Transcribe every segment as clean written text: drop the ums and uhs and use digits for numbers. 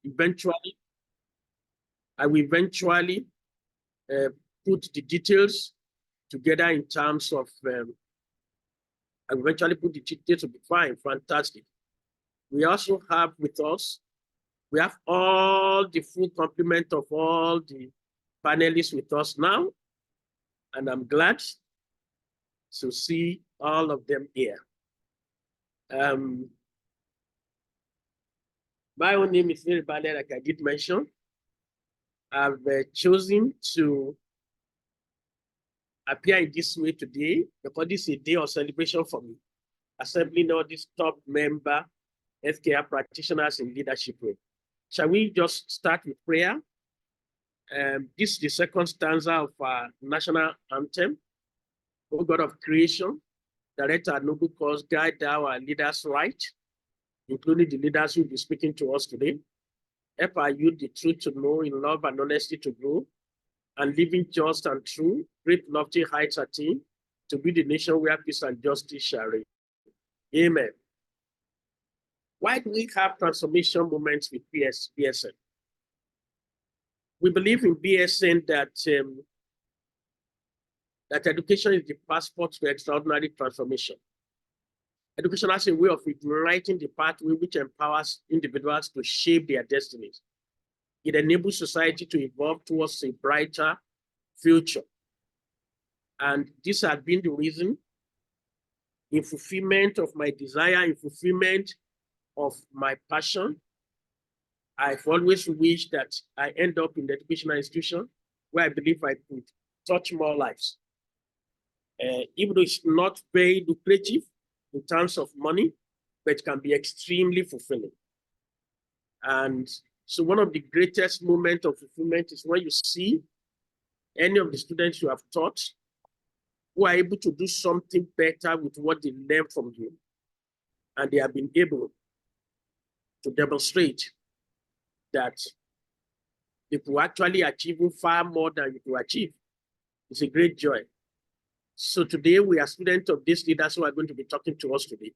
Eventually, I will eventually put the details together in terms of, I will eventually put the details to be fine, fantastic. We also have with us, we have all the full complement of all the panelists with us now, and I'm glad to see all of them here. My own name is Neri Bale, like I did mention. I've chosen to appear in this way today because this is a day of celebration for me, assembling all these top member healthcare practitioners in leadership role. Shall we just start with prayer? This is the second stanza of our national anthem. O God of creation, direct our noble cause, guide our leaders right, including the leaders who will be speaking to us today. Help our youth the truth to know, in love and honesty to grow, and living just and true, great lofty heights attain, to be the nation where peace and justice shall reign. Amen. Why do we have transformation moments with BSN? We believe in BSN that education is the passport to extraordinary transformation. Education has a way of igniting the pathway which empowers individuals to shape their destinies. It enables society to evolve towards a brighter future. And this has been the reason, in fulfillment of my desire, in fulfillment of my passion, I've always wished that I end up in the educational institution where I believe I could touch more lives. Even though it's not very lucrative in terms of money, but it can be extremely fulfilling. And so one of the greatest moments of fulfillment is when you see any of the students you have taught who are able to do something better with what they learned from you. And they have been able to demonstrate that they could actually achieve far more than you could achieve. It's a great joy. So today we are students of these leaders who are going to be talking to us today.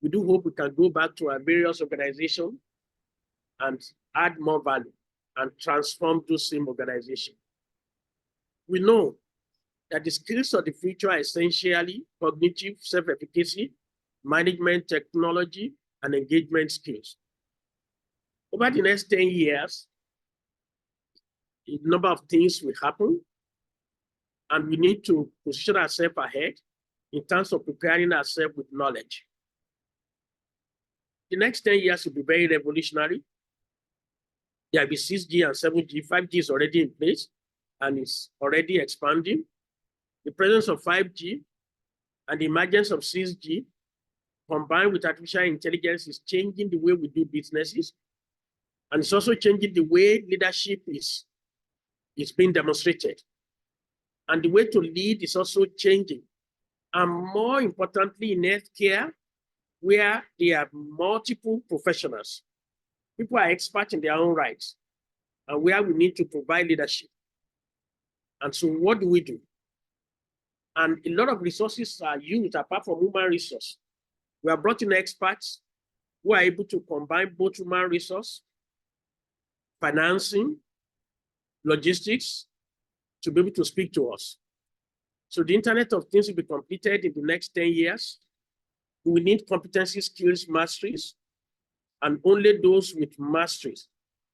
We do hope we can go back to our various organizations and add more value and transform those same organizations. We know that the skills of the future are essentially cognitive, self-efficacy, management, technology, and engagement skills. Over the next 10 years, a number of things will happen, and we need to position ourselves ahead in terms of preparing ourselves with knowledge. The next 10 years will be very revolutionary. There will be 6G and 7G. 5G is already in place and is already expanding. The presence of 5G and the emergence of 6G combined with artificial intelligence is changing the way we do businesses. And it's also changing the way leadership is being demonstrated. And the way to lead is also changing. And more importantly, in healthcare, where there are multiple professionals, people are experts in their own rights, and where we need to provide leadership. And so what do we do? And a lot of resources are used apart from human resource. We have brought in experts who are able to combine both human resource, financing, logistics, to be able to speak to us. So the Internet of Things will be completed in the next 10 years. We will need competency, skills, masteries, and only those with masteries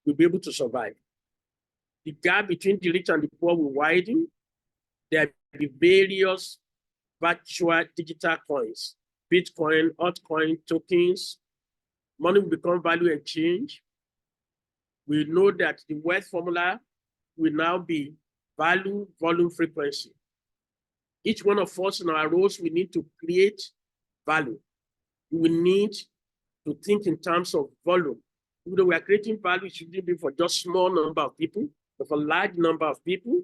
will be able to survive. The gap between the rich and the poor will widen. There will be various virtual digital coins, Bitcoin, altcoin, tokens. Money will become value exchange. We know that the wealth formula will now be value, volume, frequency. Each one of us in our roles, we need to create value. We need to think in terms of volume. Even though we are creating value, it shouldn't be for just small number of people, but for a large number of people.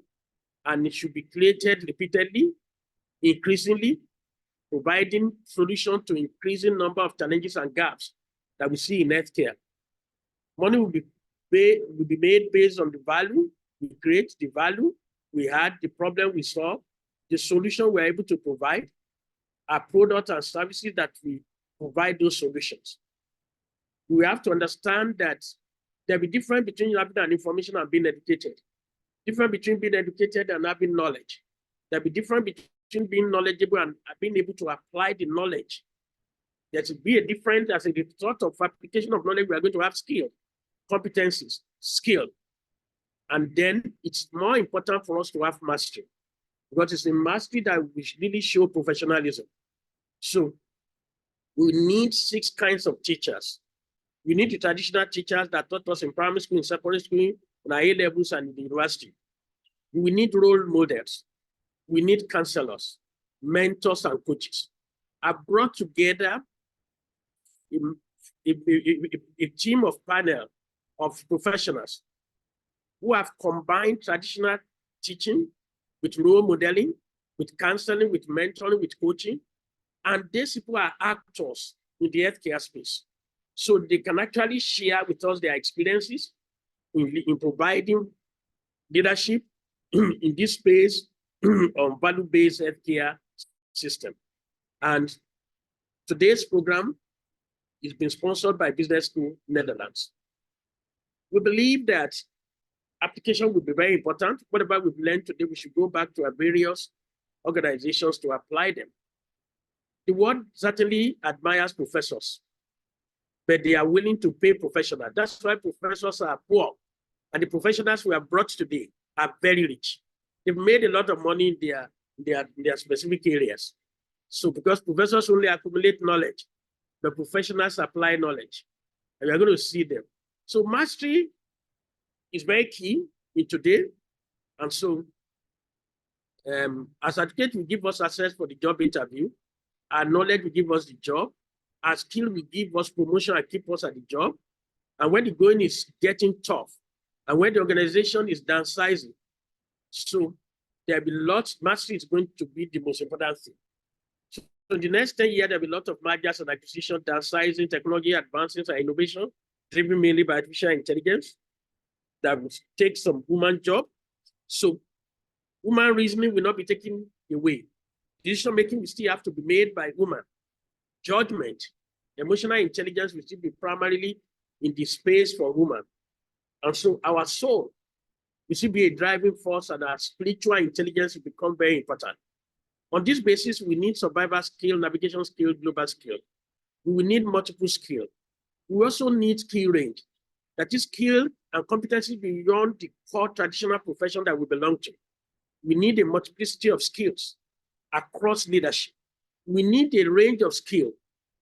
And it should be created repeatedly, increasingly, providing solutions to increasing number of challenges and gaps that we see in healthcare. Money will be made based on the value we create, the value we had, the problem we solve, the solution we're able to provide, our products and services that we provide those solutions. We have to understand that There'll be difference between having an information and being educated. Difference between being educated and having knowledge. There'll be difference between being knowledgeable and being able to apply the knowledge. There should be a difference as a result of application of knowledge. We are going to have skill, competencies, skill. And then it's more important for us to have mastery, because it's in mastery that we really show professionalism. So we need 6 kinds of teachers. We need the traditional teachers that taught us in primary school, in secondary school, in our A levels, and in the university. We need role models. We need counselors, mentors, and coaches. I've brought together a team of panel of professionals who have combined traditional teaching with role modeling, with counseling, with mentoring, with coaching. And these people are actors in the healthcare space. So they can actually share with us their experiences in providing leadership in this space on value-based healthcare system. And today's program is being sponsored by Business School Netherlands. We believe that application will be very important. Whatever we've learned today, we should go back to our various organizations to apply them. The world certainly admires professors, but they are willing to pay professionals. That's why professors are poor. And the professionals we have brought today are very rich. They've made a lot of money in their specific areas. So because professors only accumulate knowledge, the professionals apply knowledge. And we're going to see them. So mastery is very key in today. And so as certificate will give us access for the job interview. Our knowledge will give us the job. Our skill will give us promotion and keep us at the job. And when the going is getting tough, and when the organization is downsizing, so there'll be lots, mastery is going to be the most important thing. So in the next 10 years, there'll be a lot of mergers and acquisition, downsizing, technology advances, and innovation, driven mainly by artificial intelligence, that will take some human job. So human reasoning will not be taken away. Decision making will still have to be made by human. Judgment, emotional intelligence will still be primarily in the space for human. And so our soul will still be a driving force, and our spiritual intelligence will become very important. On this basis, we need survival skill, navigation skill, global skill. We will need multiple skill. We also need skill range. That is skill and competency beyond the core traditional profession that we belong to. We need a multiplicity of skills across leadership. We need a range of skill.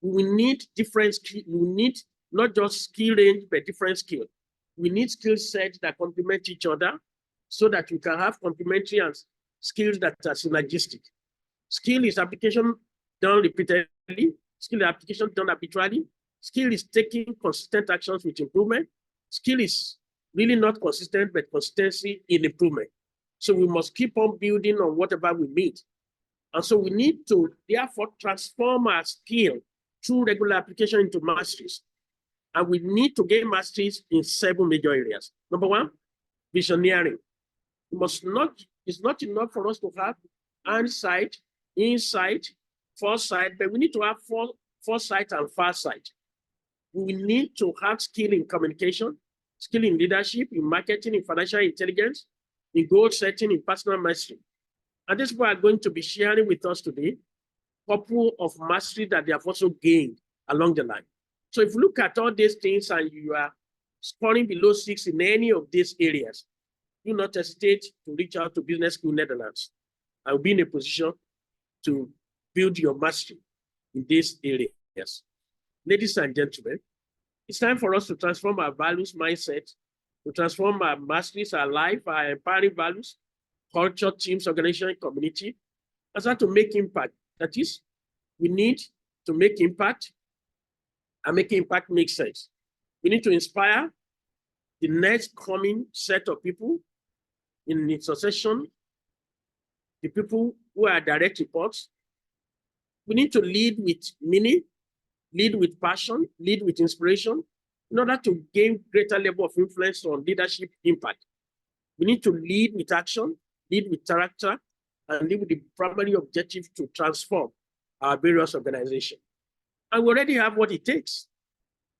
We need different skill. We need not just skill range, but different skill. We need skill sets that complement each other so that we can have complementary and skills that are synergistic. Skill is application done repeatedly. Skill is application done arbitrarily. Skill is taking consistent actions with improvement. Skill is really not consistent, but consistency in improvement. So we must keep on building on whatever we meet. And so we need to therefore transform our skill through regular application into masteries. And we need to gain masteries in 7 major areas. Number 1, visioneering. It's not enough for us to have hindsight, insight, foresight, but we need to have foresight and farsight. We need to have skill in communication, skill in leadership, in marketing, in financial intelligence, in goal setting, in personal mastery. And this is what I'm going to be sharing with us today, a couple of mastery that they have also gained along the line. So if you look at all these things and you are scoring below 6 in any of these areas, do not hesitate to reach out to Business School Netherlands. I'll be in a position to build your mastery in these areas. Ladies and gentlemen, it's time for us to transform our values mindset, to transform our masteries, our life, our empowering values, culture, teams, organization, community, and start to make impact. That is, we need to make impact, and making impact makes sense. We need to inspire the next coming set of people in its succession, the people who are direct reports. We need to lead with meaning, lead with passion, lead with inspiration, in order to gain greater level of influence on leadership impact. We need to lead with action, lead with character, and lead with the primary objective to transform our various organizations. And we already have what it takes.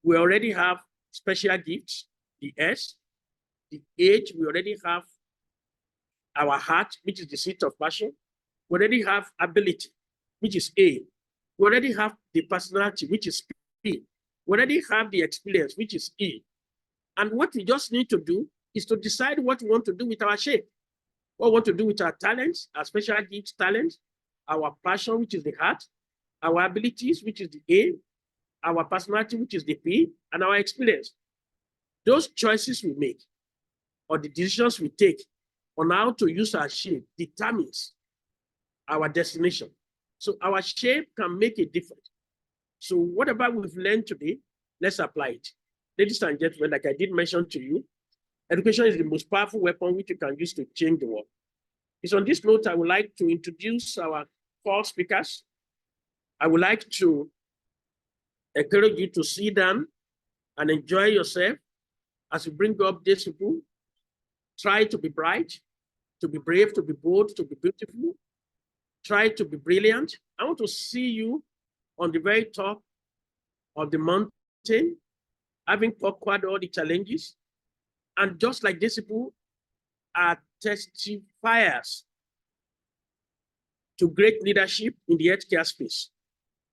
We already have special gifts, the S. The H, we already have our heart, which is the seat of passion. We already have ability, which is A. We already have the personality, which is P. We already have the experience, which is E. And what we just need to do is to decide what we want to do with our shape. What we want to do with our talents, our special gifts, talents, our passion, which is the heart, our abilities, which is the A, our personality, which is the P, and our experience. Those choices we make or the decisions we take on how to use our shape determines our destination. So our shape can make a difference. So whatever we've learned today, let's apply it. Ladies and gentlemen, like I did mention to you, education is the most powerful weapon which you can use to change the world. It's on this note, I would like to introduce our 4 speakers. I would like to encourage you to sit down and enjoy yourself as you bring up these people. Try to be bright, to be brave, to be bold, to be beautiful. Try to be brilliant. I want to see you on the very top of the mountain, having conquered all the challenges. And just like these people are testifiers to great leadership in the healthcare space,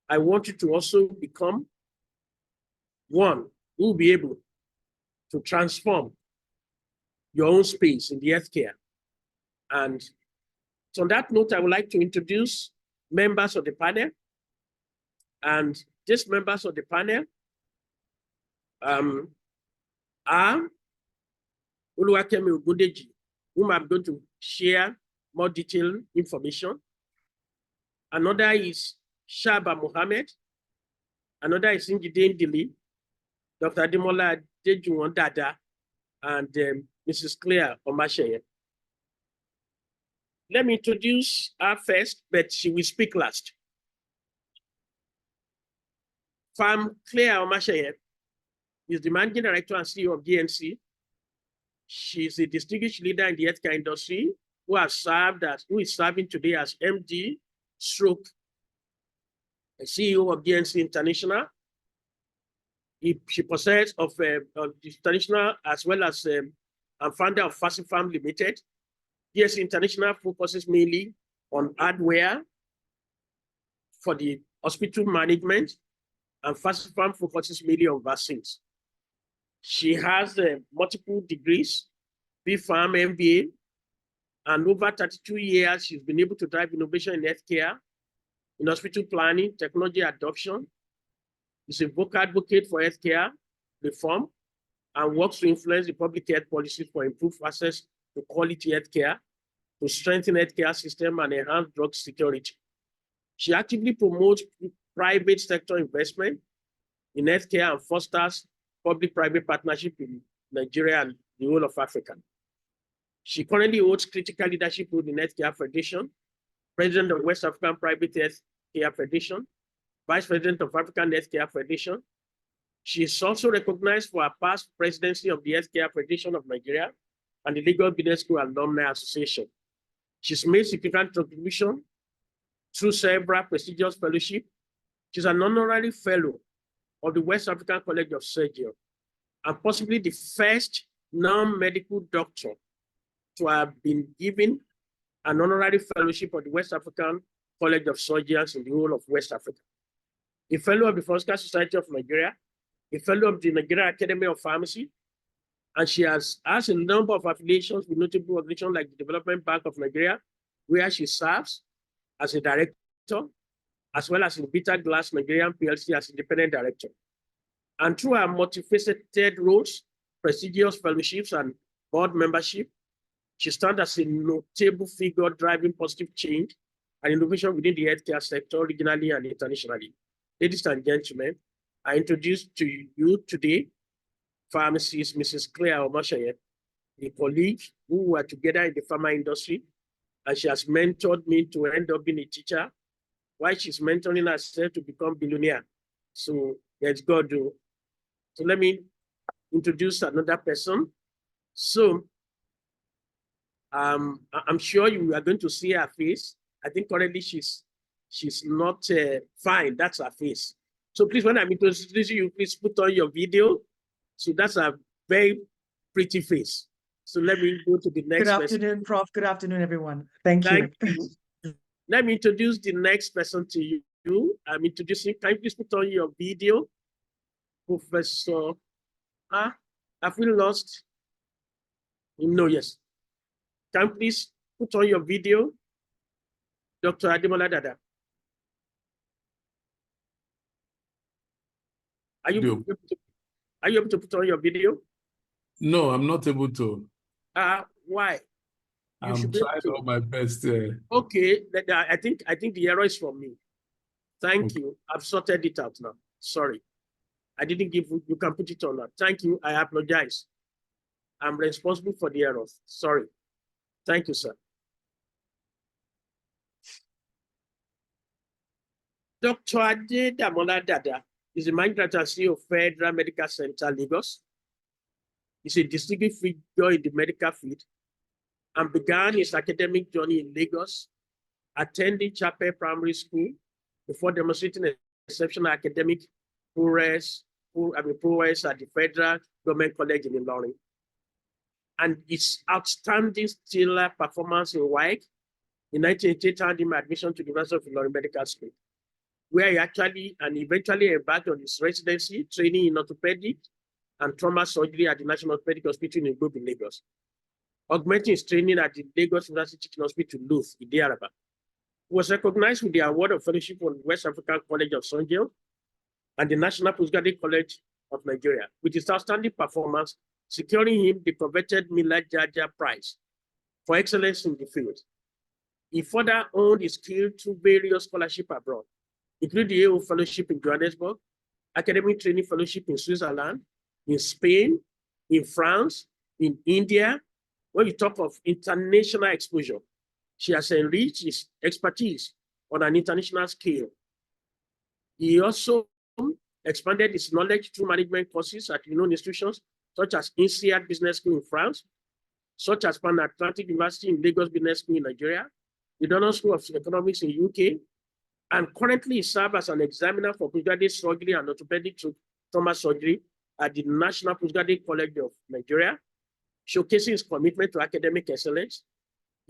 I want you to also become one who will be able to transform your own space in the healthcare. And so on that note, I would like to introduce members of the panel. And these members of the panel are Oluwakemi Ogundeji, whom I'm going to share more detailed information. Another is Shaba Mohammed. Another is Njide Ndili, Dr. Ademola Adejuwon Dada, and Mrs. Claire Omasheye. Let me introduce her first, but she will speak last. Farm Claire Omasheye is the Managing Director and CEO of GNC. She's a distinguished leader in the healthcare industry who is serving today as MD stroke CEO of GNC International. She possesses of International as well as and founder of Farm Limited. GNC International focuses mainly on hardware for the hospital management, and Farm focuses mainly on vaccines. She has multiple degrees, B.Pharm, MBA, and over 32 years, she's been able to drive innovation in healthcare, in hospital planning, technology adoption. She's a vocal advocate for healthcare reform and works to influence the public health policies for improved access to quality healthcare, to strengthen healthcare system and enhance drug security. She actively promotes private sector investment in healthcare and fosters public-private partnership in Nigeria and the whole of Africa. She currently holds critical leadership role in Healthcare Federation, President of West African Private Healthcare Federation, Vice President of African Healthcare Federation. She is also recognized for her past presidency of the Healthcare Federation of Nigeria and the Legal Business School Alumni Association. She's made significant contribution through several prestigious fellowships. She's an honorary fellow of the West African College of Surgeons, and possibly the first non-medical doctor to have been given an honorary fellowship of the West African College of Surgeons in the whole of West Africa. A fellow of the Pharmaceutical Society of Nigeria, a fellow of the Nigerian Academy of Pharmacy, and she has a number of affiliations with notable organizations like the Development Bank of Nigeria, where she serves as a director, as well as in Bitter Glass Nigerian PLC as independent director. And through her multifaceted roles, prestigious fellowships, and board membership, she stands as a notable figure driving positive change and innovation within the healthcare sector, regionally and internationally. Ladies and gentlemen, I introduce to you today pharmacist Mrs. Claire Omasheye, a colleague who were together in the pharma industry, and she has mentored me to end up being a teacher, while she's mentoring herself to become billionaire. So let's go do. So let me introduce another person. So I'm sure you are going to see her face. I think currently she's not fine. That's her face. So please, when I'm introducing you, please put on your video. So that's a very pretty face. So let me go to the next Good person. afternoon, Prof. Good afternoon, everyone. Thank you. Let me introduce the next person to you. I'm introducing, can you please put on your video? Professor, have we lost? No, yes. Can you please put on your video? Dr. Ademola Dada. Are you able to put on your video? No, I'm not able to. Why? I'm trying all my best. Okay, I think the error is from me. Thank you. I've sorted it out now. Sorry. I didn't give you can put it on now. Thank you. I apologize. I'm responsible for the errors. Sorry. Thank you, sir. Dr. Ademola Dada is the managing director and CEO of Federal Medical Center, Lagos. He's a distinguished figure in the medical field and began his academic journey in Lagos, attending Chapel Primary School before demonstrating exceptional academic prowess at the Federal Government College in Ilorin. And his outstanding stellar performance in WAEC in 1988 earned him admission to the University of Ilorin Medical School, where he actually and eventually embarked on his residency training in orthopedic and trauma surgery at the National Orthopedic Hospital in Igbobi, Lagos, augmenting his training at the Lagos University Teaching Hospital, Luth, Idiaraba. He was recognized with the award of fellowship from West African College of Songel and the National Postgraduate College of Nigeria, with his outstanding performance securing him the coveted Mila Jaja Prize for excellence in the field. He further honed his skill through various scholarships abroad, including the AO Fellowship in Johannesburg, Academic Training Fellowship in Switzerland, in Spain, in France, in India. When you talk of international exposure, she has enriched his expertise on an international scale. He also expanded his knowledge through management courses at renowned institutions such as INSEAD Business School in France, such as Pan-Atlantic University in Lagos Business School in Nigeria, the Donald School of Economics in UK, and currently he serves as an examiner for postgraduate surgery and orthopedic trauma surgery at the National Postgraduate College of Nigeria, showcasing his commitment to academic excellence.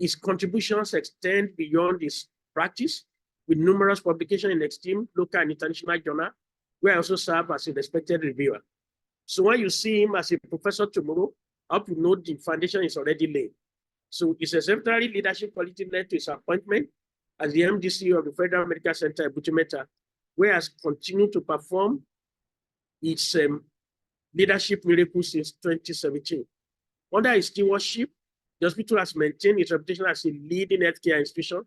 His contributions extend beyond his practice, with numerous publications in esteemed local and international journals, where I also serve as a respected reviewer. So when you see him as a professor tomorrow, I hope you know the foundation is already laid. So his exemplary leadership quality led to his appointment as the MDC of the Federal Medical Center, Butimeta, where he has continued to perform its leadership miracle since 2017. Under his stewardship, the hospital has maintained its reputation as a leading healthcare institution,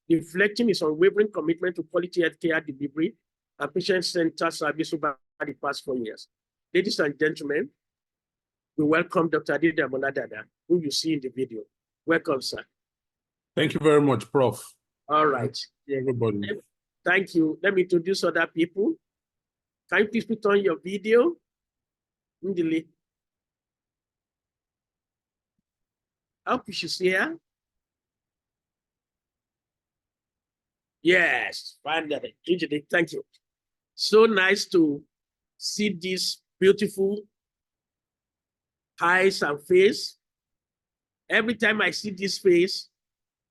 reflecting its unwavering commitment to quality healthcare delivery and patient-centered service over the past 4 years. Ladies and gentlemen, we welcome Dr. Ademola Dada, who you see in the video. Welcome, sir. Thank you very much, Prof. All right. Everybody. Thank you. Let me introduce other people. Can you please put on your video? Ndili. I hope you should see her. Yes, finally. Thank you. So nice to see this beautiful eyes and face. Every time I see this face,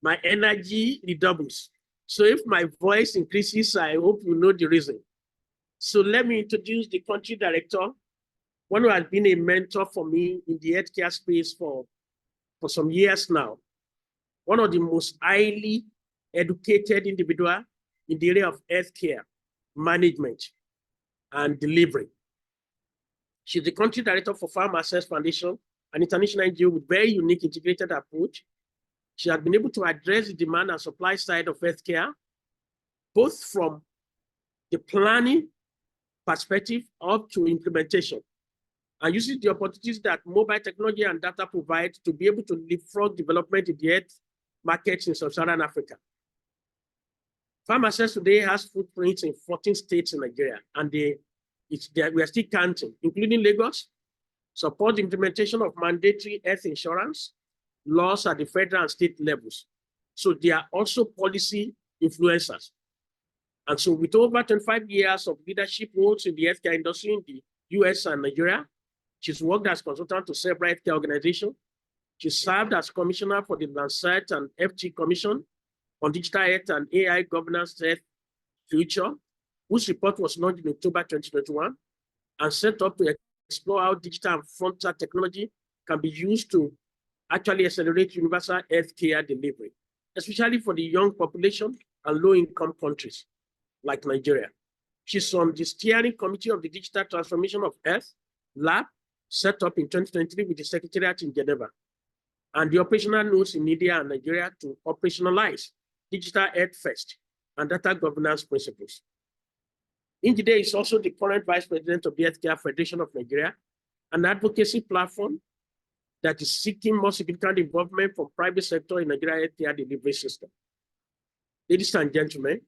my energy redoubles. So if my voice increases, I hope you know the reason. So let me introduce the country director, one who has been a mentor for me in the healthcare space for some years now. One of the most highly educated individual in the area of healthcare management and delivery. She's the country director for Farm Access Foundation, an international NGO with very unique integrated approach. She has been able to address the demand and supply side of healthcare, both from the planning perspective up to implementation, and uses the opportunities that mobile technology and data provide to be able to leapfrog development in the health markets in sub-Saharan Africa. Farm Access today has footprints in 14 states in Nigeria, and we are still counting, including Lagos, support the implementation of mandatory health insurance laws at the federal and state levels. So they are also policy influencers. And so with over 25 years of leadership roles in the healthcare industry in the US and Nigeria, She's worked as consultant to several healthcare organizations. She served as commissioner for the Lancet and FT Commission on Digital Health and AI Governance Health Future, whose report was launched in October 2021 and set up to explore how digital and frontier technology can be used to actually accelerate universal healthcare delivery, especially for the young population and low-income countries like Nigeria. She's on the steering committee of the Digital Transformation of Health Lab, set up in 2023 with the Secretariat in Geneva, and the operational nodes in India and Nigeria to operationalize digital health first and data governance principles. Njide is also the current vice president of the Healthcare Federation of Nigeria, an advocacy platform that is seeking more significant involvement from private sector in Nigeria healthcare delivery system. Ladies and gentlemen,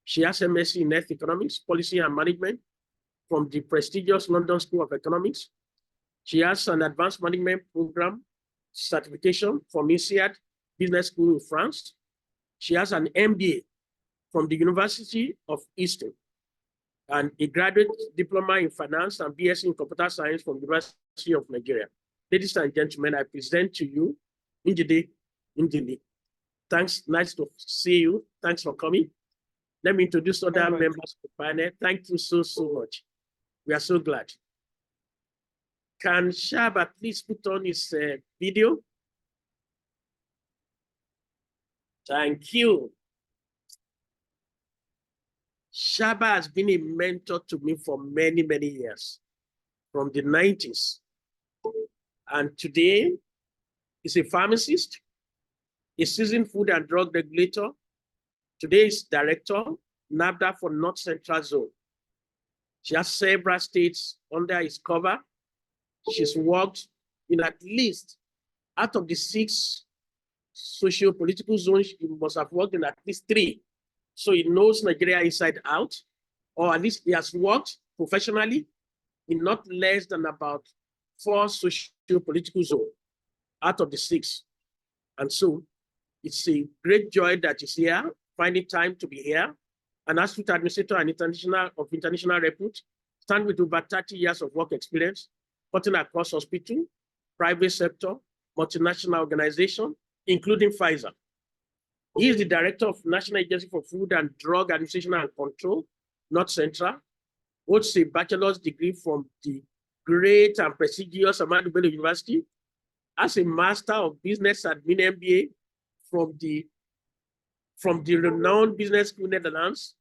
she has MSc in Health Economics, Policy and Management from the prestigious London School of Economics. She has an advanced management program certification from INSEAD Business School in France. She has an MBA from the University of Eastern and a graduate diploma in finance and BSc in computer science from the University of Nigeria. Ladies and gentlemen, I present to you Njide Ndili. Thanks, nice to see you. Thanks for coming. Let me introduce other members of the panel. Thank you so much. We are so glad. Can Shaba please put on his video? Thank you. Shaba has been a mentor to me for many, many years, from the 90s. And today, he's a pharmacist, a seasoned food and drug regulator. Today is director, NAFDA for North Central Zone. She has several states under his cover. She's worked in at least, out of the 6 socio-political zones, she must have worked in at least 3. So he knows Nigeria inside out, or at least he has worked professionally in not less than about 4 socio-political zones out of the 6. And so it's a great joy that he's here, finding time to be here. An astute administrator and international repute, stand with over 30 years of work experience, cutting across hospital, private sector, multinational organization, including Pfizer. He is the director of National Agency for Food and Drug Administration and Control, North Central, holds a bachelor's degree from the great and prestigious Ahmadu Bello University, has a Master of Business Admin MBA from the renowned Business School Netherlands,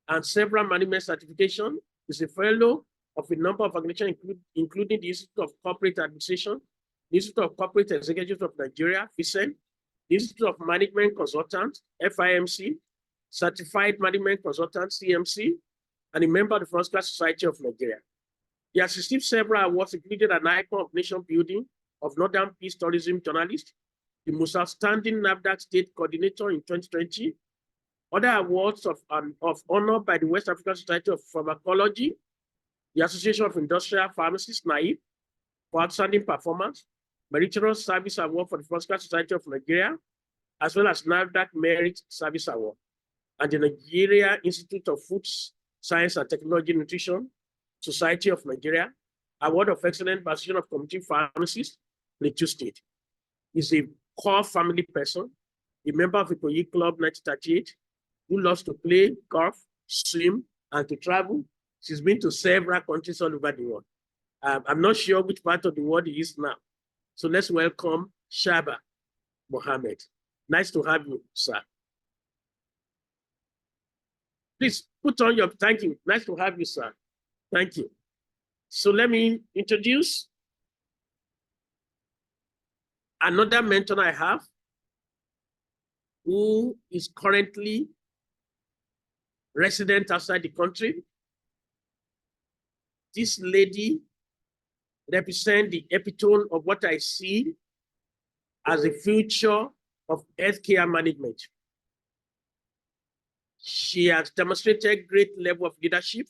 and several management certifications. Is a fellow of a number of organizations, including the Institute of Corporate Administration, the Institute of Corporate Executives of Nigeria, FICEN, the Institute of Management Consultants, FIMC, Certified Management Consultant, CMC, and a member of the First Class Society of Nigeria. He has received several awards, including an Icon of Nation Building of Northern Peace Tourism Journalist, the most outstanding NAFDAC State Coordinator in 2020, other awards of honor by the West African Society of Pharmacology, the Association of Industrial Pharmacists, NAIP, for outstanding performance, Meritorious Service Award for the First Class Society of Nigeria, as well as NAFDAC Merit Service Award, and the Nigeria Institute of Food Science and Technology Nutrition Society of Nigeria, Award of Excellence by Association of Community Pharmacists, Plateau State. He's a core family person, a member of the Ikoyi Club 1938, who loves to play golf, swim, and to travel. She's been to several countries all over the world. I'm not sure which part of the world he is now. So let's welcome Shaba Mohammed. Nice to have you, sir. Please put on your, thank you. Nice to have you, sir. Thank you. So let me introduce another mentor I have, who is currently resident outside the country. This lady represents the epitome of what I see as the future of healthcare management. She has demonstrated great level of leadership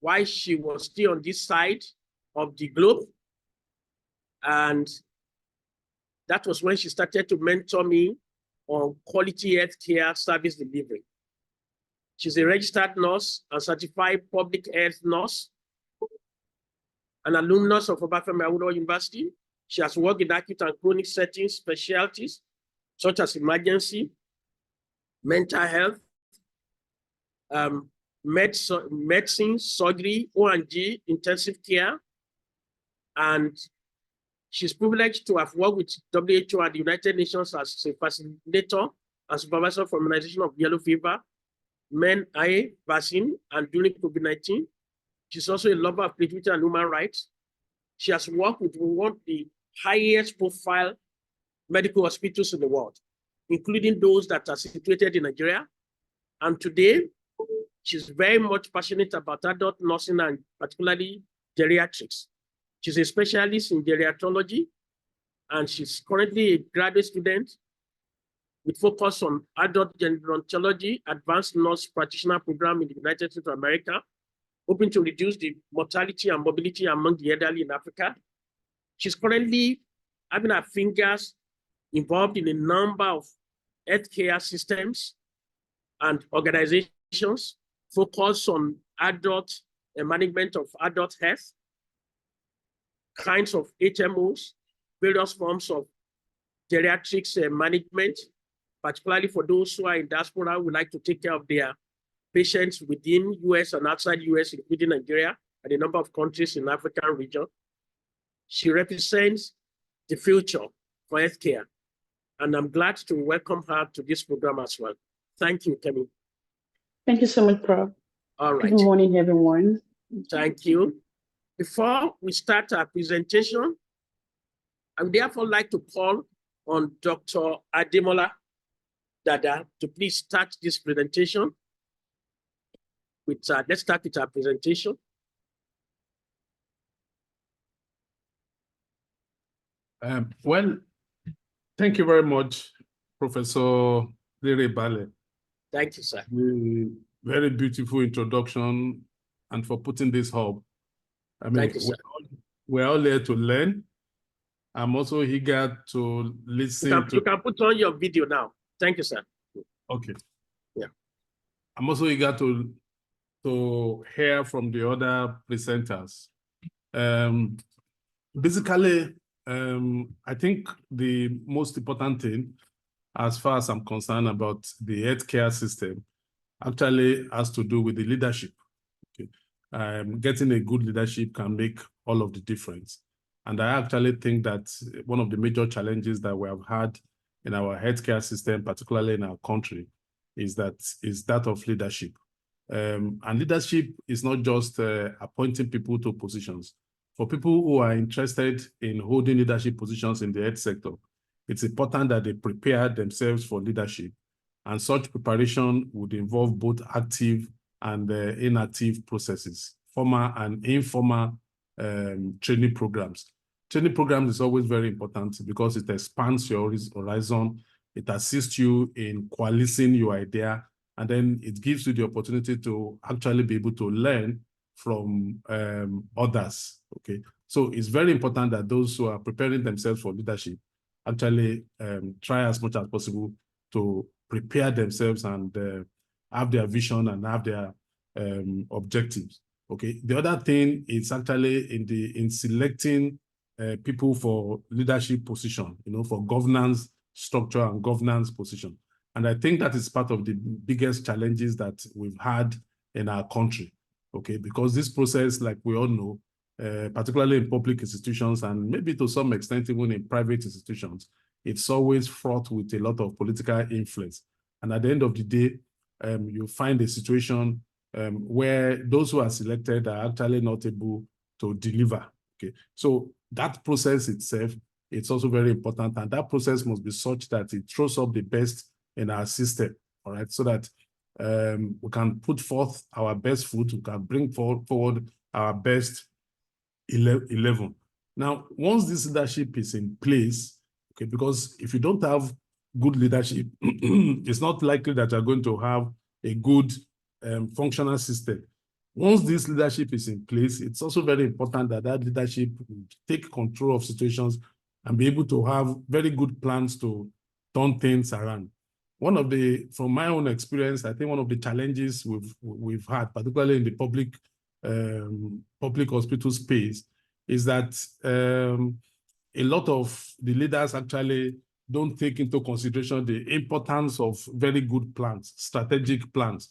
while she was still on this side of the globe. And that was when she started to mentor me on quality healthcare service delivery. She's a registered nurse and certified public health nurse. an alumnus of Obafemi Awolowo University. She has worked in acute and chronic settings specialties such as emergency, mental health, medicine, surgery, O&G, intensive care, and she's privileged to have worked with WHO and the United Nations as a facilitator and supervisor for immunization of yellow fever, MEN-I vaccine, and during COVID-19. She's also a lover of creativity and human rights. She has worked with one of the highest profile medical hospitals in the world, including those that are situated in Nigeria. And today, she's very much passionate about adult nursing and particularly geriatrics. She's a specialist in geriatrology, and she's currently a graduate student with focus on adult gerontology, advanced nurse practitioner program in the United States of America, hoping to reduce the mortality and mobility among the elderly in Africa. She's currently having her fingers involved in a number of healthcare systems and organizations focused on adult management of adult health, kinds of HMOs, various forms of geriatrics management, particularly for those who are in diaspora who would like to take care of their patients within US and outside US, including Nigeria and a number of countries in the African region. She represents the future for healthcare, and I'm glad to welcome her to this program as well. Thank you, Kemi. Thank you so much, Prof. All right. Good morning, everyone. Thank you. Before we start our presentation, I would therefore like to call on Dr. Ademola Dada to please start this presentation. Let's start with our presentation. Well, thank you very much, Professor Lere Bale. Thank you, sir. Very beautiful introduction and for putting this hub. I mean, Thank you, sir. We're all here to learn. I'm also eager to listen You can put on your video now. Thank you, sir. Okay. Yeah. I'm also eager to hear from the other presenters. Basically, I think the most important thing, as far as I'm concerned about the healthcare system, actually has to do with the leadership. Okay. Getting a good leadership can make all of the difference. And I actually think that one of the major challenges that we have had in our healthcare system, particularly in our country, is that of leadership. And leadership is not just appointing people to positions. For people who are interested in holding leadership positions in the health sector, it's important that they prepare themselves for leadership. And such preparation would involve both active and inactive processes, formal and informal training programs. Training programs is always very important because it expands your horizon, it assists you in coalescing your idea, and then it gives you the opportunity to actually be able to learn from others, okay? So it's very important that those who are preparing themselves for leadership actually try as much as possible to prepare themselves and have their vision and have their objectives, okay? The other thing is actually in selecting people for leadership position, for governance structure and governance position. And I think that is part of the biggest challenges that we've had in our country, okay? Because this process, like we all know, particularly in public institutions and maybe to some extent even in private institutions, it's always fraught with a lot of political influence. And at the end of the day, you find a situation where those who are selected are actually not able to deliver, okay? So that process itself, it's also very important. And that process must be such that it throws up the best in our system, all right? So that we can put forth our best foot, we can bring forward our best 11. Now, once this leadership is in place, okay, because if you don't have good leadership, it's not likely that you're going to have a good functional system. Once this leadership is in place, it's also very important that that leadership take control of situations and be able to have very good plans to turn things around. From my own experience, I think one of the challenges we've had, particularly in the public hospital space, is that a lot of the leaders actually don't take into consideration the importance of very good plans, strategic plans.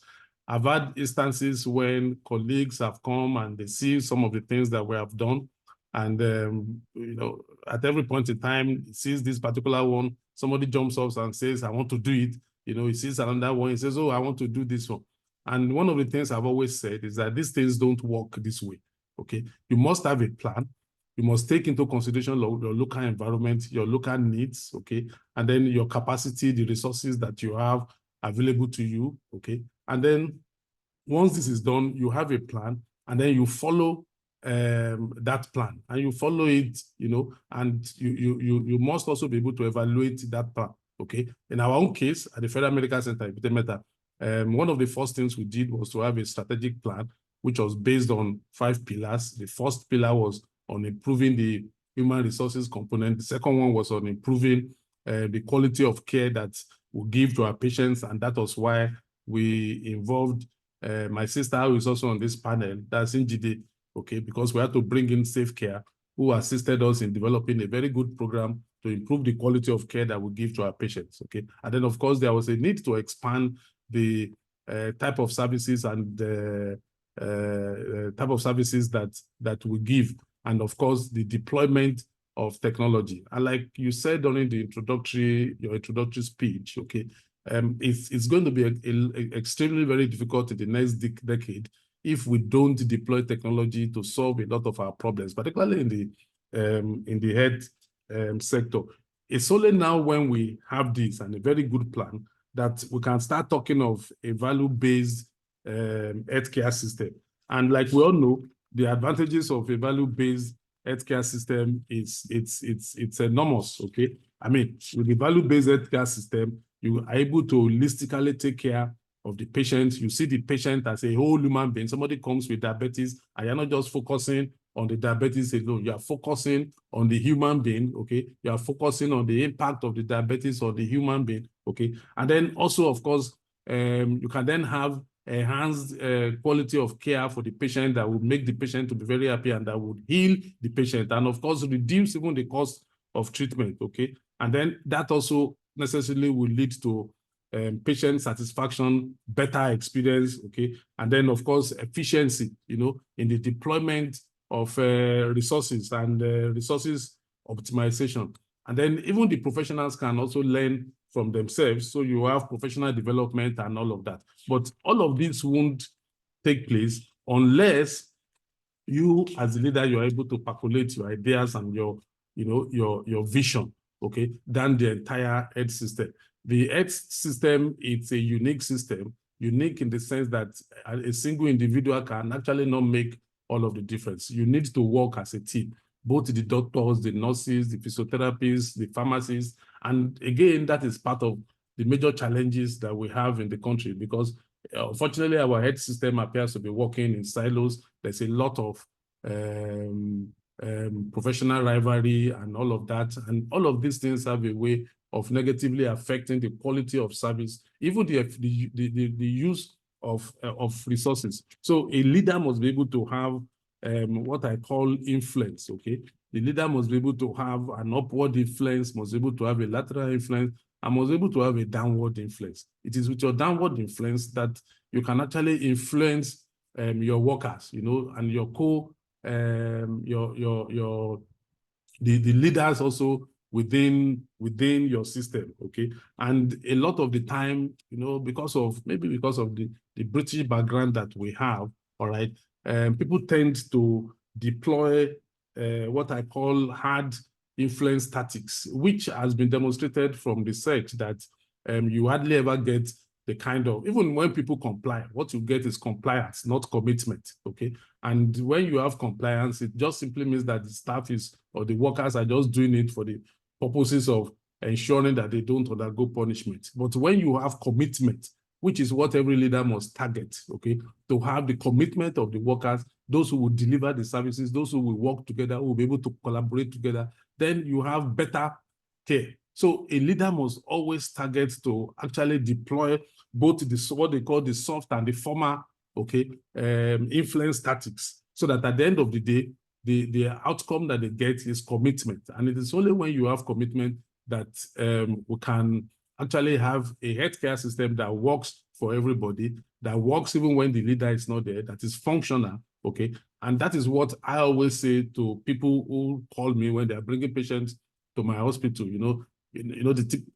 I've had instances when colleagues have come and they see some of the things that we have done, and you know, at every point in time, he sees this particular one, somebody jumps up and says, "I want to do it." You know, he sees another one, he says, "Oh, I want to do this one." And one of the things I've always said is that these things don't work this way. Okay, you must have a plan. You must take into consideration your local environment, your local needs, okay, and then your capacity, the resources that you have available to you, okay. And then once this is done, you have a plan, and then you follow that plan, and you follow it, you know, and you must also be able to evaluate that plan, okay. In our own case, at the Federal Medical Center in Meta, one of the first things we did was to have a strategic plan, which was based on 5 pillars. The first pillar was on improving the human resources component. The second one was on improving the quality of care that we give to our patients, and that was why we involved my sister, who is also on this panel, that's Njide, okay, because we had to bring in Safe Care, who assisted us in developing a very good program to improve the quality of care that we give to our patients, okay. And then, of course, there was a need to expand the type of services and type of services that we give, and of course the deployment of technology. And like you said during the your introductory speech, okay, it's going to be extremely very difficult in the next decade if we don't deploy technology to solve a lot of our problems, particularly in the health sector. It's only now when we have this and a very good plan that we can start talking of a value-based healthcare system. And like we all know, the advantages of a value-based healthcare system it's enormous, okay? I mean, with the value-based healthcare system, you are able to holistically take care of the patient. You see the patient as a whole human being. Somebody comes with diabetes, and you're not just focusing on the diabetes alone. You are focusing on the human being, okay? You are focusing on the impact of the diabetes on the human being, okay? And then also, of course, you can then have enhanced quality of care for the patient that would make the patient to be very happy and that would heal the patient, and of course reduce even the cost of treatment, okay? And then that also necessarily will lead to patient satisfaction, better experience, okay? And then, of course, efficiency, you know, in the deployment of resources and resources optimization. And then even the professionals can also learn from themselves. So you have professional development and all of that. But all of this won't take place unless you, as a leader, you're able to percolate your ideas and your vision, okay, down the entire health system. The health system, it's a unique system, unique in the sense that a single individual can actually not make all of the difference. You need to work as a team, both the doctors, the nurses, the physiotherapists, the pharmacists. And again, that is part of the major challenges that we have in the country, because unfortunately, our health system appears to be working in silos. There's a lot of professional rivalry and all of that. And all of these things have a way of negatively affecting the quality of service, even the use of resources. So a leader must be able to have what I call influence, okay? The leader must be able to have an upward influence, must be able to have a lateral influence, and must be able to have a downward influence. It is with your downward influence that you can actually influence your workers, you know, and your the leaders also within your system, okay? And a lot of the time, you know, maybe because of the British background that we have, all right, people tend to deploy what I call hard influence tactics, which has been demonstrated from research that you hardly ever get the kind of, even when people comply, what you get is compliance, not commitment, okay? And when you have compliance, it just simply means that the staff or the workers are just doing it for the purposes of ensuring that they don't undergo punishment. But when you have commitment, which is what every leader must target, okay, to have the commitment of the workers, those who will deliver the services, those who will work together, who will be able to collaborate together, then you have better care. So a leader must always target to actually deploy both what they call the soft and the former, okay, influence tactics, so that at the end of the day, the outcome that they get is commitment. And it is only when you have commitment that we can actually have a healthcare system that works for everybody, that works even when the leader is not there, that is functional, okay? And that is what I always say to people who call me when they are bringing patients to my hospital,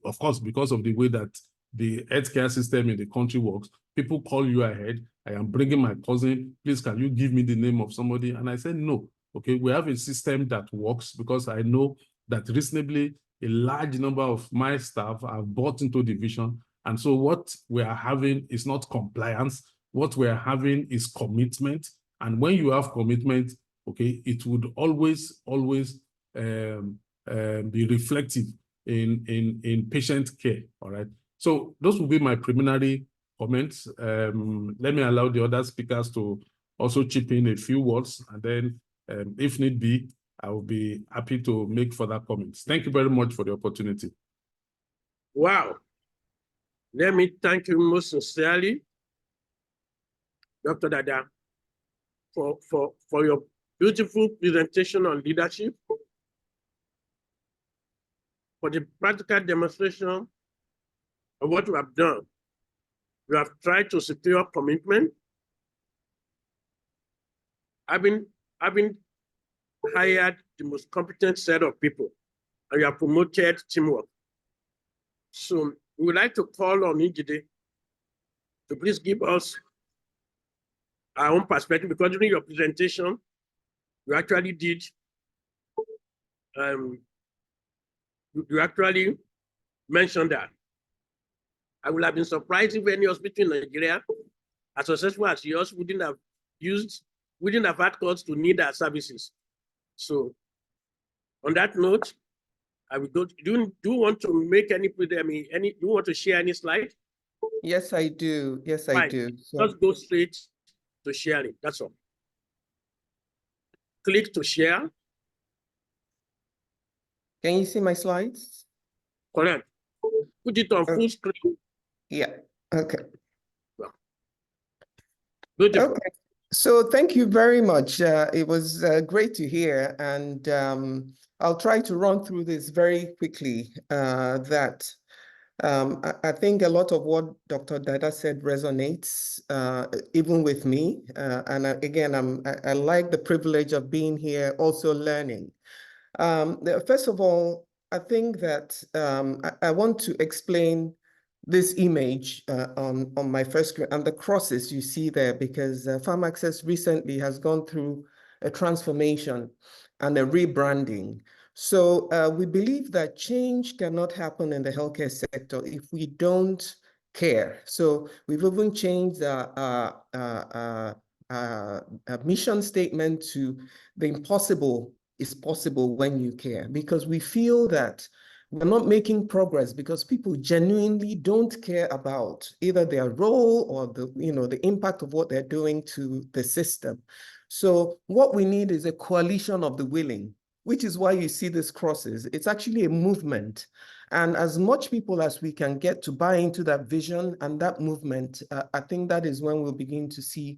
of course, because of the way that the healthcare system in the country works, people call you ahead. I am bringing my cousin, please, can you give me the name of somebody? And I said, no, okay, we have a system that works because I know that reasonably a large number of my staff have bought into the vision. And so what we are having is not compliance. What we are having is commitment. And when you have commitment, okay, it would always be reflective in patient care, all right? So those will be my preliminary comments. Let me allow the other speakers to also chip in a few words, and then if need be, I will be happy to make further comments. Thank you very much for the opportunity. Wow. Let me thank you most sincerely, Dr. Dada, for your beautiful presentation on leadership, for the practical demonstration of what you have done. You have tried to secure commitment. I've been hired the most competent set of people, and you have promoted teamwork. So we would like to call on Njide to please give us our own perspective, because during your presentation, you actually did, you actually mentioned that. I would have been surprised if any hospital in Nigeria, as successful as yours, wouldn't have had cause to need our services. So on that note, I will go. Do you want to make any? Do you want to share any slide? Yes, I do. Yes, I do. So, let's go straight to sharing. That's all. Click to share. can you see my slides? Correct. Put it on full screen. Yeah. Okay. Beautiful. Okay. So thank you very much. It was great to hear, and I'll try to run through this very quickly. I think a lot of what Dr. Dada said resonates even with me. And again, I like the privilege of being here, also learning. First of all, I think that I want to explain this image on my first screen and the crosses you see there, because PharmAccess recently has gone through a transformation and a rebranding. So we believe that change cannot happen in the healthcare sector if we don't care. So we've even changed our mission statement to the impossible is possible when you care, because we feel that we're not making progress because people genuinely don't care about either their role or the impact of what they're doing to the system. So what we need is a coalition of the willing, which is why you see these crosses. It's actually a movement. And as much people as we can get to buy into that vision and that movement, I think that is when we'll begin to see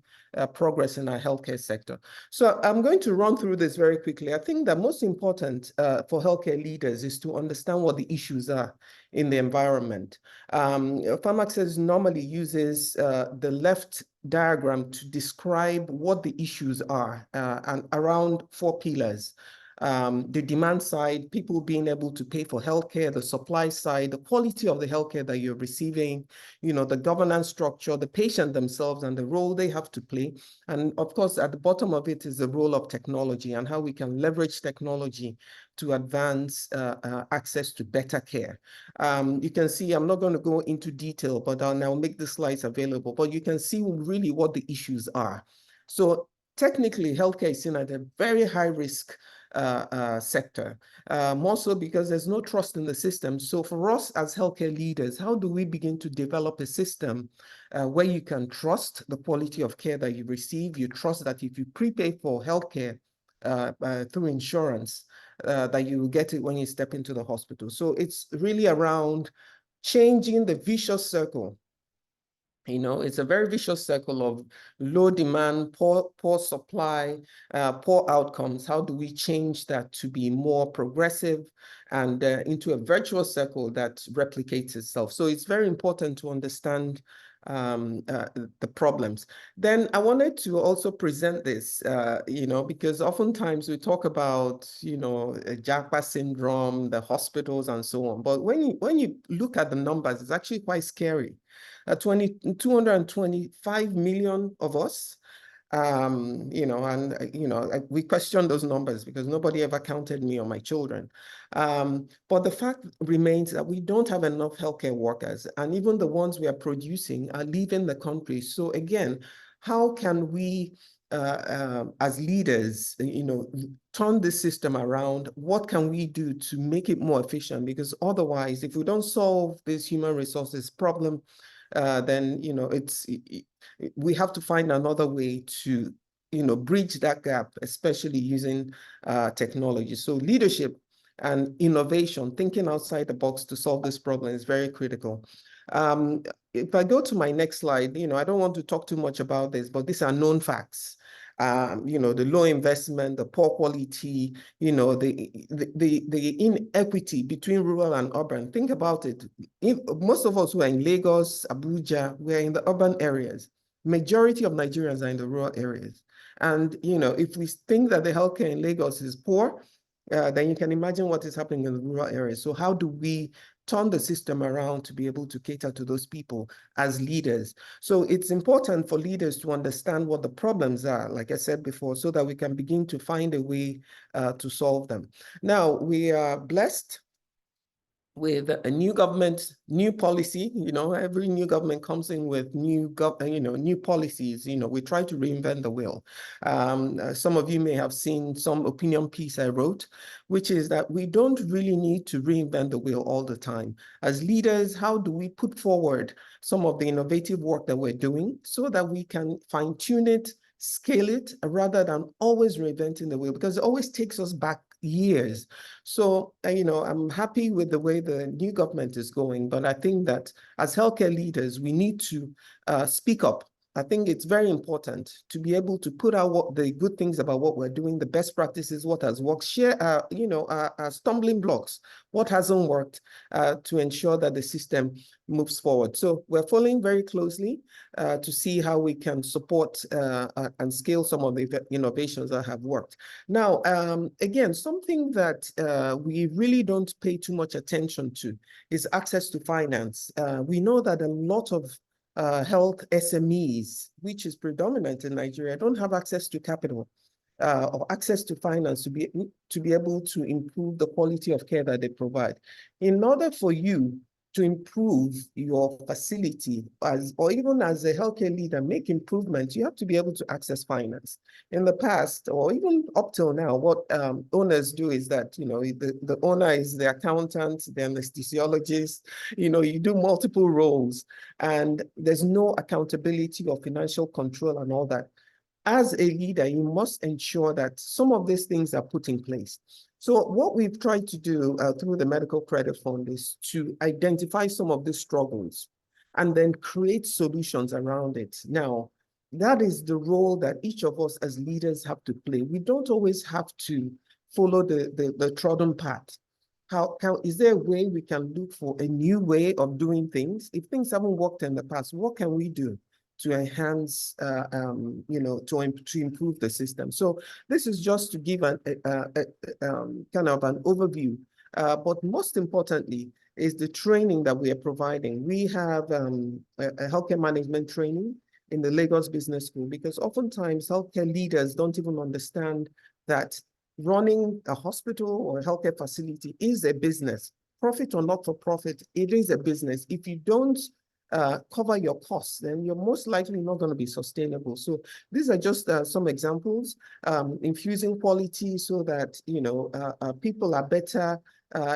progress in our healthcare sector. So I'm going to run through this very quickly. I think that most important for healthcare leaders is to understand what the issues are in the environment. PharmAccess normally uses the left diagram to describe what the issues are and around 4 pillars. The demand side, people being able to pay for healthcare, the supply side, the quality of the healthcare that you're receiving, the governance structure, the patient themselves and the role they have to play. And of course, at the bottom of it is the role of technology and how we can leverage technology to advance access to better care. You can see, I'm not going to go into detail, but I'll now make the slides available, but you can see really what the issues are. So technically, healthcare is seen at a very high risk sector, more so because there's no trust in the system. So for us as healthcare leaders, how do we begin to develop a system where you can trust the quality of care that you receive? You trust that if you prepay for healthcare through insurance, that you will get it when you step into the hospital. So it's really around changing the vicious circle You know, it's a very vicious circle of low demand, poor supply, poor outcomes. How do we change that to be more progressive and into a virtuous circle that replicates itself? So it's very important to understand the problems. Then I wanted to also present this, you know, because oftentimes we talk about, you know, Japa syndrome, the hospitals and so on. But when you look at the numbers, it's actually quite scary. 225 million of us, you know, and, you know, we question those numbers because nobody ever counted me or my children. But the fact remains that we don't have enough healthcare workers, and even the ones we are producing are leaving the country. So again, how can we, as leaders, you know, turn the system around? What can we do to make it more efficient? Because otherwise, if we don't solve this human resources problem, then, you know, we have to find another way to, you know, bridge that gap, especially using technology. So leadership and innovation, thinking outside the box to solve this problem is very critical. If I go to my next slide, you know, I don't want to talk too much about this, but these are known facts. You know, the low investment, the poor quality, you know, the inequity between rural and urban. Think about it. Most of us who are in Lagos, Abuja, we're in the urban areas. Majority of Nigerians are in the rural areas. And, you know, if we think that the healthcare in Lagos is poor, then you can imagine what is happening in the rural areas. So how do we turn the system around to be able to cater to those people as leaders? So it's important for leaders to understand what the problems are, like I said before, so that we can begin to find a way to solve them. Now, we are blessed with a new government, new policy. You know, every new government comes in with new policies. You know, we try to reinvent the wheel. Some of you may have seen some opinion piece I wrote, which is that we don't really need to reinvent the wheel all the time. As leaders, how do we put forward some of the innovative work that we're doing so that we can fine-tune it, scale it, rather than always reinventing the wheel, because it always takes us back years. So, you know, I'm happy with the way the new government is going, but I think that as healthcare leaders, we need to speak up. I think it's very important to be able to put out what the good things about what we're doing, the best practices, what has worked, share, you know, our stumbling blocks, what hasn't worked, to ensure that the system moves forward. So we're following very closely to see how we can support and scale some of the innovations that have worked. Now, again, something that we really don't pay too much attention to is access to finance. We know that a lot of health SMEs, which is predominant in Nigeria, don't have access to capital or access to finance to be able to improve the quality of care that they provide. In order for you to improve your facility or even as a healthcare leader, make improvements, you have to be able to access finance. In the past, or even up till now, what owners do is that, you know, the owner is the accountant, the anesthesiologist, you know, you do multiple roles and there's no accountability or financial control and all that. As a leader, you must ensure that some of these things are put in place. So what we've tried to do through the Medical Credit Fund is to identify some of these struggles and then create solutions around it. Now, that is the role that each of us as leaders have to play. We don't always have to follow the trodden path. Is there a way we can look for a new way of doing things? If things haven't worked in the past, what can we do to enhance, you know, to improve the system? So this is just to give kind of an overview. But most importantly is the training that we are providing. We have a healthcare management training in the Lagos Business School, because oftentimes healthcare leaders don't even understand that running a hospital or a healthcare facility is a business. Profit or not for profit, it is a business. If you don't cover your costs, then you're most likely not going to be sustainable. So these are just some examples, infusing quality so that, you know, people are better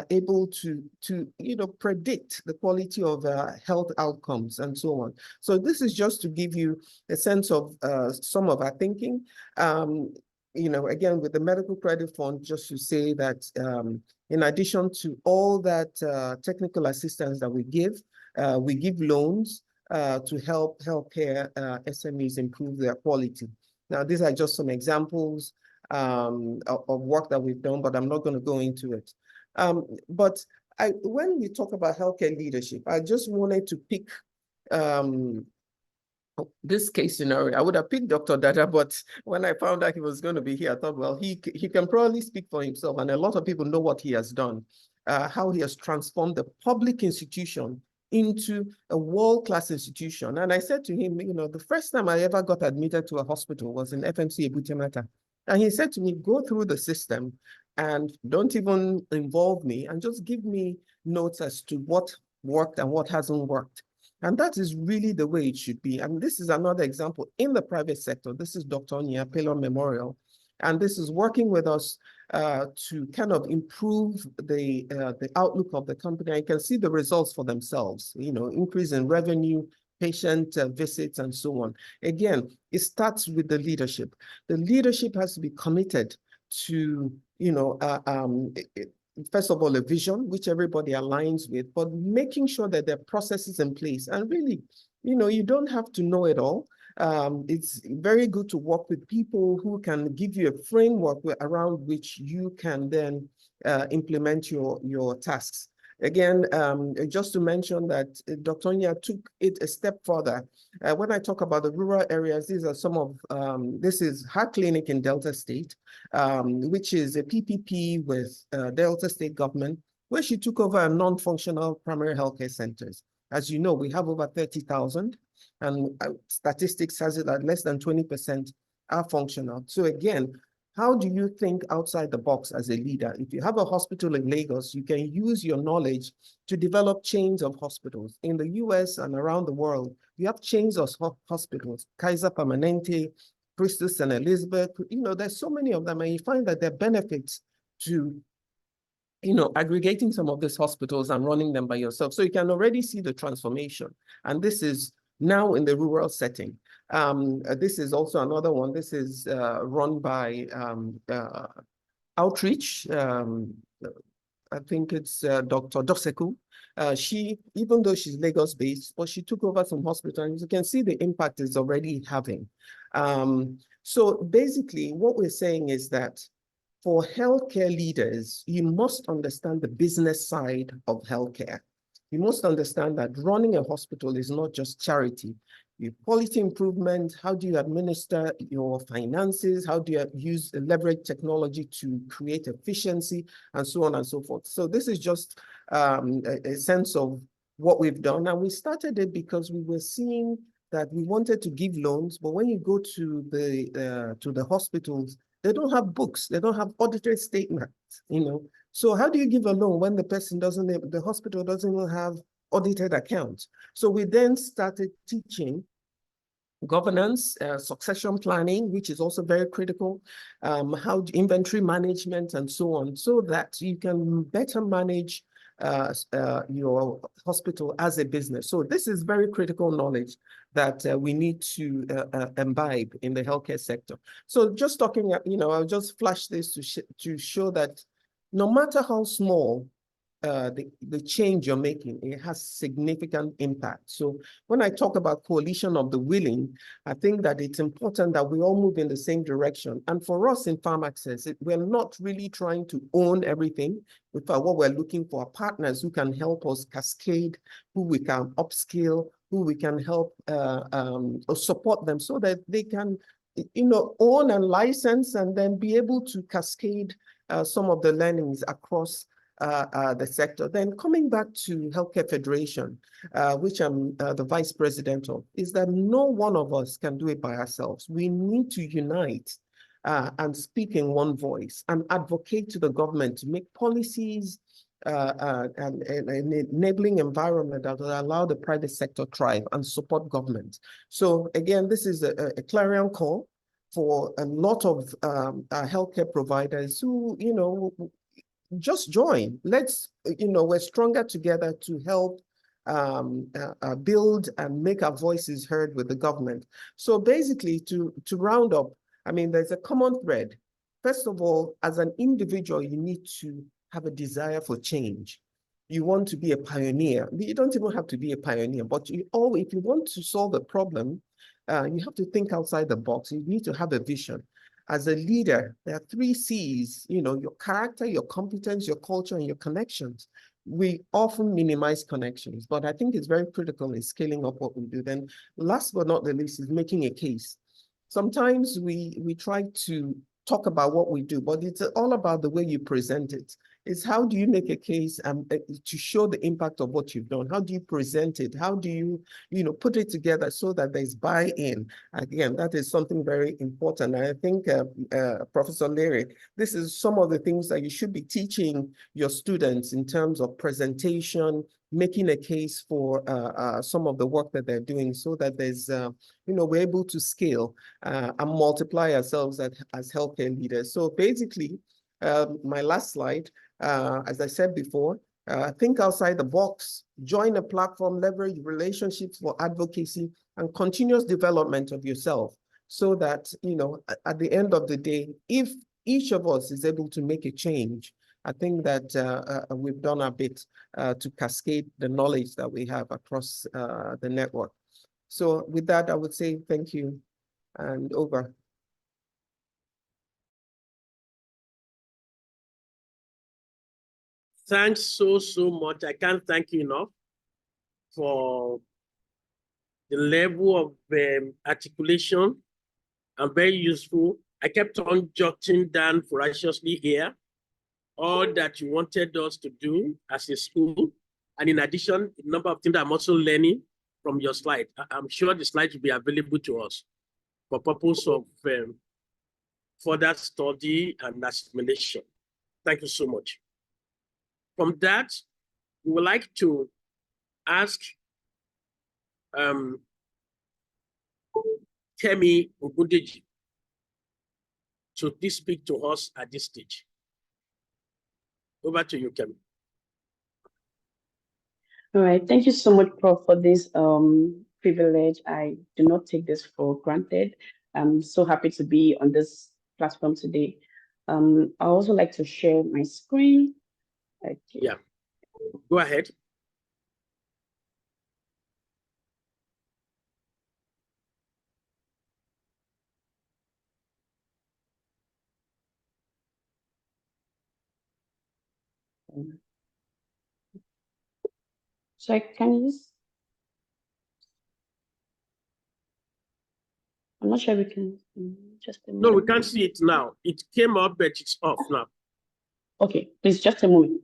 able to you know, predict the quality of health outcomes and so on. So this is just to give you a sense of some of our thinking. You know, again, with the Medical Credit Fund, just to say that in addition to all that technical assistance that we give loans to help healthcare SMEs improve their quality. Now, these are just some examples of work that we've done, but I'm not going to go into it. But when we talk about healthcare leadership, I just wanted to pick this case scenario. I would have picked Dr. Dada, but when I found out he was going to be here, I thought, well, he can probably speak for himself, and a lot of people know what he has done, how he has transformed the public institution into a world-class institution. And I said to him, you know, the first time I ever got admitted to a hospital was in FMC Ebutimata. And he said to me, go through the system and don't even involve me and just give me notes as to what worked and what hasn't worked. And that is really the way it should be. And this is another example in the private sector. This is Dr. Onya Pelon Memorial. And this is working with us to kind of improve the outlook of the company. I can see the results for themselves, you know, increase in revenue, patient visits, and so on. Again, it starts with the leadership. The leadership has to be committed to, you know, first of all, a vision, which everybody aligns with, but making sure that there are processes in place. And really, you know, you don't have to know it all. It's very good to work with people who can give you a framework around which you can then implement your tasks. Again, just to mention that Dr. Onya took it a step further. When I talk about the rural areas, these are some of, this is her clinic in Delta State, which is a PPP with Delta State government, where she took over a non-functional primary healthcare centers. As you know, we have over 30,000, and statistics has it that less than 20% are functional. So again, how do you think outside the box as a leader? If you have a hospital in Lagos, you can use your knowledge to develop chains of hospitals. In the US and around the world, you have chains of hospitals, Kaiser Permanente, Bristol St. Elizabeth, you know, there's so many of them, and you find that there are benefits to, you know, aggregating some of these hospitals and running them by yourself. So you can already see the transformation. And this is now in the rural setting. This is also another one. This is run by Outreach. I think it's Dr. Doseku. She, even though she's Lagos-based, but she took over some hospitals. You can see the impact it's already having. So basically, what we're saying is that for healthcare leaders, you must understand the business side of healthcare. You must understand that running a hospital is not just charity. Your quality improvement, how do you administer your finances? How do you leverage technology to create efficiency, and so on and so forth. So this is just a sense of what we've done. And we started it because we were seeing that we wanted to give loans, but when you go to the hospitals, they don't have books, they don't have audited statements, you know. So how do you give a loan when the person doesn't, the hospital doesn't even have audited accounts? So we then started teaching governance, succession planning, which is also very critical, how inventory management and so on, so that you can better manage your hospital as a business. So this is very critical knowledge that we need to imbibe in the healthcare sector. So just talking, you know, I'll just flash this to show that no matter how small the change you're making, it has significant impact. So when I talk about coalition of the willing, I think that it's important that we all move in the same direction. And for us in Farm Access, we're not really trying to own everything. In fact, what we're looking for are partners who can help us cascade, who we can upskill, who we can help support them so that they can, you know, own and license and then be able to cascade some of the learnings across the sector. Then coming back to Healthcare Federation, which I'm the vice president of, is that no one of us can do it by ourselves. We need to unite and speak in one voice and advocate to the government to make policies and an enabling environment that will allow the private sector thrive and support government. So again, this is a clarion call for a lot of healthcare providers who, you know, just join. Let's, you know, we're stronger together to help build and make our voices heard with the government. So basically, to round up, I mean, there's a common thread. First of all, as an individual, you need to have a desire for change. you want to be a pioneer. You don't even have to be a pioneer, but if you want to solve a problem, you have to think outside the box. You need to have a vision. As a leader, there are 3 C's, your character, your competence, your culture, and your connections. We often minimize connections, but I think it's very critical in scaling up what we do. Then last but not the least is making a case. Sometimes we try to talk about what we do, but it's all about the way you present it. It's how do you make a case to show the impact of what you've done? How do you present it? How do you, put it together so that there's buy-in? Again, that is something very important. And I think, Professor Leary, this is some of the things that you should be teaching your students in terms of presentation, making a case for some of the work that they're doing so that there's, we're able to scale and multiply ourselves as healthcare leaders. So basically, my last slide, as I said before, think outside the box, join a platform, leverage relationships for advocacy and continuous development of yourself so that, at the end of the day, if each of us is able to make a change, I think that we've done our bit to cascade the knowledge that we have across the network. So with that, I would say thank you and over. Thanks so much. I can't thank you enough for the level of articulation and very useful. I kept on jotting down voraciously here all that you wanted us to do as a school. And in addition, a number of things that I'm also learning from your slide. I'm sure the slides will be available to us for purpose of further study and assimilation. Thank you so much. From that, we would like to ask Kemi Ogundeji to please speak to us at this stage. Over to you, Kemi. All right. Thank you so much, Prof, for this privilege. I do not take this for granted. I'm so happy to be on this platform today. I also like to share my screen. Okay. Yeah. Go ahead. So can you I'm not sure we can just a No, we moment. can't see it now. It came up, but it's off now. Okay, please just a moment.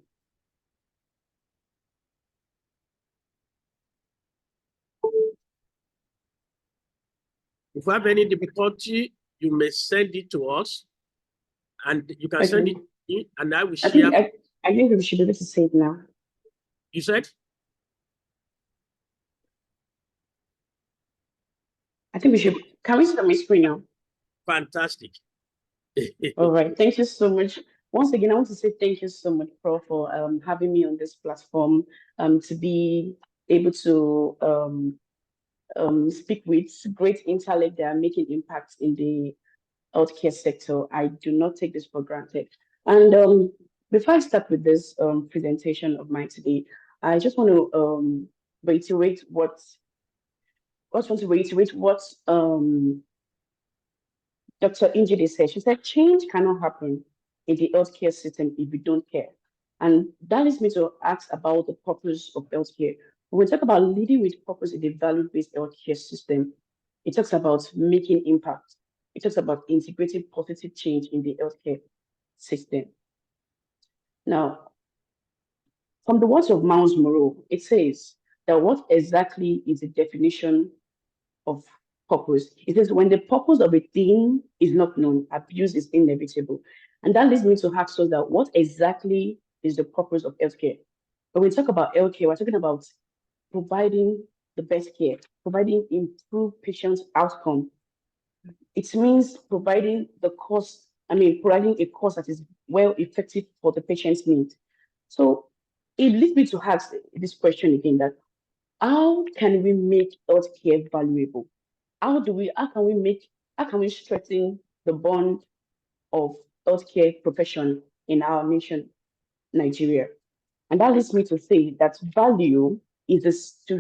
If you have any difficulty, you may send it to us, and you can send it to me, and I will share. I think we should be able to see it now. You said? I think we should. Can we see on my screen now? Fantastic. All right. Thank you so much. Once again, I want to say thank you so much, Prof, for having me on this platform to be able to speak with great intellect that are making impacts in the healthcare sector. I do not take this for granted. And before I start with this presentation of mine today, I just want to reiterate what Dr. Njide said. She said, change cannot happen in the healthcare system if we don't care. And that leads me to ask about the purpose of healthcare. When we talk about leading with purpose in the value-based healthcare system, it talks about making impact. It talks about integrating positive change in the healthcare system. Now, from the words of Miles Moreau, it says that what exactly is the definition of purpose? It says when the purpose of a thing is not known, abuse is inevitable. And that leads me to ask us that what exactly is the purpose of healthcare? When we talk about healthcare, we're talking about providing the best care, providing improved patient outcome. It means providing providing a course that is well effective for the patient's needs. So it leads me to ask this question again, that how can we make healthcare valuable? How can we strengthen the bond of healthcare profession in our nation, Nigeria? And that leads me to say that value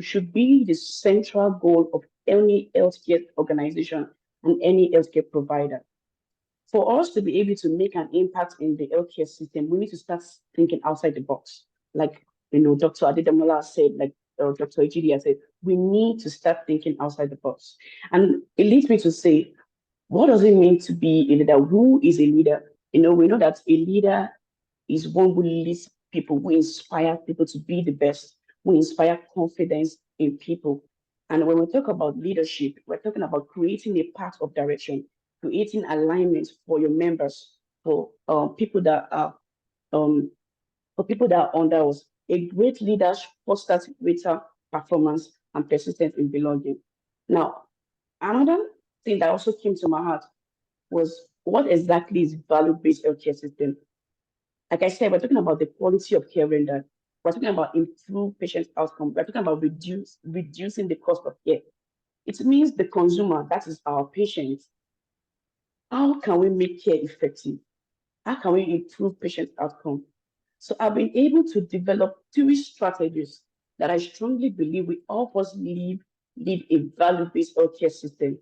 should be the central goal of any healthcare organization and any healthcare provider. For us to be able to make an impact in the healthcare system, we need to start thinking outside the box. Like, Dr. Adedamola said, like Dr. Ejidi said, we need to start thinking outside the box. And it leads me to say, what does it mean to be a leader? Who is a leader? We know that a leader is one who leads people, who inspire people to be the best, who inspire confidence in people. And when we talk about leadership, we're talking about creating a path of direction, creating alignment for your members, for people that are under us. A great leader fosters greater performance and persistence in belonging. Now, another thing that also came to my heart was, what exactly is value-based healthcare system? Like I said, we're talking about the quality of care rendered. We're talking about improved patient outcome. We're talking about reducing the cost of care. It means the consumer, that is our patients, how can we make care effective? How can we improve patient outcome? So I've been able to develop 3 strategies that I strongly believe will help us lead a value-based healthcare system.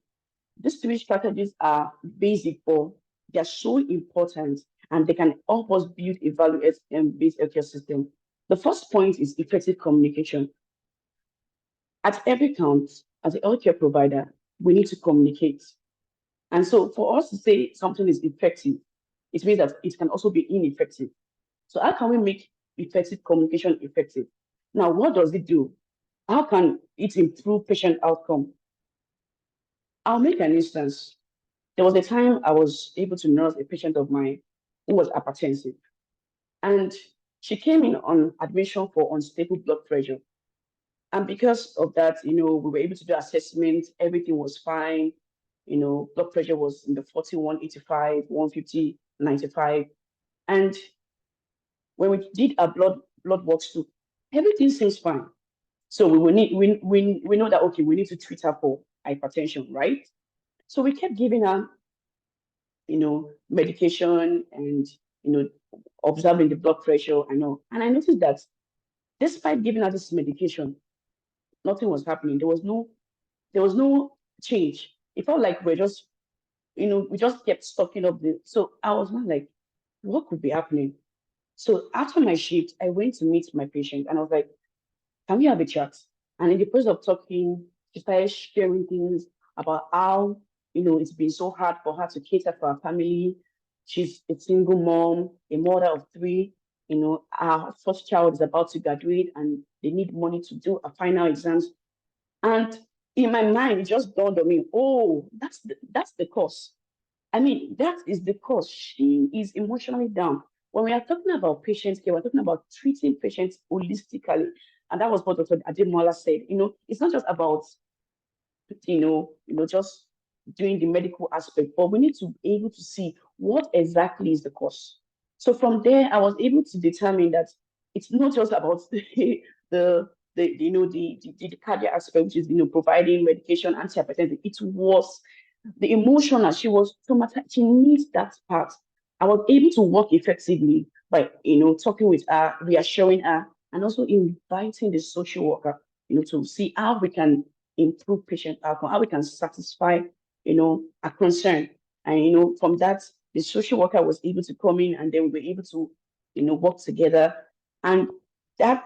These 3 strategies are basic, but they are so important, and they can help us build a value-based healthcare system. The first point is effective communication. At every count, as a healthcare provider, we need to communicate. And so for us to say something is effective, it means that it can also be ineffective. So how can we make effective communication effective? Now, what does it do? How can it improve patient outcome? I'll make an instance. There was a time I was able to nurse a patient of mine who was hypertensive. And she came in on admission for unstable blood pressure. And because of that, we were able to do assessment, everything was fine. Blood pressure was in the 4185, 150, 95. And when we did our blood works too, everything seems fine. So we know that, okay, we need to treat her for hypertension, right? So we kept giving her, medication and, observing the blood pressure and all. And I noticed that despite giving her this medication, nothing was happening. There was no change. It felt like we just kept stocking up so I was not like, what could be happening? So after my shift, I went to meet my patient and I was like, can we have a chat? And in the process of talking, she started sharing things about how, it's been so hard for her to cater for her family. She's a single mom, a mother of 3. Our first child is about to graduate and they need money to do her final exams. And in my mind, it just dawned on me, oh, that's the cause. I mean, that is the cause. She is emotionally down. When we are talking about patient care, we're talking about treating patients holistically. And that was what Dr. Ademola said. It's not just about, just doing the medical aspect, but we need to be able to see what exactly is the cause. So from there, I was able to determine that it's not just about the cardiac aspect, which is, providing medication, antihypertensive. It was the emotional. She was traumatized. She needs that part. I was able to work effectively by, talking with her, reassuring her, and also inviting the social worker, to see how we can improve patient outcome, how we can satisfy, a concern. And, from that, the social worker was able to come in and then we were able to, work together. And from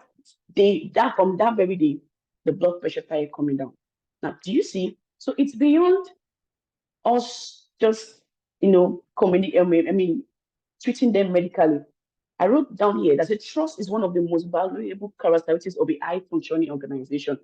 that very day, the blood pressure started coming down. Now, do you see? So it's beyond us just, treating them medically. I wrote down here that trust is one of the most valuable characteristics of a high-functioning organization.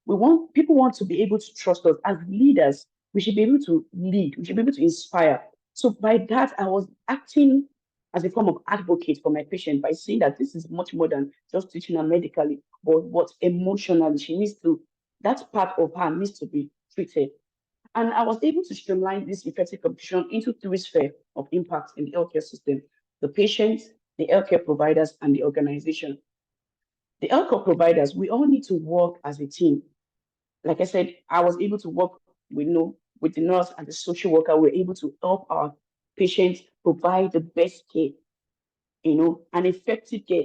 People want to be able to trust us as leaders. We should be able to lead. We should be able to inspire. So by that, I was acting as a form of advocate for my patient by saying that this is much more than just teaching her medically, but what emotionally that part of her needs to be treated. And I was able to streamline this effective communication into 3 spheres of impact in the healthcare system: the patients, the healthcare providers, and the organization. The healthcare providers, we all need to work as a team. Like I said, I was able to work with the nurse and the social worker. We're able to help our patients provide the best care, an effective care,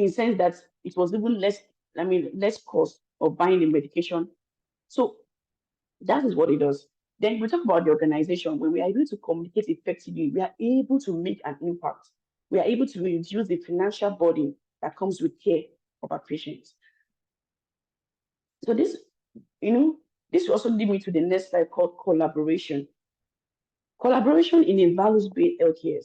in the sense that it was even less, less cost of buying the medication. So that is what it does. Then we talk about the organization. When we are able to communicate effectively, we are able to make an impact. We are able to reduce the financial burden that comes with care of our patients. So this, this will also lead me to the next slide called collaboration. Collaboration in a values-based healthcare,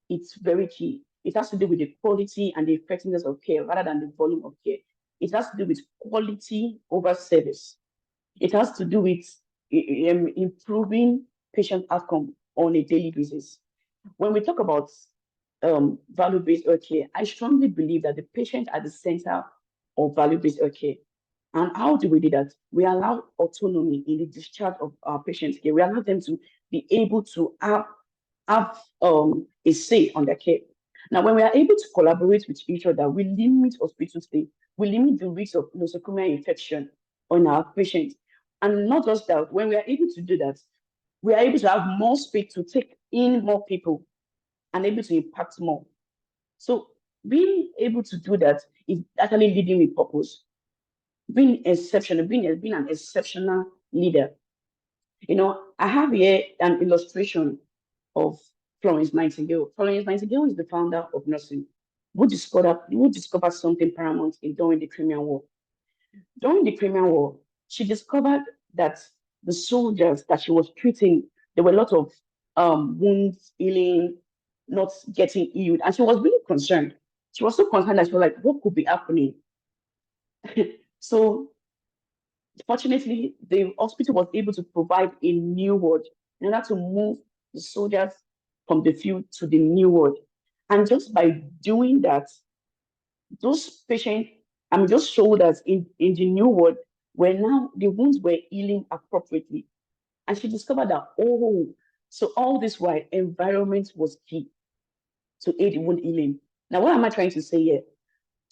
it's very key. It has to do with the quality and the effectiveness of care rather than the volume of care. It has to do with quality over service. It has to do with improving patient outcome on a daily basis. When we talk about value-based healthcare, I strongly believe that the patient at the center of value-based healthcare. And how do we do that? We allow autonomy in the discharge of our patients' care. We allow them to be able to have a say on their care. Now, when we are able to collaborate with each other, we limit hospital stay, we limit the risk of nosocomial infection on our patients. And not just that, when we are able to do that, we are able to have more space to take in more people and able to impact more. So being able to do that is actually leading with purpose. Being exceptional, being an exceptional leader. I have here an illustration of Florence Nightingale. Florence Nightingale is the founder of nursing, who discovered something paramount during the Crimean War. During the Crimean War, she discovered that the soldiers that she was treating, there were a lot of wounds, healing, not getting healed, and she was really concerned. She was so concerned that she was like, what could be happening? So fortunately, the hospital was able to provide a new ward in order to move the soldiers from the field to the new ward. And just by doing that, those patients, those soldiers in the new ward the wounds were healing appropriately. And she discovered that, so all this while, environment was key to aid in wound healing. Now, what am I trying to say here?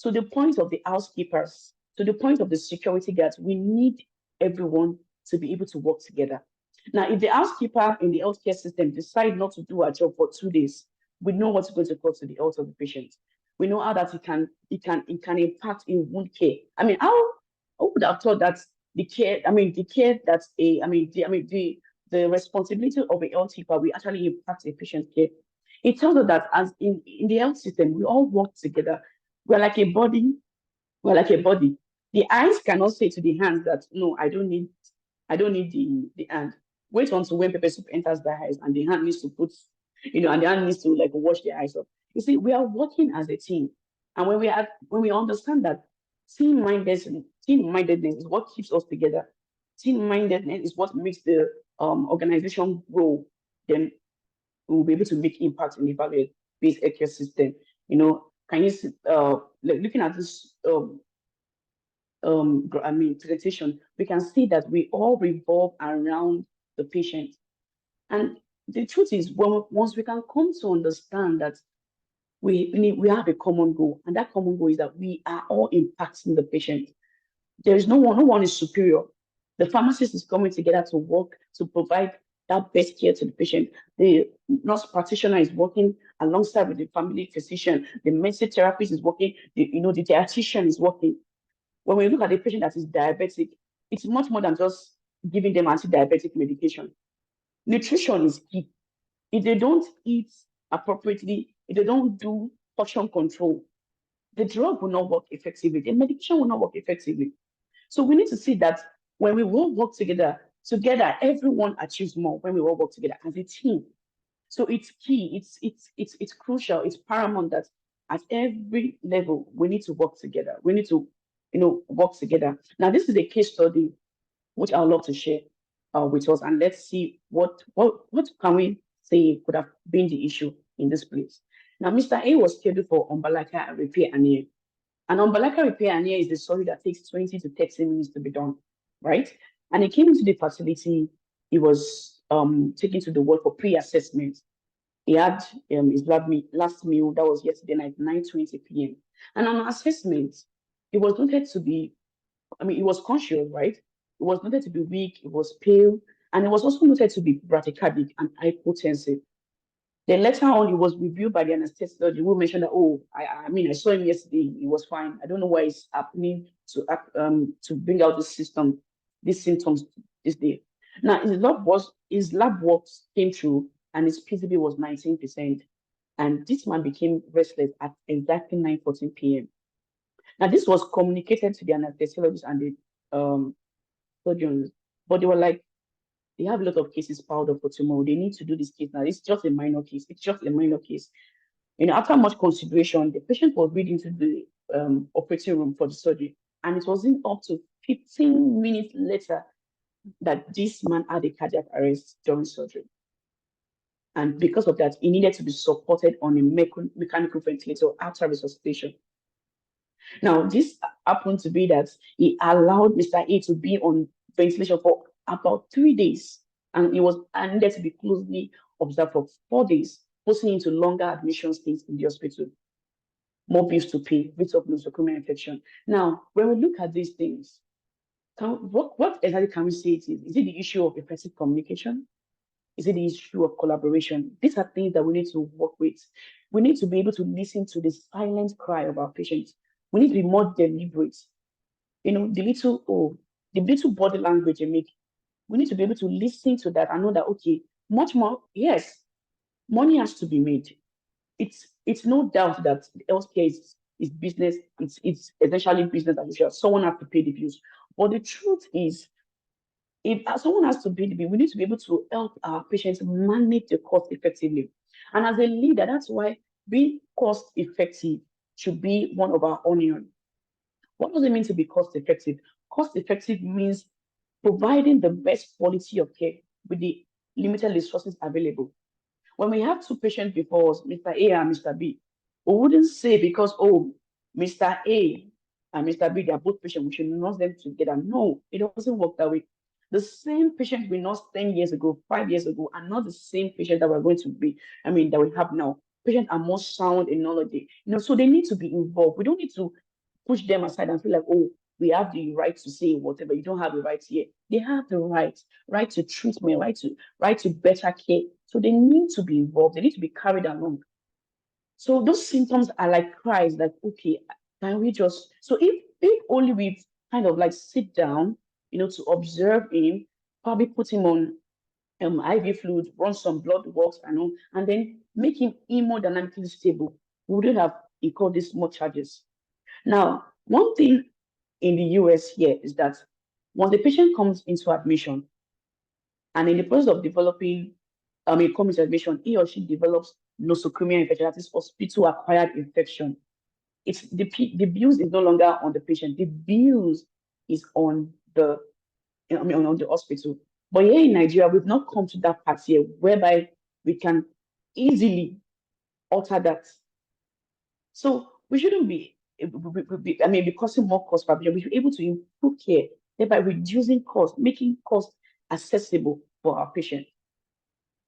To the point of the housekeepers, to the point of the security guards, we need everyone to be able to work together. Now, if the housekeeper in the healthcare system decide not to do her job for 2 days, we know what's going to cause to the health of the patient. We know how that it can impact in wound care. I would have thought that the responsibility of a healthkeeper will actually impact a patient's care. It tells us that as in the health system, we all work together. We're like a body. The eyes cannot say to the hands that, no, I don't need the hand. Wait until when pepper soup enters the eyes and the hand needs to and the hand needs to wash the eyes off. You see, we are working as a team. And when we understand that team-mindedness is what keeps us together. Team-mindedness is what makes the organization grow. Then we'll be able to make impact in the value-based healthcare system. Can you see, looking at this presentation, we can see that we all revolve around the patient. And the truth is, once we can come to understand that we have a common goal, and that common goal is that we are all impacting the patient. There is no one is superior. The pharmacist is coming together to work to provide that best care to the patient. The nurse practitioner is working alongside with the family physician. The medicine therapist is working. The dietitian is working. When we look at a patient that is diabetic, it's much more than just giving them anti-diabetic medication. Nutrition is key. If they don't eat appropriately, if they don't do portion control, the drug will not work effectively. The medication will not work effectively. So we need to see that when we all work together, everyone achieves more when we all work together as a team. So it's key, it's crucial, it's paramount that at every level we need to work together. We need to, work together. Now, this is a case study which I would love to share with us, and let's see what can we say could have been the issue in this place. Now, Mr. A was scheduled for umbilical repair and ear. An umbilical repair and ear is the surgery that takes 20 to 30 minutes to be done, right? And he came into the facility. He was taken to the ward for pre-assessment. He had his last meal, that was yesterday night, 9:20 p.m. And on assessment, he was noted to be, he was conscious, right? He was noted to be weak, he was pale, and he was also noted to be bradycardic and hypotensive. The letter on, it was reviewed by the anesthesiologist who mentioned that, oh, I mean, I saw him yesterday, he was fine. I don't know why it's happening to bring out this system, these symptoms this day. Now, his lab works came through and his PCB was 19%. And this man became restless at exactly 9:14 p.m. Now, this was communicated to the anesthesiologist and the surgeons, but they were like, they have a lot of cases piled up for tomorrow. They need to do this case now. It's just a minor case. It's just a minor case. After much consideration, the patient was read into the operating room for the surgery, and it wasn't up to 15 minutes later that this man had a cardiac arrest during surgery. And because of that, he needed to be supported on a mechanical ventilator after resuscitation. Now, this happened to be that he allowed Mr. A to be on ventilation for about 3 days, and he needed to be closely observed for 4 days, forcing into longer admission stays in the hospital. More bills to pay, risk of nosocomial infection. Now, when we look at these things, what exactly can we say it is? Is it the issue of effective communication? Is it the issue of collaboration? These are things that we need to work with. We need to be able to listen to the silent cry of our patients. We need to be more deliberate. The little body language they make, we need to be able to listen to that and know that, okay, much more, yes, money has to be made. It's no doubt that healthcare is business. It's essentially business as usual. Someone has to pay the bills. But the truth is, if someone has to pay the bill, we need to be able to help our patients manage the cost effectively. And as a leader, that's why being cost effective should be one of our onion. What does it mean to be cost effective? Cost effective means providing the best quality of care with the limited resources available. When we have two patients before us, Mr. A and Mr. B, we wouldn't say because, oh, Mr. A and Mr. B, they are both patients, we should nurse them together. No, it doesn't work that way. The same patient we nursed 10 years ago, 5 years ago, are not the same patient that we're going to be, that we have now. Patients are more sound in knowledge, so they need to be involved. We don't need to push them aside and feel like, oh, we have the right to say whatever. You don't have the right here. They have the right to treatment, right to better care. So they need to be involved. They need to be carried along. So those symptoms are like cries, like, okay, can we just, so if only we kind of like sit down, to observe him, probably put him on IV fluid, run some blood works, and then make him hemodynamically stable, we wouldn't have incurred this much charges. Now, one thing in the US here is that once the patient comes into admission, and in the process of developing, comes to admission, he or she develops nosocomial infection, that is hospital-acquired infection. It's the bills is no longer on the patient. The bills is on the, on the hospital. But here in Nigeria, we've not come to that part here whereby we can easily alter that. So we shouldn't be causing more cost per patient. We should be able to improve care, thereby reducing cost, making cost accessible for our patients.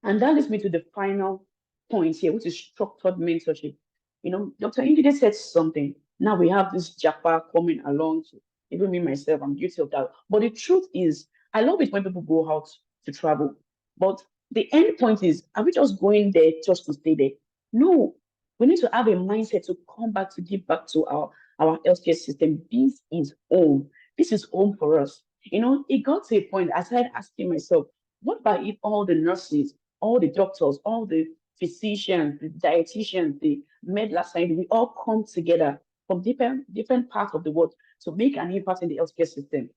And that leads me to the final point here, which is structured mentorship. Dr. Ingide said something. Now we have this JAPA coming along. Even me, myself, I'm guilty of that. But the truth is, I love it when people go out to travel. But the end point is, are we just going there just to stay there? No. We need to have a mindset to come back, to give back to our healthcare system. This is home. This is home for us. It got to a point, I started asking myself, what about if all the nurses, all the doctors, all the physicians, the dietitians, the medical science, we all come together from different parts of the world to make an impact in the healthcare system?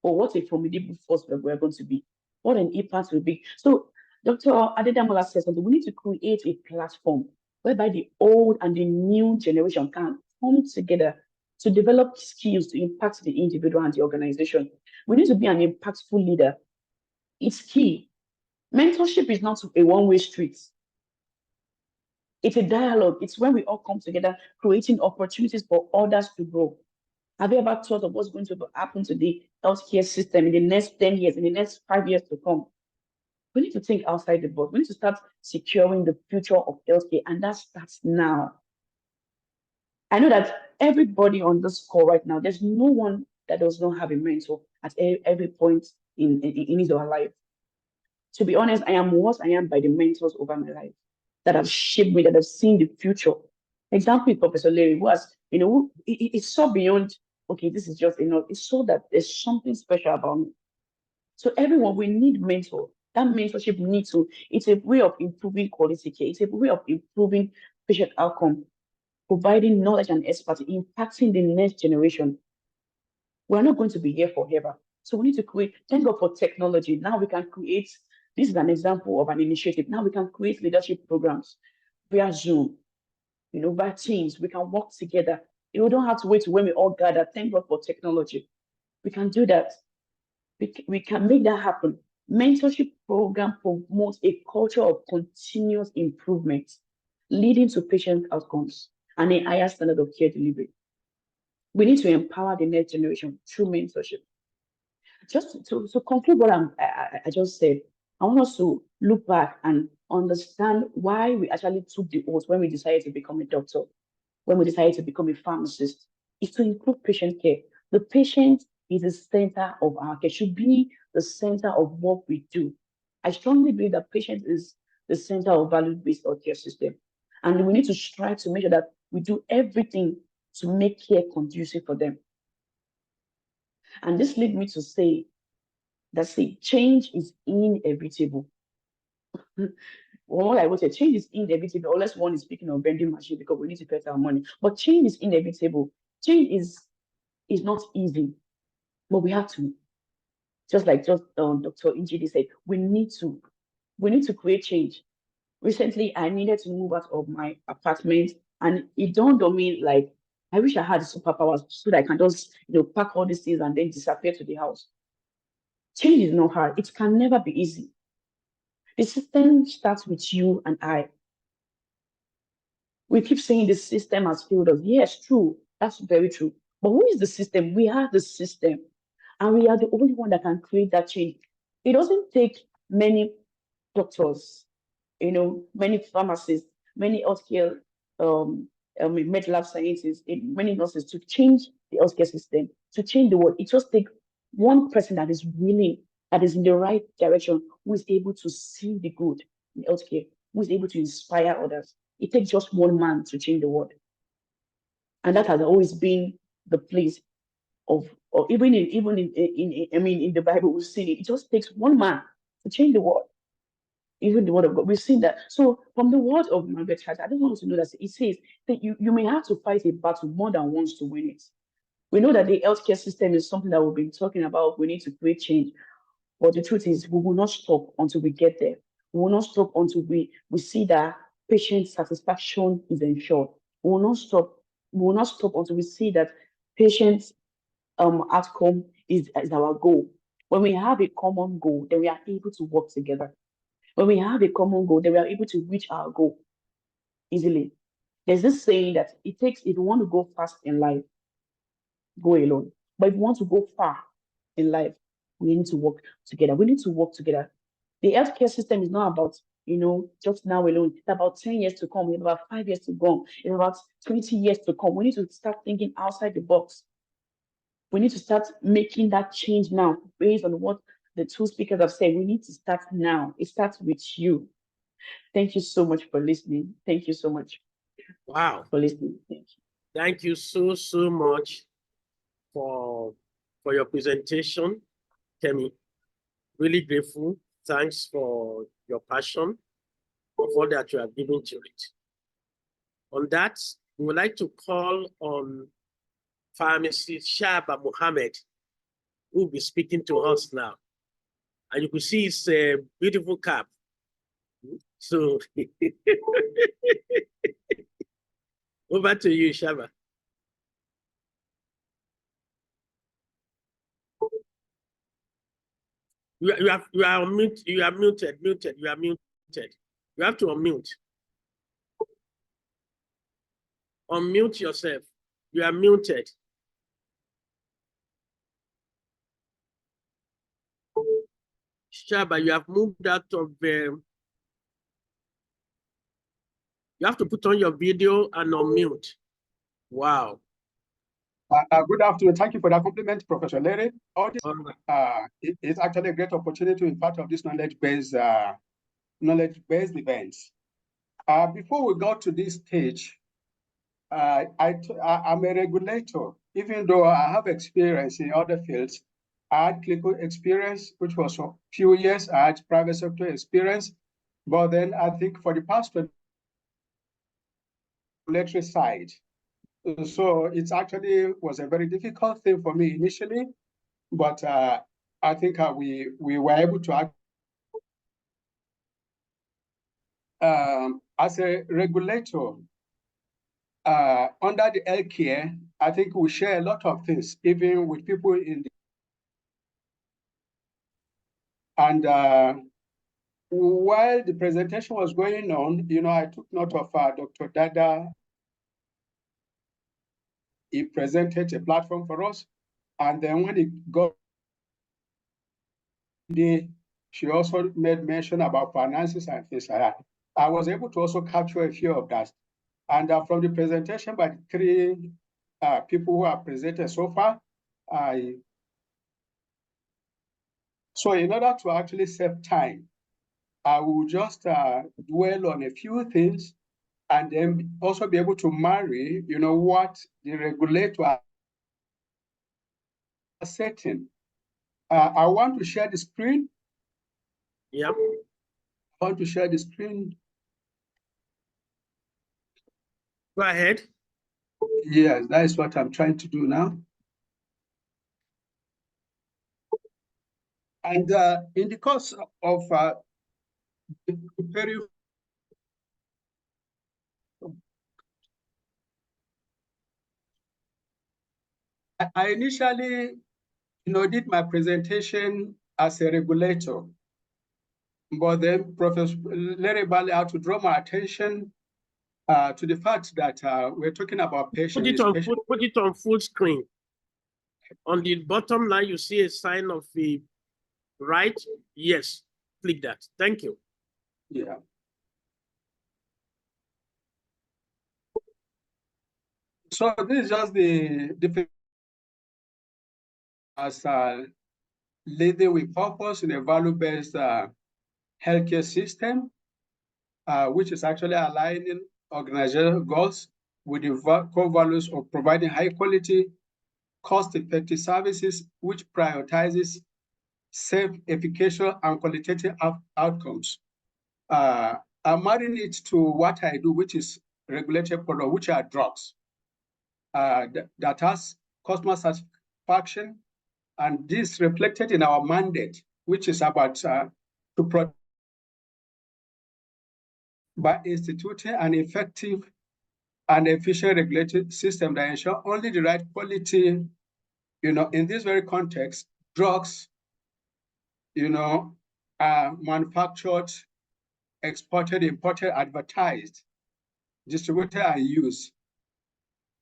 Or what a formidable force we're going to be. What an impact will be. So Dr. Adedamola says something. We need to create a platform whereby the old and the new generation can come together to develop skills to impact the individual and the organization. We need to be an impactful leader. It's key. Mentorship is not a one-way street. It's a dialogue. It's when we all come together, creating opportunities for others to grow. Have you ever thought of what's going to happen to the healthcare system in the next 10 years, in the next 5 years to come? We need to think outside the box. We need to start securing the future of healthcare, and that starts now. I know that everybody on this call right now, there's no one that does not have a mentor at every point in his or her life. To be honest, I am what I am by the mentors over my life. that have shaped me, that have seen the future. Example is Professor Larry, who has, it saw beyond, okay, this is just enough. It saw that there's something special about me. So everyone, we need mentor. That mentorship needs to, it's a way of improving quality care. It's a way of improving patient outcome, providing knowledge and expertise, impacting the next generation. We're not going to be here forever. So we need to create, thank God for technology. Now we can create, this is an example of an initiative. Now we can create leadership programs via Zoom, via Teams. We can work together. We don't have to wait when we all gather. Thank God for technology. We can do that. We can make that happen. Mentorship program promotes a culture of continuous improvement, leading to patient outcomes and a higher standard of care delivery. We need to empower the next generation through mentorship. Just to conclude what I just said, I want us to look back and understand why we actually took the oath when we decided to become a doctor, when we decided to become a pharmacist. It's to improve patient care. The patient is the center of our care, should be the center of what we do. I strongly believe that patient is the center of value-based healthcare system. And we need to strive to make sure that we do everything to make care conducive for them. And this leads me to say that change is inevitable. What I would say, change is inevitable, unless one is speaking of vending machine because we need to pay our money. But change is inevitable. Change is not easy, but we have to. Just like Dr. Njidi said, we need to create change. Recently, I needed to move out of my apartment, and it dawned on me like, I wish I had superpowers so that I can just pack all these things and then disappear to the house. Change is not hard. It can never be easy. The system starts with you and I. We keep saying the system has failed us. Yes, true. That's very true. But who is the system? We are the system. And we are the only one that can create that change. It doesn't take many doctors, many pharmacists, many healthcare, med lab scientists, many nurses to change the healthcare system, to change the world. It just takes one person that is willing, that is in the right direction, who is able to see the good in healthcare, who is able to inspire others. It takes just one man to change the world. And that has always been the place of, or even in the Bible, we've seen it. It just takes one man to change the world. Even the word of God, we've seen that. So from the word of Margaret Thatcher, I just want us to know that it says that you may have to fight a battle more than once to win it. We know that the healthcare system is something that we've been talking about. We need to create change. But the truth is, we will not stop until we get there. We will not stop until we see that patient satisfaction is ensured. We will not stop. We will not stop until we see that patient outcome is our goal. When we have a common goal, then we are able to work together. When we have a common goal, then we are able to reach our goal easily. There's this saying that if you want to go fast in life, go alone. But if you want to go far in life, we need to work together. We need to work together. The healthcare system is not about, just now alone. It's about 10 years to come. It's about 5 years to go. It's about 20 years to come. We need to start thinking outside the box. We need to start making that change now based on what the two speakers have said. We need to start now. It starts with you. Thank you so much for listening. Thank you so much. Wow. For listening. Thank you. Thank you so much for your presentation, Kemi. Really grateful. Thanks for your passion, for all that you have given to it. On that, we would like to call on Pharmacist Shaba Mohammed, who will be speaking to us now. And you can see his beautiful cap. So, over to you, Shaba. You are muted. You are muted. You are muted. You have to unmute. Unmute yourself. You are muted. Shaba, you have moved out of you have to put on your video and unmute. Wow. Good afternoon. Thank you for that compliment, Professor Larry. It's actually a great opportunity to be part of this knowledge-based events. Before we got to this stage, I'm a regulator. Even though I have experience in other fields, I had clinical experience, which was a few years. I had private sector experience, but then I think for the past regulatory side, so it actually was a very difficult thing for me initially, but I think we were able to as a regulator, under the healthcare, I think we share a lot of things, even with people in the, and while the presentation was going on, I took note of Dr. Dada. He presented a platform for us, and then when it got she also made mention about finances and things like that. I was able to also capture a few of that. And from the presentation by the three people who have presented so far, so in order to actually save time, I will just dwell on a few things and then also be able to marry, what the regulator are setting. I want to share the screen. Yep. I want to share the screen. Go ahead. Yes, that is what I'm trying to do now. And in the course of preparing, I initially, did my presentation as a regulator, but then Professor Larry Bali had to draw my attention to the fact that we're talking about Put it on full screen. On the bottom line, you see a sign of the right. Yes, click that. Thank you. Yeah. So this is just the as leading with purpose in a value-based healthcare system, which is actually aligning organizational goals with the core values of providing high quality, cost-effective services, which prioritizes safe, efficacious, and qualitative outcomes. I'm adding it to what I do, which is regulated product, which are drugs, that has customer satisfaction, and this reflected in our mandate, which is about to protect by instituting an effective and efficient regulatory system that ensure only the right quality, in this very context, drugs, are manufactured, exported, imported, advertised, distributed, and used.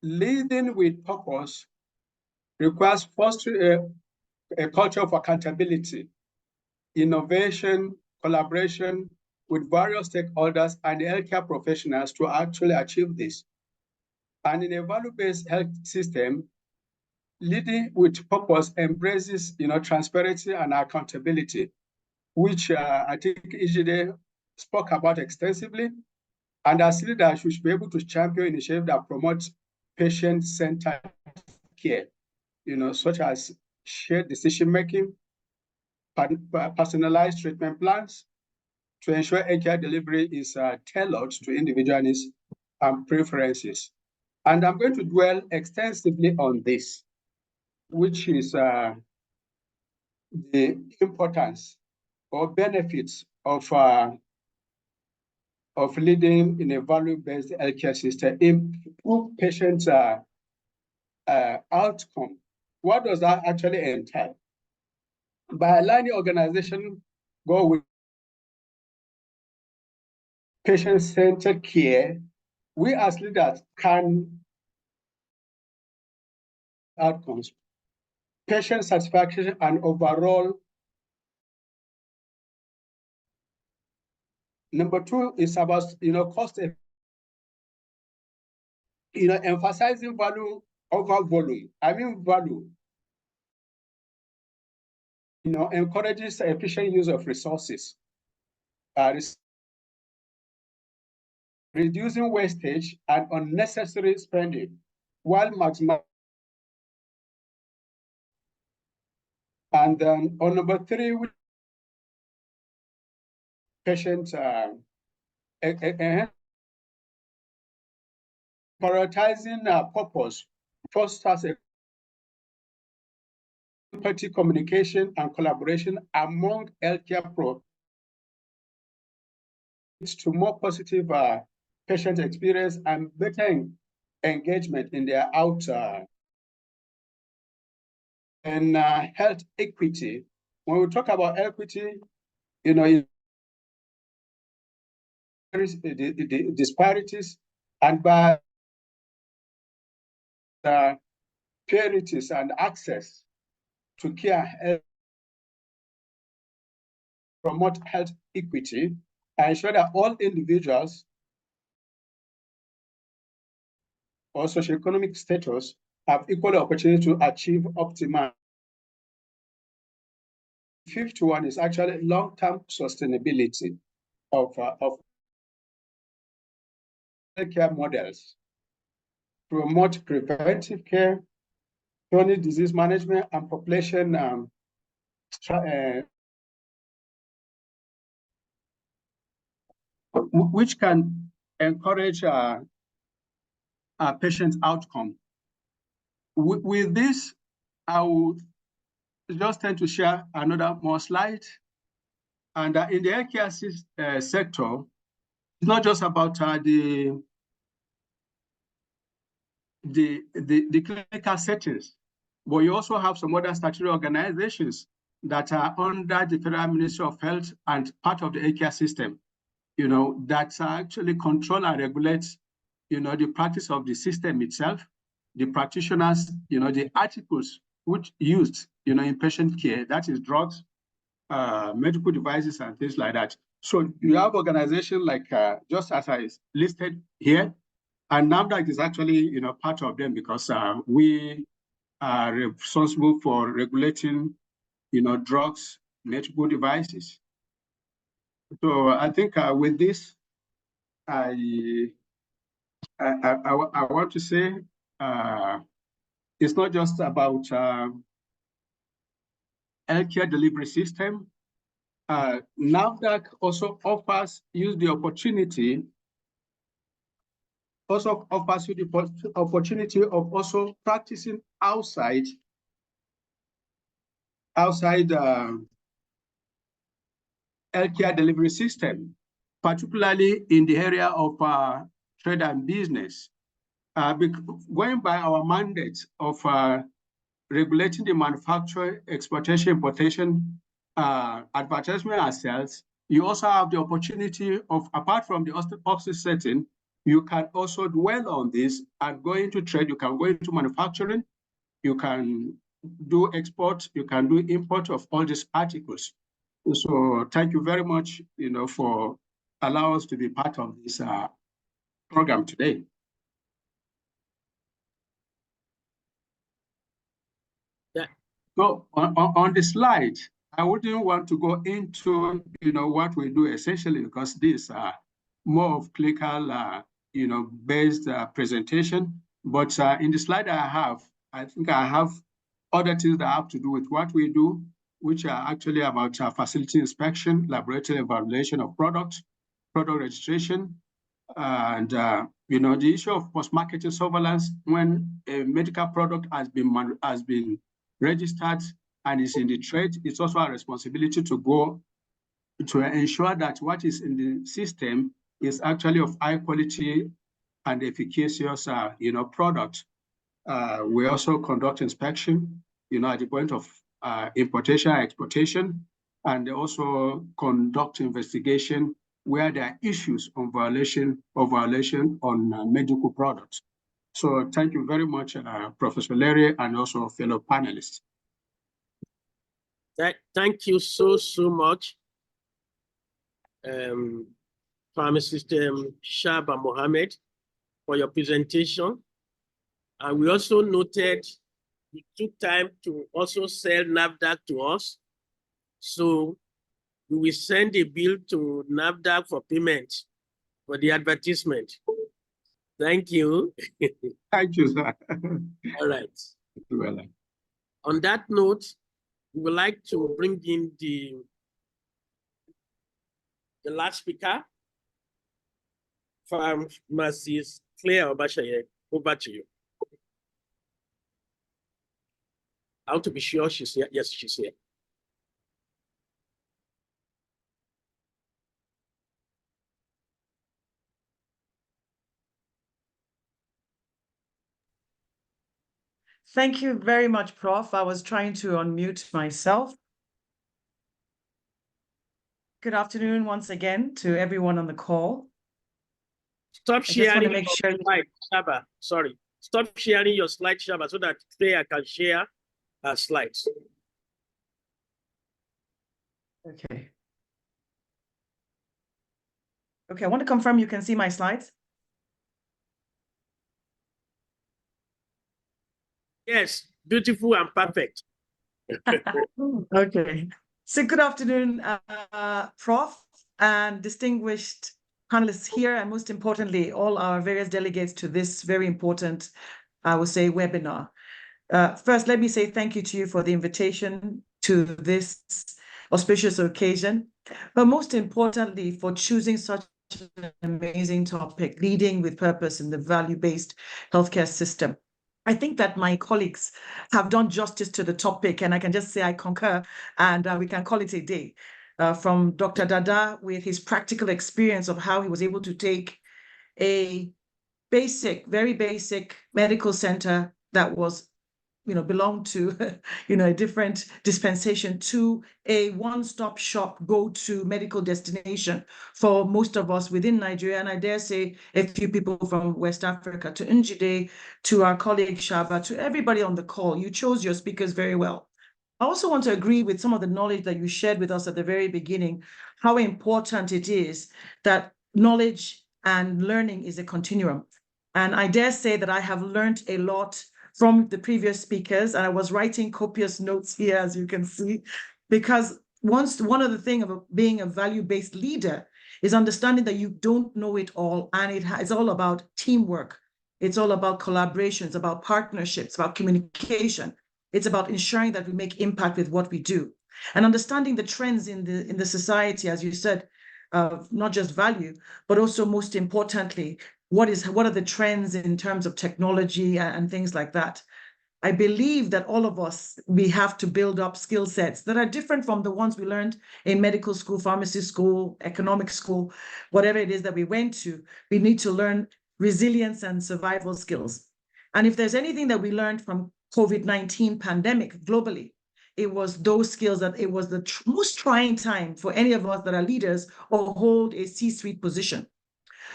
Leading with purpose requires fostering a culture of accountability, innovation, collaboration with various stakeholders and healthcare professionals to actually achieve this. And in a value-based health system, leading with purpose embraces, transparency and accountability, which I think Ijide spoke about extensively. And as leaders, we should be able to champion initiatives that promote patient-centered care, such as shared decision-making, personalized treatment plans, to ensure care delivery is tailored to individual needs and preferences. And I'm going to dwell extensively on this, which is the importance or benefits of leading in a value-based healthcare system, improve patients' outcome. What does that actually entail? By aligning organization go with patient-centered care, we as leaders can outcomes, patient satisfaction, and overall. Number two is about cost, emphasizing value over volume. I mean value. Encourages efficient use of resources. reducing wastage and unnecessary spending, while maximizing. And then on number 3, patient prioritizing purpose fosters empathy, communication, and collaboration among healthcare pros to more positive patient experience and better engagement in their and health equity. When we talk about equity, you know, the disparities and by parities and access to care, promote health equity, and ensure that all individuals or socioeconomic status have equal opportunity to achieve optimal. Fifth one is actually long-term sustainability of care models, promote preventive care, chronic disease management, and population which can encourage patient outcome. With this, I will just tend to share another more slide. And in the healthcare sector, it's not just about the clinical settings, but you also have some other statutory organizations that are under the Federal Ministry of Health and part of the healthcare system, you know, that actually control and regulate, you know, the practice of the system itself, the practitioners, you know, the articles which used, you know, in patient care, that is drugs, medical devices and things like that. So you have organizations like, just as I listed here, and NAFDAC is actually, you know, part of them because we are responsible for regulating, you know, drugs, medical devices. So I think with this, I want to say it's not just about healthcare delivery system. NAFDAC also offers you the opportunity of also practicing outside healthcare delivery system, particularly in the area of trade and business. Going by our mandate of regulating the manufacture, exportation, importation, advertisement and sales, you also have the opportunity of, apart from the office setting, you can also dwell on this and go into trade. You can go into manufacturing, you can do export, you can do import of all these articles. So thank you very much, you know, for allowing us to be part of this program today. Yeah. So on the slide, I wouldn't want to go into, you know, what we do essentially, because these are more of clinical, you know, based presentation. But in the slide I think I have other things that have to do with what we do, which are actually about facility inspection, laboratory evaluation of products, product registration, and you know, the issue of post-marketing surveillance when a medical product has been registered and is in the trade. It's also a responsibility to go to ensure that what is in the system is actually of high quality and efficacious, you know, product. We also conduct inspection, you know, at the point of importation, exportation, and also conduct investigation where there are issues on violation on medical products. So thank you very much, Professor Larry, and also fellow panelists. Thank you so much, Pharmacist Shaba Mohammed, for your presentation. And we also noted you took time to also sell NAFDAC to us. So we will send a bill to NAFDAC for payment for the advertisement. Thank you. Thank you, sir. All right. Well, On that note, we would like to bring in the last speaker, Mrs. Claire Obashaye. Over to you. I want to be sure she's here. Yes, she's here. Thank you very much, Prof. I was trying to unmute myself. Good afternoon once again to everyone on the call. Stop I just want sharing to make your sure. slide, Shaba. Sorry. Stop sharing your slide, Shaba, so that Claire can share her slides. Okay. Okay, I want to confirm you can see my slides. Yes, beautiful and perfect. Okay. So good afternoon, Prof. and distinguished panelists here, and most importantly, all our various delegates to this very important, I would say, webinar. First, let me say thank you to you for the invitation to this auspicious occasion, but most importantly, for choosing such an amazing topic, leading with purpose in the value-based healthcare system. I think that my colleagues have done justice to the topic, and I can just say I concur, and we can call it a day. From Dr. Dada, with his practical experience of how he was able to take a basic, very basic medical center that was, belonged to, a different dispensation to a one-stop shop go-to medical destination for most of us within Nigeria, and I dare say a few people from West Africa, to Njide, to our colleague Shaba, to everybody on the call. You chose your speakers very well. I also want to agree with some of the knowledge that you shared with us at the very beginning, how important it is that knowledge and learning is a continuum. And I dare say that I have learned a lot from the previous speakers, and I was writing copious notes here, as you can see, because one of the things of being a value-based leader is understanding that you don't know it all, and it's all about teamwork. It's all about collaboration. It's about partnerships, about communication. It's about ensuring that we make impact with what we do, and understanding the trends in the society, as you said, not just value, but also most importantly, what are the trends in terms of technology and things like that. I believe that all of us, we have to build up skill sets that are different from the ones we learned in medical school, pharmacy school, economic school, whatever it is that we went to. We need to learn resilience and survival skills. And if there's anything that we learned from COVID-19 pandemic globally, it was those skills, that it was the most trying time for any of us that are leaders or hold a C-suite position.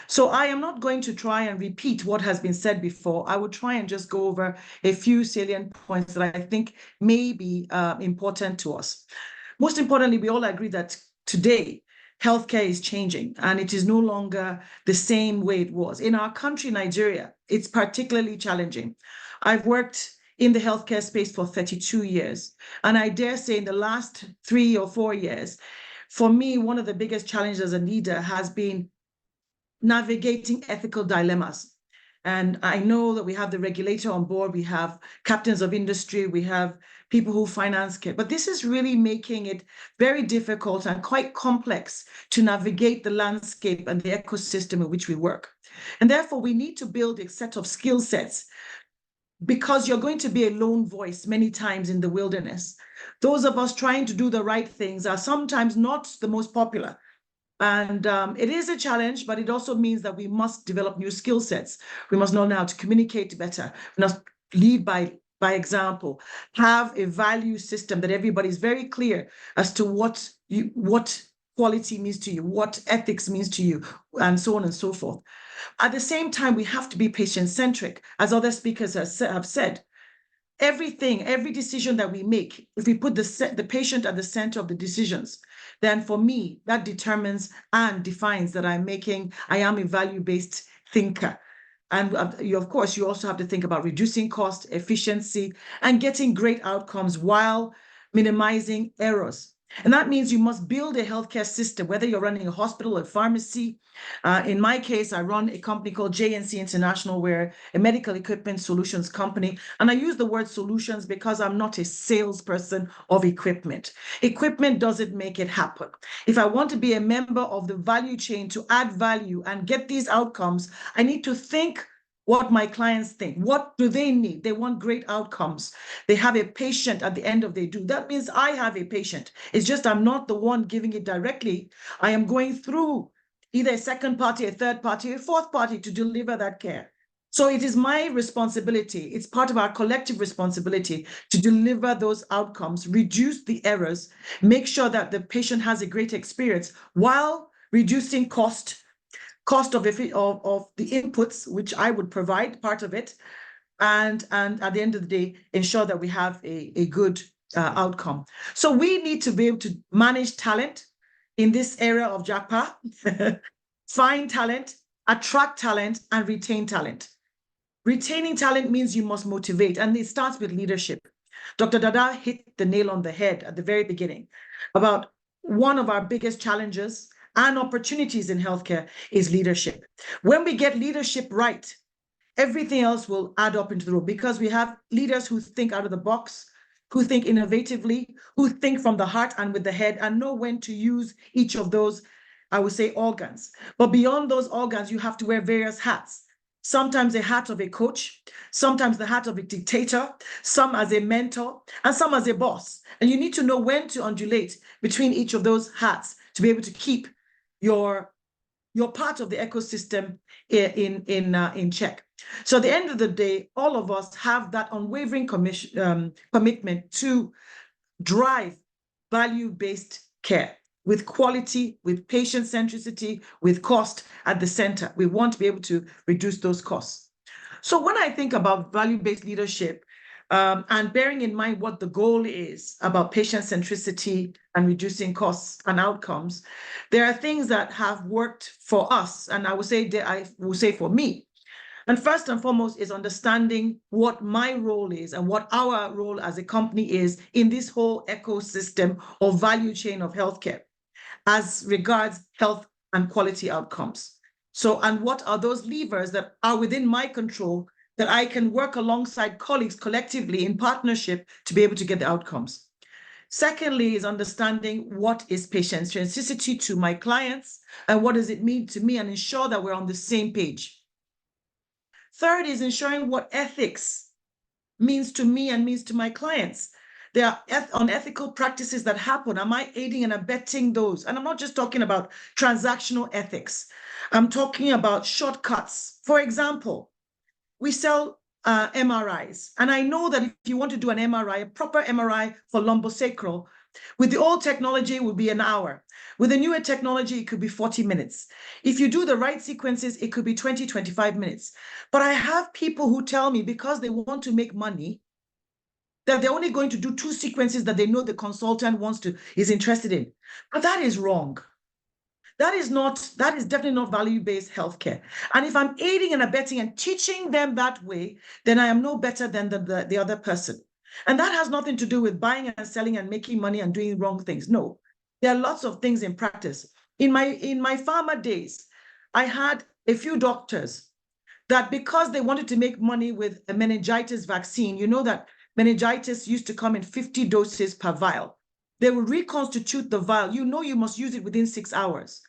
So I am not going to try and repeat what has been said before. I would try and just go over a few salient points that I think may be important to us. Most importantly, we all agree that today, healthcare is changing, and it is no longer the same way it was. In our country, Nigeria, it's particularly challenging. I've worked in the healthcare space for 32 years, and I dare say in the last 3 or 4 years, for me, one of the biggest challenges as a leader has been navigating ethical dilemmas. And I know that we have the regulator on board, we have captains of industry, we have people who finance care, but this is really making it very difficult and quite complex to navigate the landscape and the ecosystem in which we work. And therefore, we need to build a set of skill sets, because you're going to be a lone voice many times in the wilderness. Those of us trying to do the right things are sometimes not the most popular. And it is a challenge, but it also means that we must develop new skill sets. We must know how to communicate better. We must lead by example, have a value system that everybody's very clear as to what quality means to you, what ethics means to you, and so on and so forth. At the same time, we have to be patient-centric, as other speakers have said. Every decision that we make, if we put the patient at the center of the decisions, then for me, that determines and defines that I am a value-based thinker. And of course, you also have to think about reducing cost, efficiency, and getting great outcomes while minimizing errors. And that means you must build a healthcare system, whether you're running a hospital or pharmacy. In my case, I run a company called JNC International. We're a medical equipment solutions company. And I use the word solutions because I'm not a salesperson of equipment. Equipment doesn't make it happen. If I want to be a member of the value chain to add value and get these outcomes, I need to think what my clients think. What do they need? They want great outcomes. They have a patient at the end of the day. That means I have a patient. It's just I'm not the one giving it directly. I am going through either a second party, a third party, a fourth party to deliver that care. So it is my responsibility. It's part of our collective responsibility to deliver those outcomes, reduce the errors, make sure that the patient has a great experience while reducing cost of the inputs, which I would provide part of it, and at the end of the day, ensure that we have a good outcome. So we need to be able to manage talent in this area of JAPA, find talent, attract talent, and retain talent. Retaining talent means you must motivate, and it starts with leadership. Dr. Dada hit the nail on the head at the very beginning about one of our biggest challenges and opportunities in healthcare is leadership. When we get leadership right, everything else will add up into the room because we have leaders who think out of the box, who think innovatively, who think from the heart and with the head and know when to use each of those, I would say, organs. But beyond those organs, you have to wear various hats. Sometimes a hat of a coach, sometimes the hat of a dictator, some as a mentor, and some as a boss. And you need to know when to undulate between each of those hats to be able to keep your part of the ecosystem in check. So at the end of the day, all of us have that unwavering commitment to drive value-based care with quality, with patient centricity, with cost at the center. We want to be able to reduce those costs. So when I think about value-based leadership, and bearing in mind what the goal is about patient centricity and reducing costs and outcomes, there are things that have worked for us, and I will say for me. And first and foremost is understanding what my role is and what our role as a company is in this whole ecosystem or value chain of healthcare as regards health and quality outcomes. So, and what are those levers that are within my control that I can work alongside colleagues collectively in partnership to be able to get the outcomes. Secondly is understanding what is patient centricity to my clients and what does it mean to me and ensure that we're on the same page. Third is ensuring what ethics means to me and means to my clients. There are unethical practices that happen. Am I aiding and abetting those? And I'm not just talking about transactional ethics. I'm talking about shortcuts. For example, we sell MRIs. And I know that if you want to do an MRI, a proper MRI for lumbosacral, with the old technology, it would be an hour. With the newer technology, it could be 40 minutes. If you do the right sequences, it could be 20, 25 minutes. But I have people who tell me because they want to make money, that they're only going to do 2 sequences that they know the consultant is interested in. But that is wrong. That is definitely not value-based healthcare. And if I'm aiding and abetting and teaching them that way, then I am no better than the other person. And that has nothing to do with buying and selling and making money and doing wrong things. No, there are lots of things in practice. In my pharma days, I had a few doctors that because they wanted to make money with a meningitis vaccine, you know that meningitis used to come in 50 doses per vial. They will reconstitute the vial. You know you must use it within 6 hours.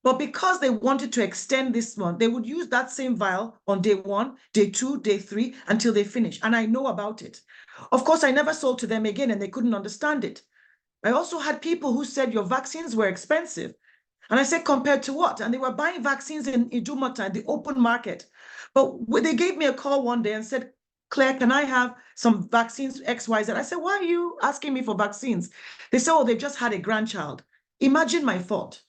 But because they wanted to extend this one, they would use that same vial on day 1, day 2, day 3, until they finish. And I know about it. Of course, I never sold to them again and they couldn't understand it. I also had people who said your vaccines were expensive. And I said, compared to what? And they were buying vaccines in Idumota, the open market. But they gave me a call one day and said, Claire, can I have some vaccines XYZ? I said, why are you asking me for vaccines? They said, oh, they've just had a grandchild. Imagine my thought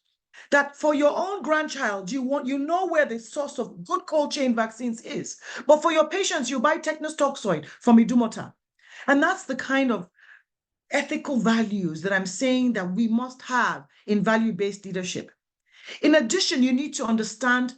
that for your own grandchild, you know where the source of good cold chain vaccines is. But for your patients, you buy tetanus toxoid from Idumota. And that's the kind of ethical values that I'm saying that we must have in value-based leadership. In addition, you need to understand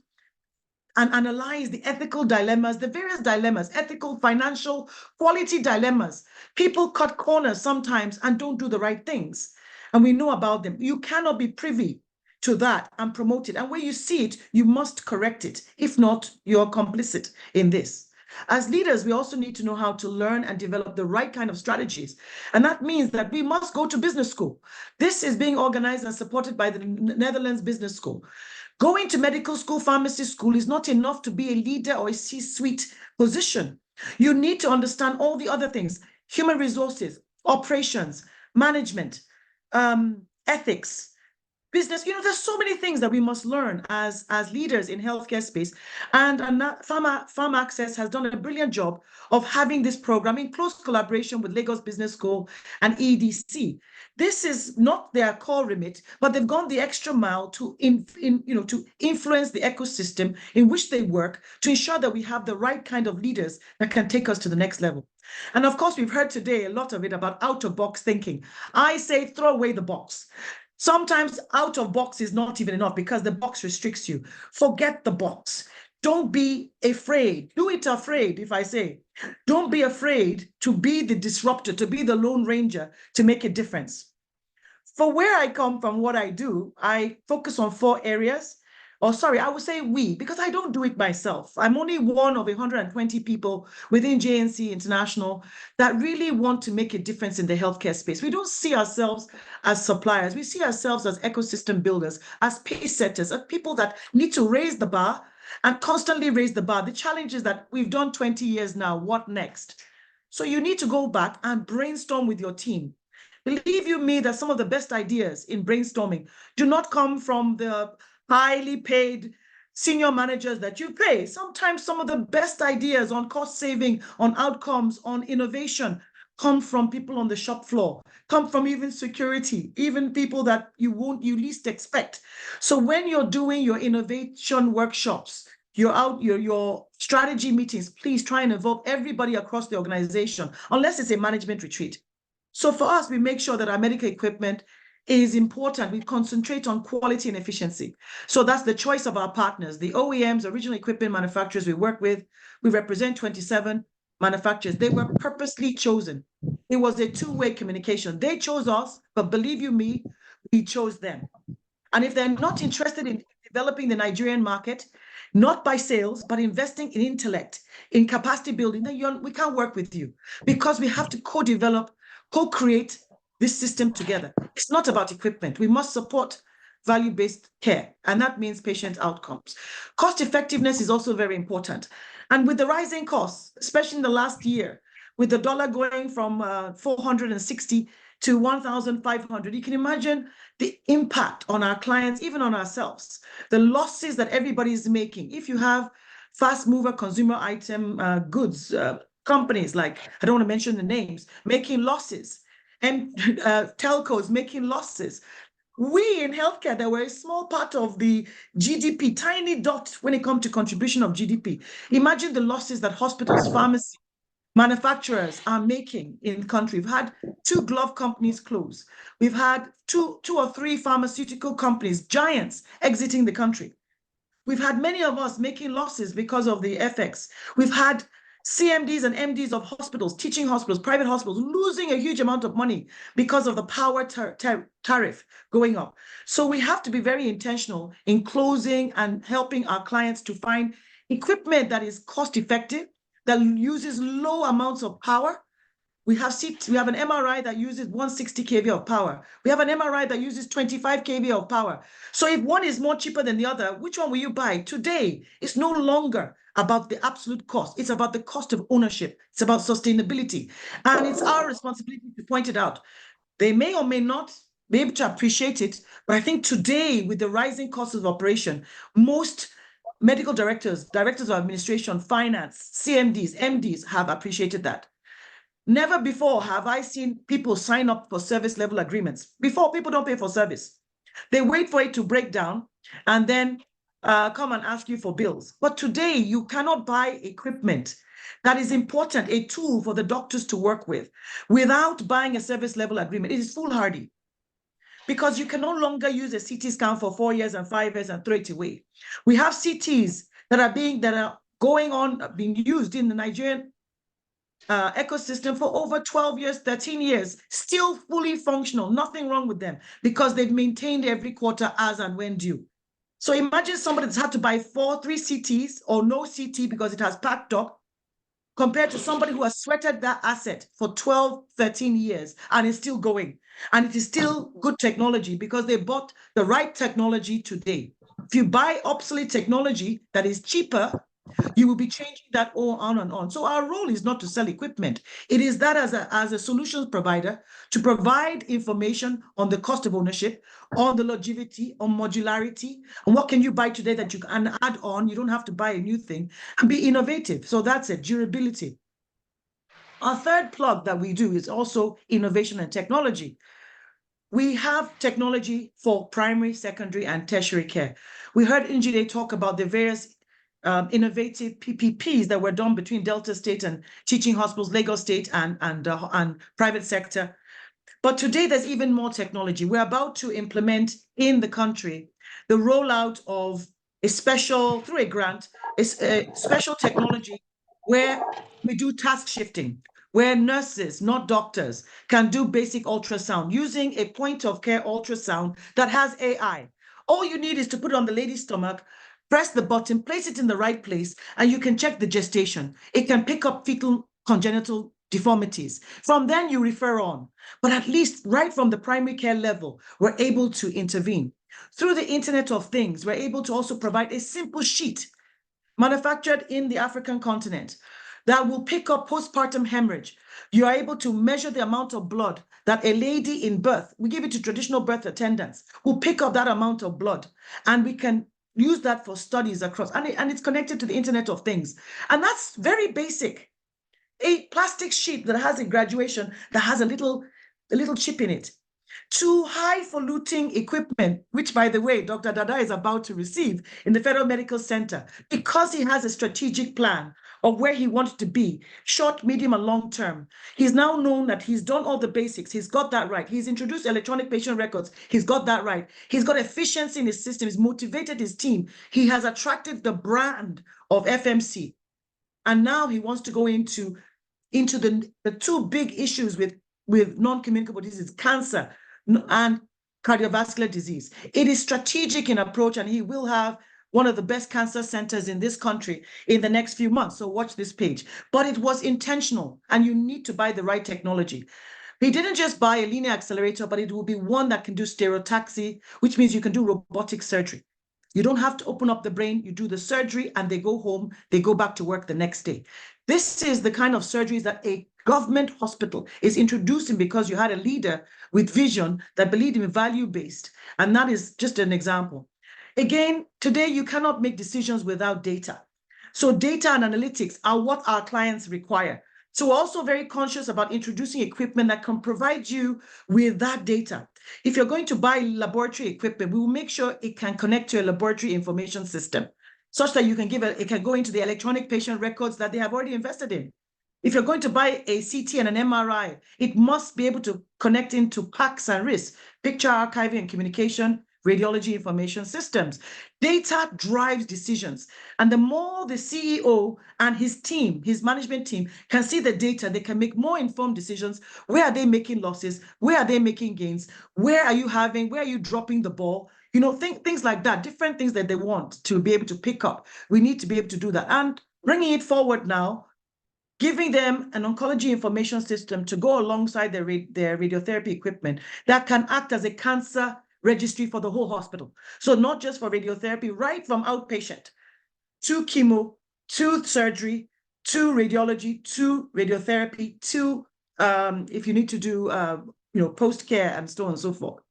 and analyze the ethical dilemmas, the various dilemmas, ethical, financial, quality dilemmas. People cut corners sometimes and don't do the right things. and we know about them. You cannot be privy to that and promote it. And when you see it, you must correct it. If not, you're complicit in this. As leaders, we also need to know how to learn and develop the right kind of strategies. And that means that we must go to business school. This is being organized and supported by the Netherlands Business School. Going to medical school, pharmacy school is not enough to be a leader or a C-suite position. You need to understand all the other things: human resources, operations, management, ethics, business. There's so many things that we must learn as leaders in healthcare space. And Pharma Access has done a brilliant job of having this program in close collaboration with Lagos Business School and EDC. This is not their core remit, but they've gone the extra mile to influence the ecosystem in which they work, to ensure that we have the right kind of leaders that can take us to the next level. And of course, we've heard today a lot of it about out-of-box thinking. I say throw away the box. Sometimes out of box is not even enough because the box restricts you. Forget the box. Don't be afraid. Do it afraid, if I say. Don't be afraid to be the disruptor, to be the lone ranger, to make a difference. For where I come from, what I do, I focus on 4 areas. I would say we, because I don't do it myself. I'm only one of 120 people within JNC International that really want to make a difference in the healthcare space. We don't see ourselves as suppliers. We see ourselves as ecosystem builders, as pace setters, as people that need to raise the bar and constantly raise the bar. The challenge is that we've done 20 years now. What next? So you need to go back and brainstorm with your team. Believe you me that some of the best ideas in brainstorming do not come from the highly paid senior managers that you pay. Sometimes some of the best ideas on cost saving, on outcomes, on innovation come from people on the shop floor, come from even security, even people that you least expect. So when you're doing your innovation workshops, your strategy meetings, please try and involve everybody across the organization, unless it's a management retreat. So for us, we make sure that our medical equipment is important. We concentrate on quality and efficiency. So that's the choice of our partners, the OEMs, original equipment manufacturers we work with. We represent 27 manufacturers. They were purposely chosen. It was a two-way communication. They chose us, but believe you me, we chose them. And if they're not interested in developing the Nigerian market, not by sales, but investing in intellect, in capacity building, then we can't work with you, because we have to co-develop, co-create this system together. It's not about equipment. We must support value-based care, and that means patient outcomes. Cost effectiveness is also very important. And with the rising costs, especially in the last year, with the dollar going from 460 to 1,500, you can imagine the impact on our clients, even on ourselves, the losses that everybody is making. If you have fast mover consumer item goods, companies like, I don't want to mention the names, making losses, and telcos making losses. We in healthcare, that were a small part of the GDP, tiny dot when it comes to contribution of GDP. Imagine the losses that hospitals, pharmacy, manufacturers are making in the country. We've had 2 glove companies close. We've had two or three pharmaceutical companies, giants, exiting the country. We've had many of us making losses because of the FX. We've had CMDs and MDs of hospitals, teaching hospitals, private hospitals, losing a huge amount of money because of the power tariff going up. So we have to be very intentional in closing and helping our clients to find equipment that is cost effective, that uses low amounts of power. We have an MRI that uses 160 kV of power. We have an MRI that uses 25 kV of power. So if one is more cheaper than the other, which one will you buy? Today, it's no longer about the absolute cost. It's about the cost of ownership. It's about sustainability. And it's our responsibility to point it out. They may or may not be able to appreciate it, but I think today, with the rising costs of operation, most medical directors, directors of administration, finance, CMDs, MDs have appreciated that. Never before have I seen people sign up for service level agreements. Before, people don't pay for service. They wait for it to break down and then come and ask you for bills. But today, you cannot buy equipment that is important, a tool for the doctors to work with, without buying a service level agreement. It is foolhardy, because you can no longer use a CT scan for 4 years and 5 years and throw it away. We have CTs that are being used in the Nigerian ecosystem for over 12 years, 13 years, still fully functional, nothing wrong with them because they've maintained every quarter as and when due. So imagine somebody that's had to buy 3 CTs or no CT because it has packed up, compared to somebody who has sweated that asset for 12, 13 years and is still going. And it is still good technology because they bought the right technology today. If you buy obsolete technology that is cheaper, you will be changing that all on and on. So our role is not to sell equipment. It is that as a solutions provider to provide information on the cost of ownership, on the longevity, on modularity, and what can you buy today that you can add on. You don't have to buy a new thing, and be innovative. So that's it, durability. Our third plug that we do is also innovation and technology. We have technology for primary, secondary, and tertiary care. We heard Njide talk about the various innovative PPPs that were done between Delta State and teaching hospitals, Lagos State and private sector. But today there's even more technology. We're about to implement in the country the rollout of through a grant, a special technology where we do task shifting, where nurses, not doctors, can do basic ultrasound using a point of care ultrasound that has AI. All you need is to put it on the lady's stomach, press the button, place it in the right place, and you can check the gestation. It can pick up fetal congenital deformities. From then you refer on. But at least right from the primary care level, we're able to intervene. Through the Internet of Things, we're able to also provide a simple sheet manufactured in the African continent that will pick up postpartum hemorrhage. You are able to measure the amount of blood that a lady in birth, we give it to traditional birth attendants, will pick up that amount of blood, and we can use that for studies across, and it's connected to the Internet of Things. And that's very basic. A plastic sheet that has a graduation that has a little chip in it. To high-falutin equipment, which, by the way, Dr. Dada is about to receive in the Federal Medical Center, because he has a strategic plan of where he wants to be, short, medium, and long term. He's now known that he's done all the basics. He's got that right. He's introduced electronic patient records. He's got that right. He's got efficiency in his system. He's motivated his team. He has attracted the brand of FMC. And now he wants to go into the two big issues with non-communicable diseases, cancer and cardiovascular disease. It is strategic in approach, and he will have one of the best cancer centers in this country in the next few months. So watch this page. But it was intentional, and you need to buy the right technology. He didn't just buy a linear accelerator, but it will be one that can do stereotaxy, which means you can do robotic surgery. You don't have to open up the brain, you do the surgery and they go home, they go back to work the next day. This is the kind of surgeries that a government hospital is introducing because you had a leader with vision that believed in value-based. And that is just an example. Again, today you cannot make decisions without data. So data and analytics are what our clients require. So we're also very conscious about introducing equipment that can provide you with that data. If you're going to buy laboratory equipment, we will make sure it can connect to a laboratory information system, such that you can it can go into the electronic patient records that they have already invested in. If you're going to buy a CT and an MRI, it must be able to connect into PACS and RIS, picture archiving and communication, radiology information systems. Data drives decisions. And the more the CEO and his team, his management team, can see the data, they can make more informed decisions. Where are they making losses? Where are they making gains? Where are you dropping the ball? You know, things like that, different things that they want to be able to pick up. We need to be able to do that. And bringing it forward now, giving them an oncology information system to go alongside their radiotherapy equipment that can act as a cancer registry for the whole hospital. So not just for radiotherapy, right from outpatient to chemo, to surgery, to radiology, to radiotherapy, to if you need to do post-care and so on and so forth.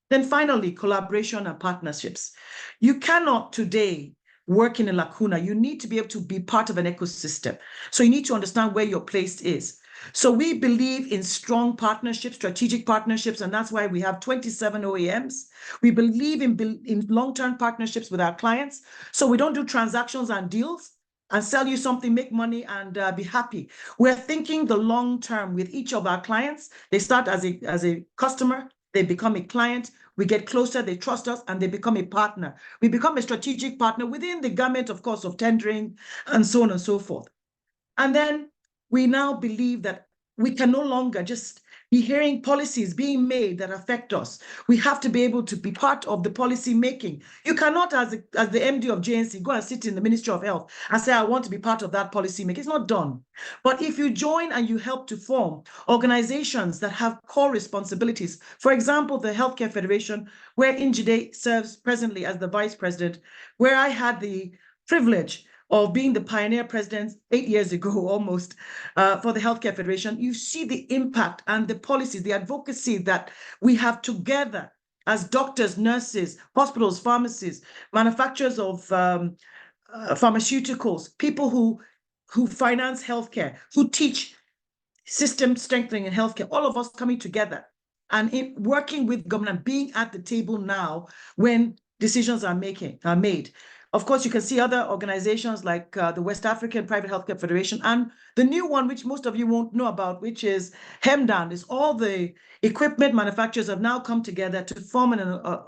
Then finally, collaboration and partnerships. You cannot today work in a lacuna. You need to be able to be part of an ecosystem. So you need to understand where your place is. So we believe in strong partnerships, strategic partnerships, and that's why we have 27 OEMs. We believe in long-term partnerships with our clients. So we don't do transactions and deals and sell you something, make money, and be happy. We're thinking the long term with each of our clients. They start as a customer, they become a client, we get closer, they trust us, and they become a partner. We become a strategic partner within the gamut, of course, of tendering and so on and so forth. And then we now believe that we can no longer just be hearing policies being made that affect us. We have to be able to be part of the policy making. You cannot, as the MD of JNC, go and sit in the Ministry of Health and say, I want to be part of that policy making. It's not done. But if you join and you help to form organizations that have core responsibilities, for example, the Healthcare Federation, where Njide serves presently as the vice president, where I had the privilege of being the pioneer president 8 years ago almost for the Healthcare Federation, you see the impact and the policies, the advocacy that we have together as doctors, nurses, hospitals, pharmacies, manufacturers of pharmaceuticals, people who finance healthcare, who teach system strengthening in healthcare, all of us coming together and working with government, being at the table now when decisions are made. Of course, you can see other organizations like the West African Private Healthcare Federation and the new one, which most of you won't know about, which is HEMDAN. Is all the equipment manufacturers have now come together to form an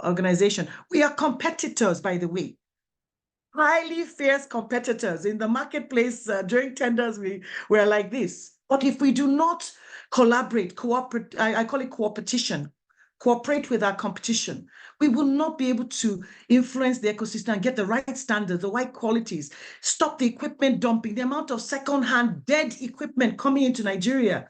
organization. We are competitors, by the way. Highly fierce competitors in the marketplace. During tenders, we're like this. But if we do not collaborate, cooperate, I call it cooperation, cooperate with our competition, we will not be able to influence the ecosystem and get the right standards, the right qualities, stop the equipment dumping, the amount of second-hand dead equipment coming into Nigeria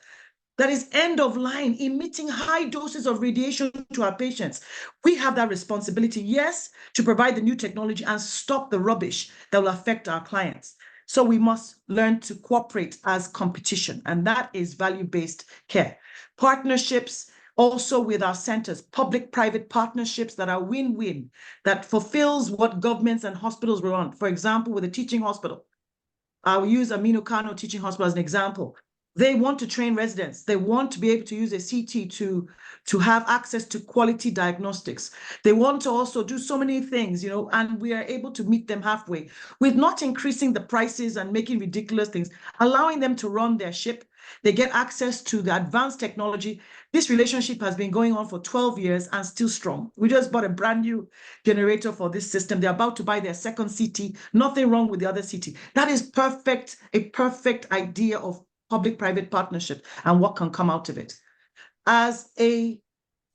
that is end of line, emitting high doses of radiation to our patients. We have that responsibility, yes, to provide the new technology and stop the rubbish that will affect our clients. So we must learn to cooperate as competition, and that is value-based care. Partnerships also with our centers, public-private partnerships that are win-win, that fulfills what governments and hospitals want. For example, with a teaching hospital, I'll use Aminu Kano Teaching Hospital as an example. They want to train residents. They want to be able to use a CT to have access to quality diagnostics. They want to also do so many things, and we are able to meet them halfway with not increasing the prices and making ridiculous things, allowing them to run their ship. They get access to the advanced technology. This relationship has been going on for 12 years and still strong. We just bought a brand new generator for this system. They're about to buy their second CT. Nothing wrong with the other CT. That is perfect, a perfect idea of public-private partnership and what can come out of it. As a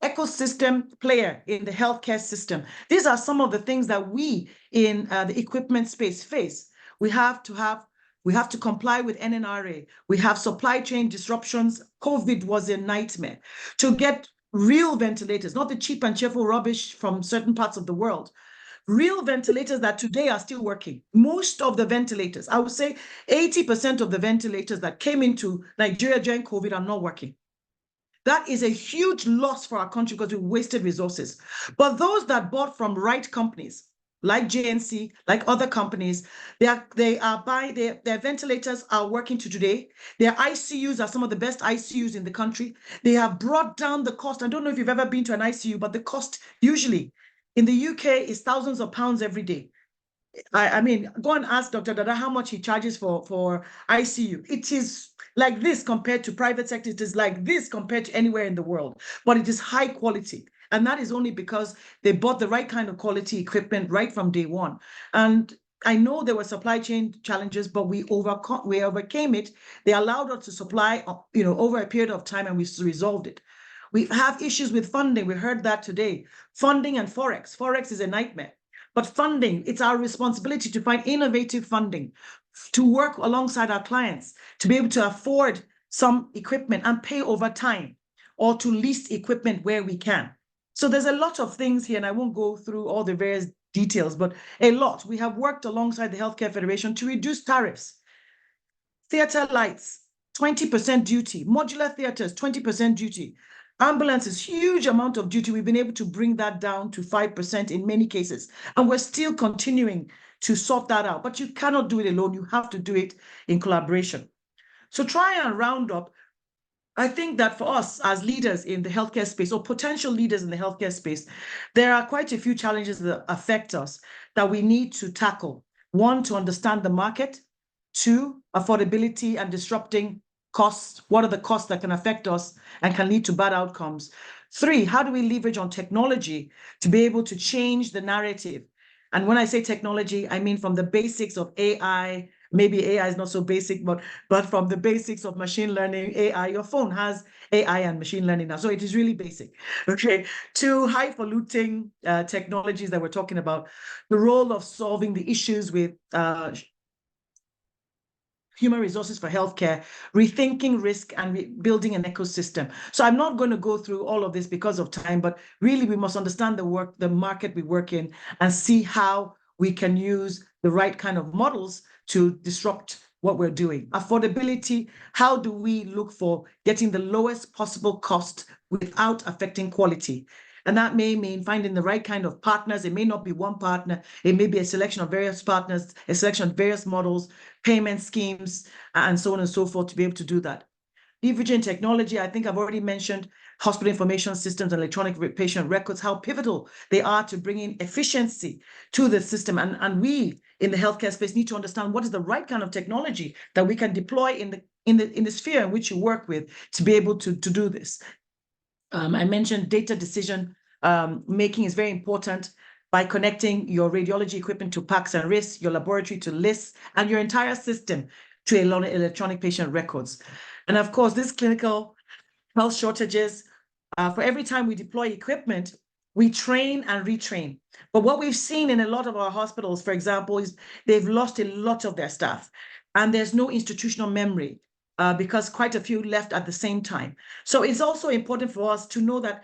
ecosystem player in the healthcare system, these are some of the things that we in the equipment space face. We have to comply with NNRA. We have supply chain disruptions. COVID was a nightmare. To get real ventilators, not the cheap and cheerful rubbish from certain parts of the world, real ventilators that today are still working. Most of the ventilators, I would say 80% of the ventilators that came into Nigeria during COVID are not working. That is a huge loss for our country because we wasted resources. But those that bought from right companies, like JNC, like other companies, their ventilators are working to today. Their ICUs are some of the best ICUs in the country. They have brought down the cost. I don't know if you've ever been to an ICU, but the cost usually in the UK is thousands of pounds every day. I mean, go and ask Dr. Dada how much he charges for ICU. It is like this compared to private sector. It is like this compared to anywhere in the world, but it is high quality. And that is only because they bought the right kind of quality equipment right from day one. And I know there were supply chain challenges, but we overcame it. They allowed us to supply, over a period of time, and we resolved it. We have issues with funding. We heard that today. Funding and Forex. Forex is a nightmare. But funding, it's our responsibility to find innovative funding, to work alongside our clients, to be able to afford some equipment and pay over time, or to lease equipment where we can. So there's a lot of things here, and I won't go through all the various details, but a lot. We have worked alongside the Healthcare Federation to reduce tariffs. Theater lights, 20% duty. Modular theaters, 20% duty. Ambulances, huge amount of duty. We've been able to bring that down to 5% in many cases. And we're still continuing to sort that out. But you cannot do it alone. You have to do it in collaboration. So try and round up. I think that for us as leaders in the healthcare space, or potential leaders in the healthcare space, there are quite a few challenges that affect us that we need to tackle. One, to understand the market. Two, affordability and disrupting costs. What are the costs that can affect us and can lead to bad outcomes? Three, how do we leverage on technology to be able to change the narrative? And when I say technology, I mean from the basics of AI, maybe AI is not so basic, but from the basics of machine learning, AI, your phone has AI and machine learning now. So it is really basic. Okay. To high polluting technologies that we're talking about, the role of solving the issues with human resources for healthcare, rethinking risk, and building an ecosystem. So I'm not going to go through all of this because of time, but really we must understand the market we work in, and see how we can use the right kind of models to disrupt what we're doing. Affordability, how do we look for getting the lowest possible cost without affecting quality? And that may mean finding the right kind of partners. It may not be one partner. It may be a selection of various partners, a selection of various models, payment schemes, and so on and so forth to be able to do that. Leveraging technology, I think I've already mentioned hospital information systems and electronic patient records, how pivotal they are to bringing efficiency to the system. And we in the healthcare space need to understand what is the right kind of technology that we can deploy in the sphere in which you work with to be able to do this. I mentioned data decision making is very important by connecting your radiology equipment to PACS and RIS, your laboratory to LIS, and your entire system to electronic patient records. And of course, this clinical health shortages, for every time we deploy equipment, we train and retrain. But what we've seen in a lot of our hospitals, for example, is they've lost a lot of their staff, and there's no institutional memory because quite a few left at the same time. So it's also important for us to know that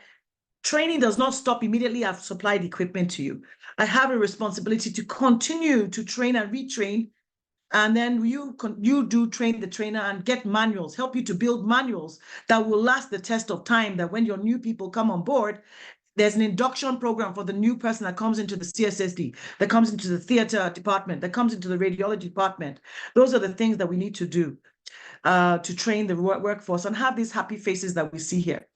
training does not stop immediately I've supplied equipment to you. I have a responsibility to continue to train and retrain. And then you do train the trainer and get manuals, help you to build manuals that will last the test of time, that when your new people come on board, there's an induction program for the new person that comes into the CSSD, that comes into the theater department, that comes into the radiology department. Those are the things that we need to do to train the workforce and have these happy faces that we see here.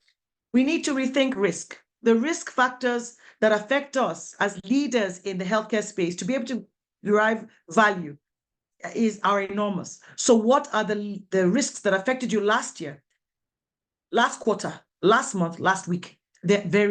We need to rethink risk. The risk factors that affect us as leaders in the healthcare space to be able to derive value are enormous. So what are the risks that affected you last year, last quarter, last month, last week? They're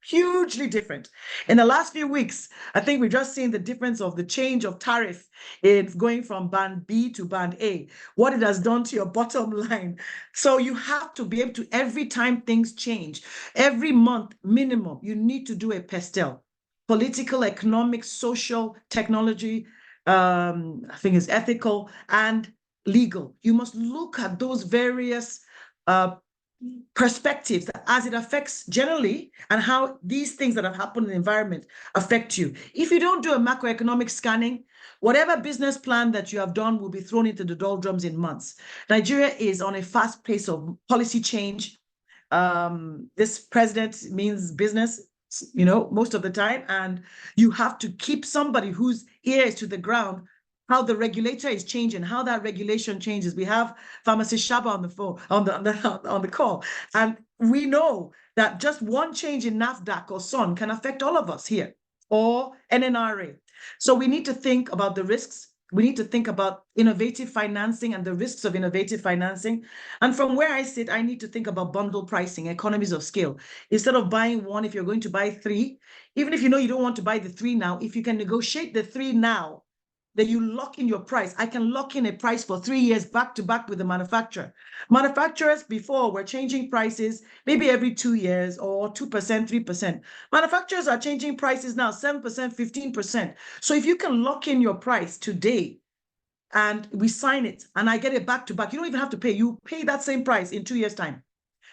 hugely different. In the last few weeks, I think we've just seen the difference of the change of tariff in going from band B to band A, what it has done to your bottom line. So you have to be able to, every time things change, every month minimum, you need to do a pastel. Political, economic, social, technology, I think is ethical and legal. You must look at those various perspectives as it affects generally, and how these things that have happened in the environment affect you. If you don't do a macroeconomic scanning, whatever business plan that you have done will be thrown into the doldrums in months. Nigeria is on a fast pace of policy change. This president means business, most of the time, and you have to keep somebody whose ear is to the ground, how the regulator is changing, how that regulation changes. We have pharmacist Shaba on the phone, on the call, and we know that just one change in NAFDAC or SON can affect all of us here, or NNRA. So we need to think about the risks. We need to think about innovative financing and the risks of innovative financing. And from where I sit, I need to think about bundle pricing, economies of scale. Instead of buying one, if you're going to buy three, even if you know you don't want to buy the three now, if you can negotiate the three now, then you lock in your price. I can lock in a price for 3 years back to back with the manufacturer. Manufacturers before were changing prices maybe every 2 years or 2%, 3%. Manufacturers are changing prices now 7%, 15%. So if you can lock in your price today and we sign it and I get it back to back, you don't even have to pay. You pay that same price in 2 years' time.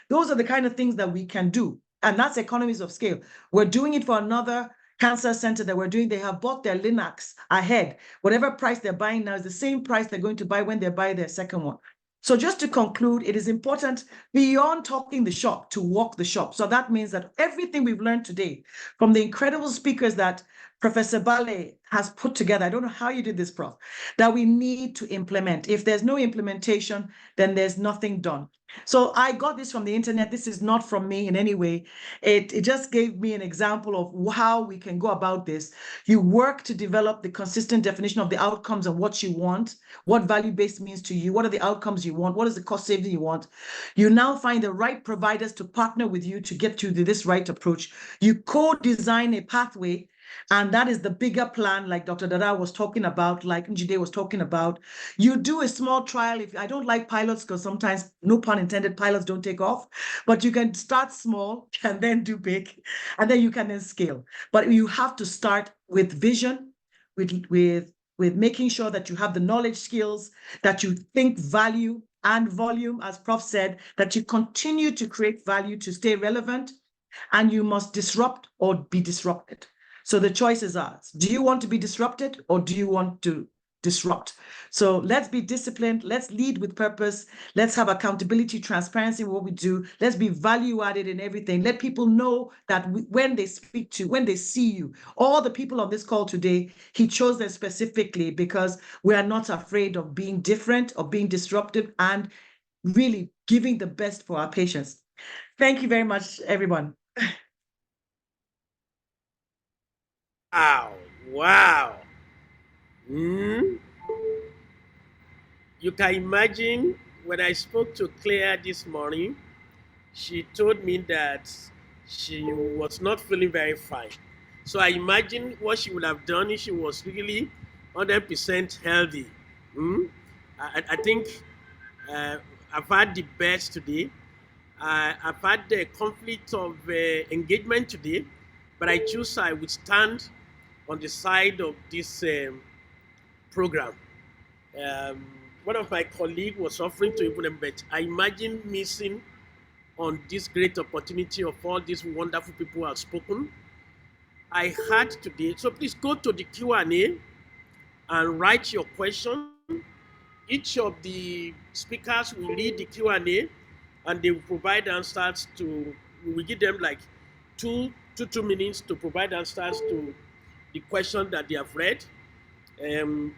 Those are the kind of things that we can do. And that's economies of scale. We're doing it for another cancer center that we're doing. They have bought their Linux ahead. Whatever price they're buying now is the same price they're going to buy when they buy their second one. So just to conclude, it is important beyond talking the shop to walk the shop. So that means that everything we've learned today from the incredible speakers that Professor Bale has put together, I don't know how you did this, Prof, that we need to implement. If there's no implementation, then there's nothing done. So I got this from the internet. This is not from me in any way. It just gave me an example of how we can go about this. You work to develop the consistent definition of the outcomes and what you want, what value-based means to you, what are the outcomes you want, what is the cost saving you want. You now find the right providers to partner with you to get you to this right approach. You co-design a pathway And that is the bigger plan, like Dr. Dada was talking about, like Njide was talking about. You do a small trial. If I don't like pilots, because sometimes, no pun intended, pilots don't take off, but you can start small and then do big, and then you can then scale. But you have to start with vision, with making sure that you have the knowledge, skills, that you think value and volume, as Prof said, that you continue to create value to stay relevant, and you must disrupt or be disrupted. So the choice is ours. Do you want to be disrupted or do you want to disrupt? So let's be disciplined. Let's lead with purpose. Let's have accountability, transparency in what we do. Let's be value added in everything. Let people know that when they speak to, when they see you, all the people on this call today, he chose them specifically because we are not afraid of being different, of being disruptive, and really giving the best for our patients. Thank you very much, everyone. Wow. Wow. You can imagine when I spoke to Claire this morning, she told me that she was not feeling very fine. So I imagine what she would have done if she was really 100% healthy. I think I've had the best today. I've had the conflict of engagement today, but I choose I would stand on the side of this program. One of my colleagues was offering to implement. I imagine missing on this great opportunity of all these wonderful people who have spoken. I had today, so please go to the Q&A and write your question. Each of the speakers will read the Q&A and they will provide answers to, we will give them like two minutes to provide answers to the question that they have read.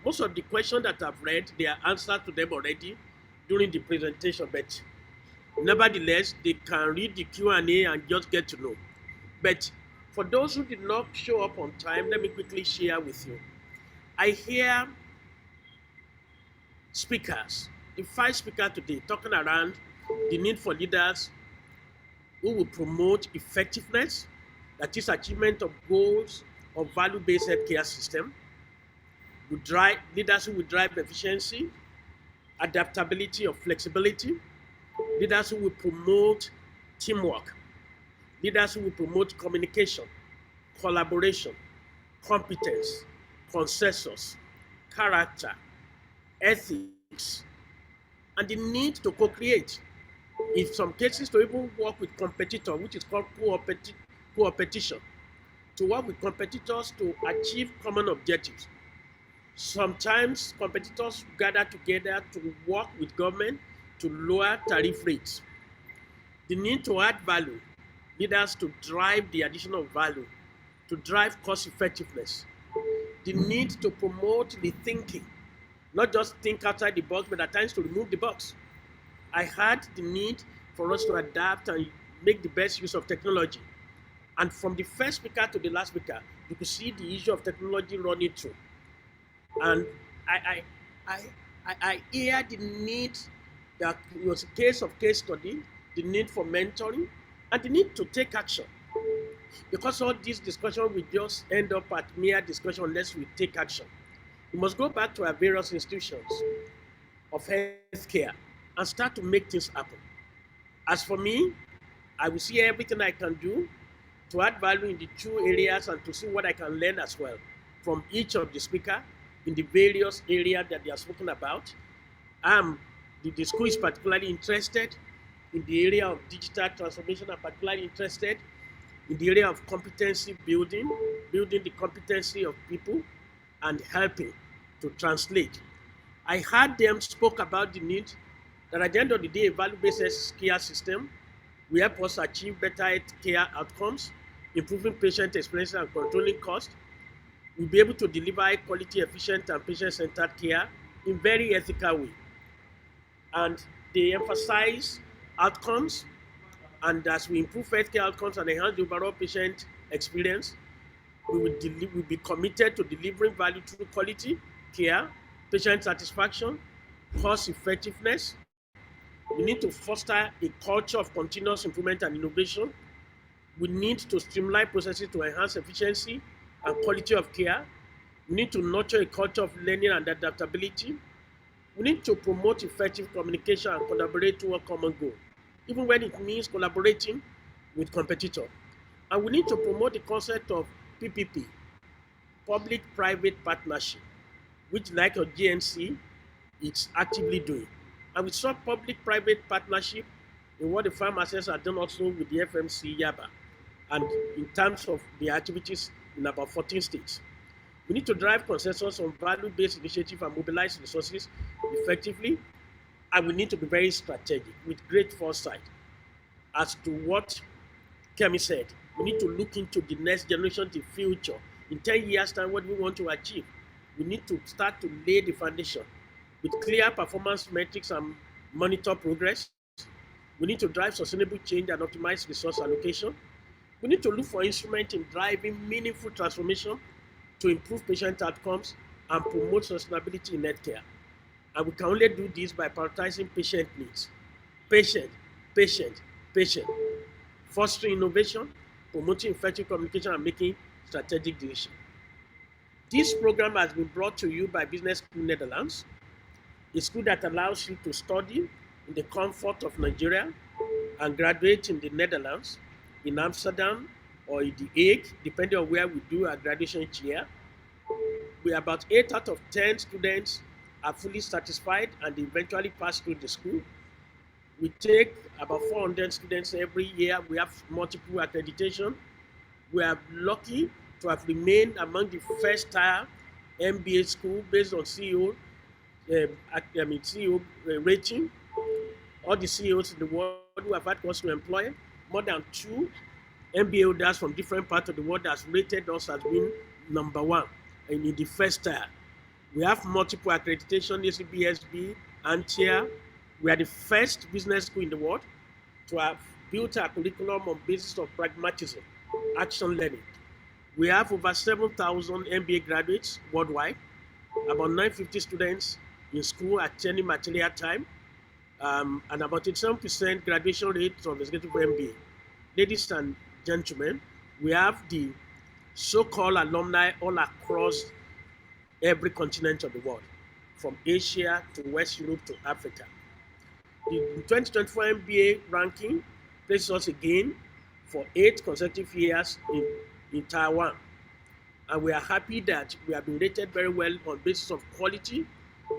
Most of the questions that I've read, they are answered to them already during the presentation, but nevertheless, they can read the Q&A and just get to know. But for those who did not show up on time, let me quickly share with you. I hear speakers, the 5 speakers today, talking around the need for leaders who will promote effectiveness, that is achievement of goals of value-based healthcare system, leaders who will drive efficiency, adaptability or flexibility, leaders who will promote teamwork, leaders who will promote communication, collaboration, competence, consensus, character, ethics, and the need to co-create. In some cases, to even work with competitors, which is called co-opetition, to work with competitors to achieve common objectives. Sometimes competitors gather together to work with government to lower tariff rates. The need to add value, leaders to drive the additional value, to drive cost effectiveness. The need to promote the thinking, not just think outside the box, but at times to remove the box. I had the need for us to adapt and make the best use of technology. And from the first speaker to the last speaker, you could see the issue of technology running through. And I hear the need that it was a case of case study, the need for mentoring, and the need to take action. Because all this discussion will just end up at mere discussion unless we take action. We must go back to our various institutions of healthcare and start to make things happen. As for me, I will see everything I can do to add value in the 2 areas and to see what I can learn as well from each of the speakers in the various areas that they are spoken about. The school is particularly interested in the area of digital transformation. I'm particularly interested in the area of competency building the competency of people and helping to translate. I heard them spoke about the need that at the end of the day, a value-based care system will help us achieve better care outcomes, improving patient experience and controlling costs. We'll be able to deliver high quality, efficient, and patient-centered care in very ethical way. And they emphasize outcomes, and as we improve healthcare outcomes and enhance the overall patient experience, we will be committed to delivering value through quality care, patient satisfaction, cost effectiveness. We need to foster a culture of continuous improvement and innovation. We need to streamline processes to enhance efficiency, and quality of care. We need to nurture a culture of learning and adaptability. We need to promote effective communication and collaborate toward common goal, even when it means collaborating with competitors. And we need to promote the concept of PPP, public-private partnership, which, like your GNC, it's actively doing. And we saw public-private partnership in what the pharmacists have done also with the FMC Yaba, and in terms of the activities in about 14 states. We need to drive consensus on value-based initiative and mobilize resources effectively, and we need to be very strategic with great foresight as to what Kemi said. We need to look into the next generation, the future. In 10 years' time, what we want to achieve. We need to start to lay the foundation with clear performance metrics and monitor progress. We need to drive sustainable change and optimize resource allocation. We need to look for instruments in driving meaningful transformation to improve patient outcomes and promote sustainability in healthcare. And we can only do this by prioritizing patient needs. Patient, patient, patient. Fostering innovation, promoting effective communication, and making strategic decisions. This program has been brought to you by Business School Netherlands, a school that allows you to study in the comfort of Nigeria and graduate in the Netherlands, in Amsterdam, or in The Hague, depending on where we do our graduation each year. We about 8 out of 10 students are fully satisfied and they eventually pass through the school. We take about 400 students every year. We have multiple accreditation. We are lucky to have remained among the first tier MBA school based on CEO rating. All the CEOs in the world who have had cause to employ more than 2 MBA holders from different parts of the world has rated us as being number 1 and in the first tier. We have multiple accreditation, ACBSB, and TIER. We are the first business school in the world to have built our curriculum on basis of pragmatism, action learning. We have over 7,000 MBA graduates worldwide, about 950 students in school at any material time, and about 87% graduation rate of executive MBA. Ladies and gentlemen, we have the so-called alumni all across every continent of the world, from Asia to West Europe to Africa. The 2024 MBA ranking places us again for 8 consecutive years in Taiwan. And we are happy that we have been rated very well on basis of quality,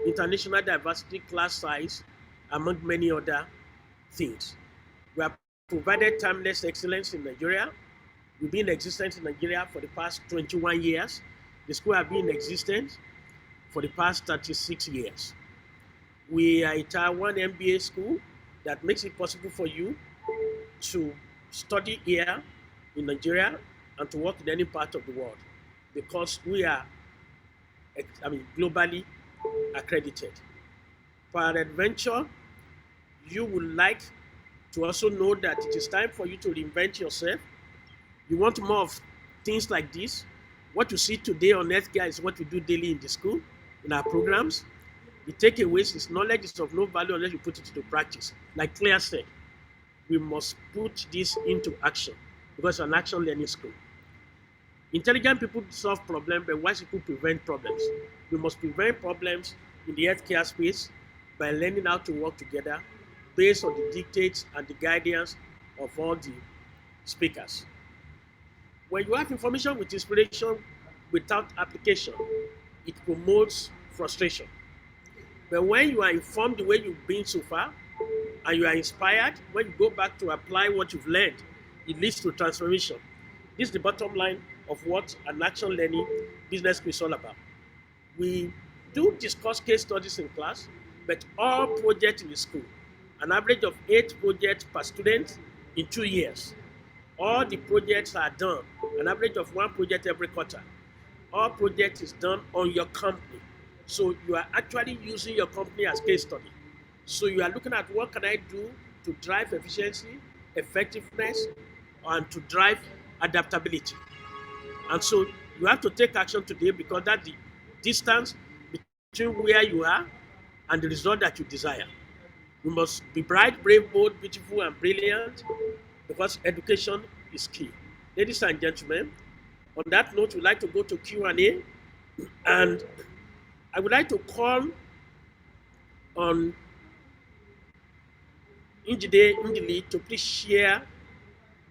international diversity, class size, among many other things. We have provided timeless excellence in Nigeria. We've been in existence in Nigeria for the past 21 years. The school has been in existence for the past 36 years. We are a Taiwan MBA school that makes it possible for you to study here in Nigeria and to work in any part of the world because we are globally accredited. Peradventure, you would like to also know that it is time for you to reinvent yourself. You want more of things like this. What you see today on healthcare is what we do daily in the school, in our programs. The takeaways is knowledge is of no value unless you put it into practice. Like Claire said, we must put this into action because it's an action learning school. Intelligent people solve problems, but wise people prevent problems. We must prevent problems in the healthcare space by learning how to work together based on the dictates and the guidance of all the speakers. When you have information with inspiration without application, it promotes frustration. But when you are informed the way you've been so far, and you are inspired, when you go back to apply what you've learned, it leads to transformation. This is the bottom line of what an action learning business school is all about. We do discuss case studies in class, but all projects in the school, an average of 8 projects per student in 2 years. All the projects are done, an average of 1 project every quarter. All project is done on your company. So you are actually using your company as case study. So you are looking at what can I do to drive efficiency, effectiveness, and to drive adaptability. And so you have to take action today because that's the distance between where you are and the result that you desire. You must be bright, brave, bold, beautiful, and brilliant because education is key. Ladies and gentlemen, On that note, we'd like to go to Q&A, and I would like to call on Njide to please share,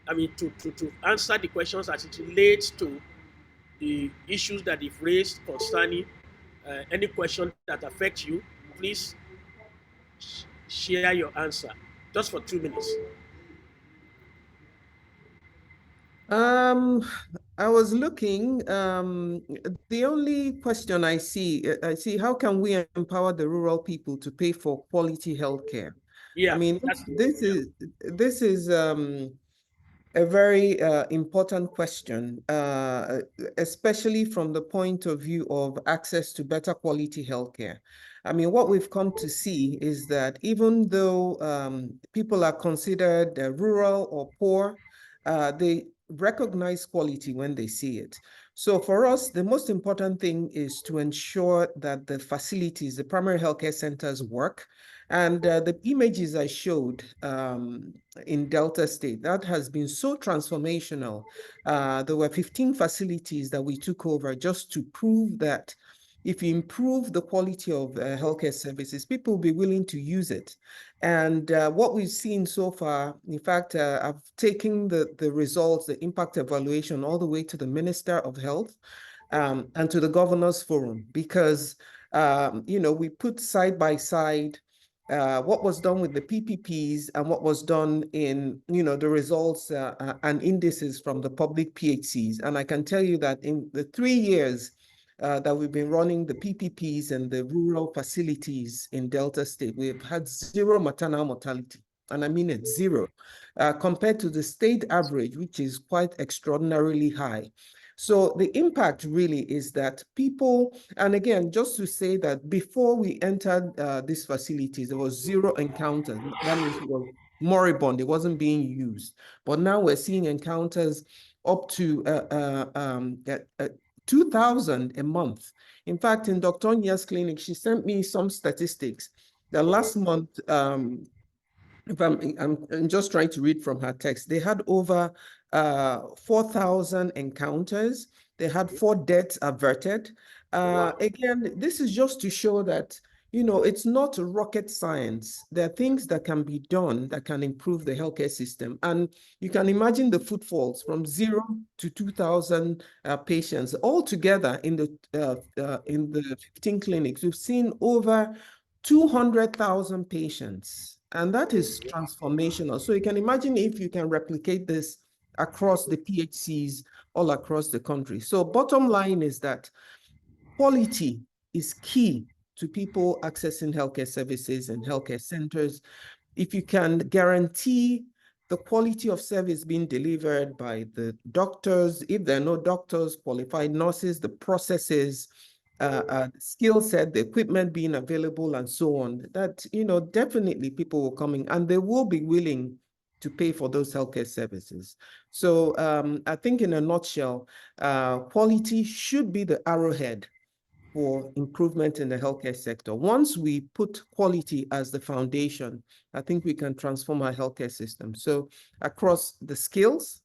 to answer the questions as it relates to the issues that they've raised concerning any question that affects you. Please share your answer just for 2 minutes. I was looking, the only question I see, how can we empower the rural people to pay for quality healthcare? Yeah, I mean, this is a very important question, especially from the point of view of access to better quality healthcare. I mean, what we've come to see is that even though people are considered rural or poor, they recognize quality when they see it. So for us, the most important thing is to ensure that the facilities, the primary healthcare centers work. And the images I showed in Delta State, that has been so transformational. There were 15 facilities that we took over just to prove that if you improve the quality of healthcare services, people will be willing to use it. And what we've seen so far, in fact, I've taken the results, the impact evaluation, all the way to the Minister of Health and to the Governors Forum, because, we put side by side what was done with the PPPs and what was done in, the results and indices from the public PHCs. And I can tell you that in the 3 years that we've been running the PPPs and the rural facilities in Delta State, we've had 0 maternal mortality. And I mean it, 0, compared to the state average, which is quite extraordinarily high. So the impact really is that people, and again, just to say that before we entered these facilities, there was 0 encounters. That means it was moribund, it wasn't being used. But now we're seeing encounters up to 2,000 a month. In fact, in Dr. Onya's clinic, she sent me some statistics. The last month, if I'm just trying to read from her text, they had over 4,000 encounters. They had 4 deaths averted. Again, this is just to show that, it's not rocket science. There are things that can be done that can improve the healthcare system. And you can imagine the footfalls from 0 to 2,000 patients altogether in the 15 clinics. We've seen over 200,000 patients, and that is transformational. So you can imagine if you can replicate this across the PHCs all across the country. So bottom line is that quality is key to people accessing healthcare services and healthcare centers. If you can guarantee the quality of service being delivered by the doctors, if there are no doctors, qualified nurses, the processes, skill set, the equipment being available, and so on, that, definitely people will come in and they will be willing to pay for those healthcare services. So I think in a nutshell, quality should be the arrowhead for improvement in the healthcare sector. Once we put quality as the foundation, I think we can transform our healthcare system. So across the skills,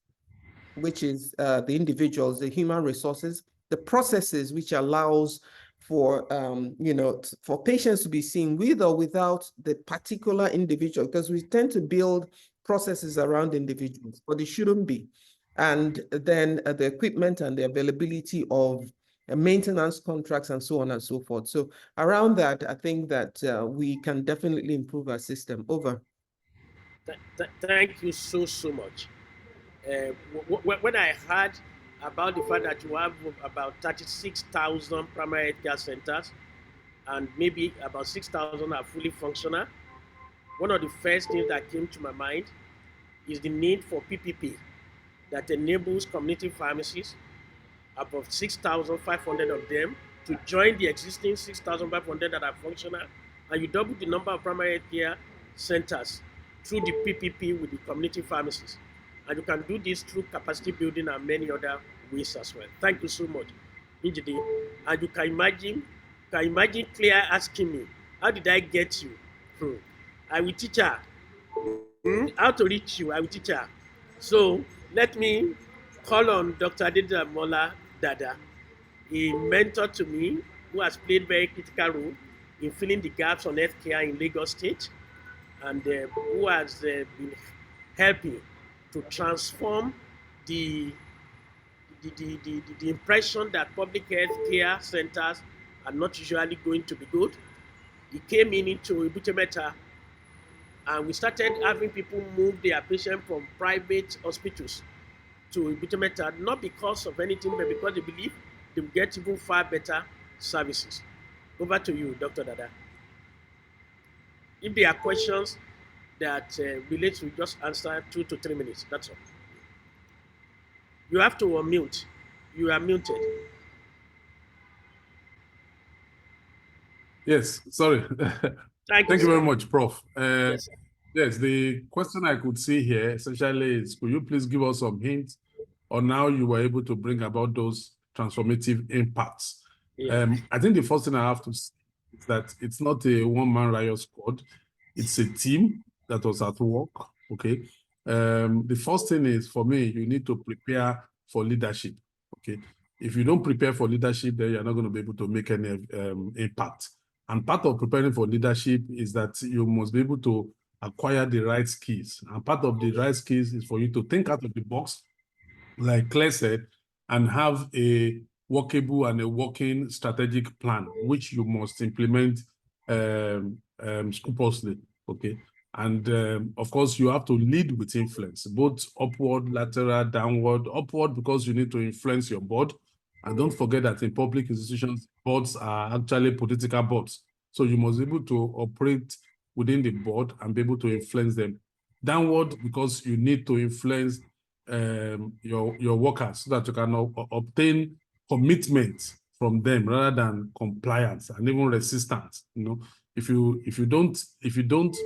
which is the individuals, the human resources, the processes, which allows for, for patients to be seen with or without the particular individual, because we tend to build processes around individuals, but it shouldn't be. And then the equipment and the availability of maintenance contracts and so on and so forth. So around that, I think that we can definitely improve our system. Over. Thank you so much. When I heard about the fact that you have about 36,000 primary healthcare centers and maybe about 6,000 are fully functional, one of the first things that came to my mind is the need for PPP that enables community pharmacies, about 6,500 of them, to join the existing 6,500 that are functional, and you double the number of primary care centers through the PPP with the community pharmacies. And you can do this through capacity building and many other ways as well. Thank you so much, Njide. And you can imagine Claire asking me, how did I get you? I will teach her. How to reach you, I will teach her. So let me call on Dr. Adedamola Dada, a mentor to me who has played very critical role in filling the gaps on healthcare in Lagos State, and who has been helping to transform the the impression that public health care centers are not usually going to be good. He came into Ibutemeta, and we started having people move their patients from private hospitals to Ibutemeta, not because of anything, but because they believe they will get even far better services. Over to you, Dr. Dada. If there are questions that relate to, just answer 2 to 3 minutes. That's all. You have to unmute. You are muted. Yes, sorry. Thank Thank you you very sir. much, Prof. Yes. Yes, the question I could see here essentially is, could you please give us some hints on how you were able to bring about those transformative impacts? Yeah. I think the first thing I have to say is that it's not a one-man riot squad. It's a team that was at work, okay? The first thing is, for me, you need to prepare for leadership, okay? If you don't prepare for leadership, then you're not going to be able to make any impact. And part of preparing for leadership is that you must be able to acquire the right skills. And part of the right skills is for you to think out of the box, like Claire said, and have a workable and a working strategic plan, which you must implement scrupulously, okay? And of course, you have to lead with influence, both upward, lateral, downward. Upward, because you need to influence your board. And don't forget that in public institutions, boards are actually political boards. So you must be able to operate within the board and be able to influence them. Downward, because you need to influence your workers so that you can obtain commitment from them rather than compliance and even resistance. You know, if you don't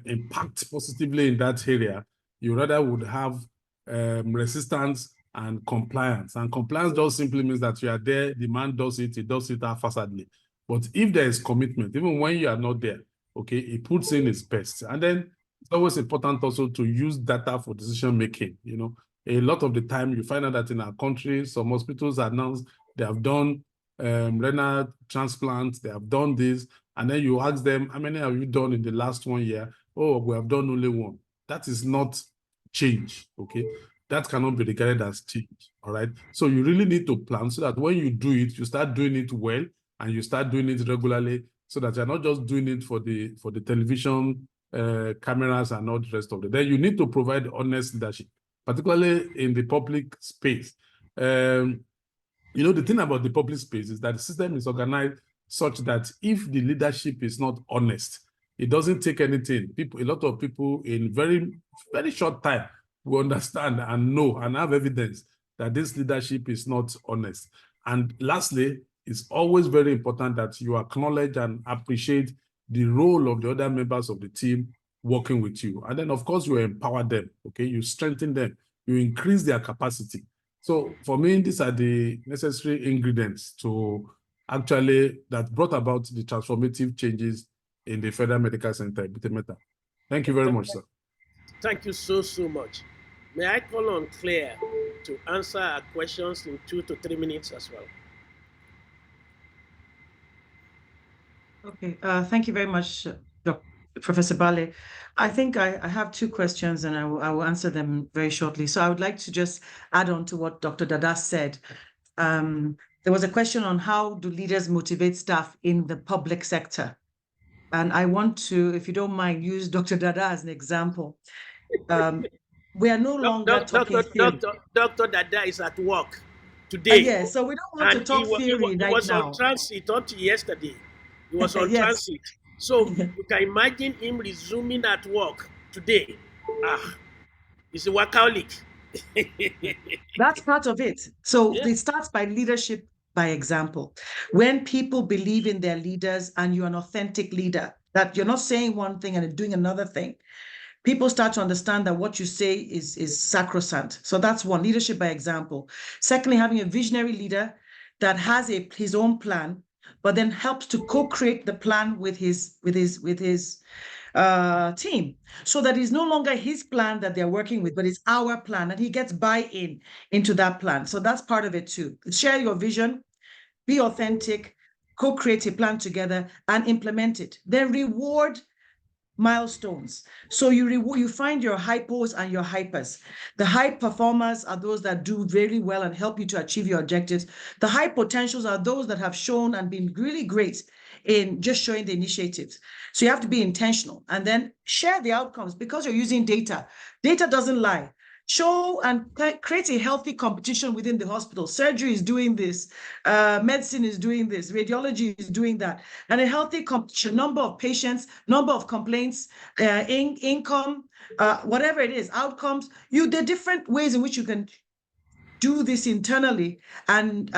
impact positively in that area, you rather would have resistance and compliance. And compliance just simply means that you are there, the man does it, he does it haphazardly. But if there is commitment, even when you are not there, okay, he puts in his best. And then it's always important also to use data for decision making. You know, a lot of the time you find out that in our country, some hospitals announce they have done renal transplants, they have done this, and then you ask them, how many have you done in the last 1 year? Oh, we have done only one. That is not change, okay? That cannot be regarded as change, all right? So you really need to plan so that when you do it, you start doing it well and you start doing it regularly, so that you're not just doing it for the television cameras and all the rest of it. Then you need to provide honest leadership, particularly in the public space. You know, the thing about the public space is that the system is organized such that if the leadership is not honest, it doesn't take anything. A lot of people in very, very short time will understand and know and have evidence that this leadership is not honest. And lastly, it's always very important that you acknowledge and appreciate the role of the other members of the team working with you. And then, of course, you empower them, okay? You strengthen them, you increase their capacity. So for me, these are the necessary ingredients to actually that brought about the transformative changes in the Federal Medical Center, Ibutemeta. Thank you very much, sir. Thank you so much. May I call on Claire to answer our questions in 2 to 3 minutes as well? Okay, thank you very much, Professor Bale. I think I have 2 questions and I will answer them very shortly. So I would like to just add on to what Dr. Dada said. There was a question on how do leaders motivate staff in the public sector? And I want to, if you don't mind, use Dr. Dada as an example. We are no longer talking theory. Dr. Dada is at work today. Yeah, so we don't want to talk theory right now. He was on transit until yesterday. He was on Yes. transit. So you can imagine him resuming at work today. He's a workaholic. That's part of it. So it starts by leadership by example. When people believe in their leaders and you're an authentic leader, that you're not saying one thing and doing another thing, people start to understand that what you say is sacrosanct. So that's one, leadership by example. Secondly, having a visionary leader that has his own plan, but then helps to co-create the plan with his team, so that it's no longer his plan that they're working with, but it's our plan, and he gets buy-in into that plan. So that's part of it too. Share your vision, be authentic, co-create a plan together and implement it. Then reward milestones. So you find your hypos and your hypers. The high performers are those that do very well and help you to achieve your objectives. The high potentials are those that have shown and been really great in just showing the initiatives. So you have to be intentional and then share the outcomes because you're using data. Data doesn't lie. Show and create a healthy competition within the hospital. Surgery is doing this, medicine is doing this, radiology is doing that, and a healthy competition, number of patients, number of complaints, income, whatever it is, outcomes. There are different ways in which you can do this internally, and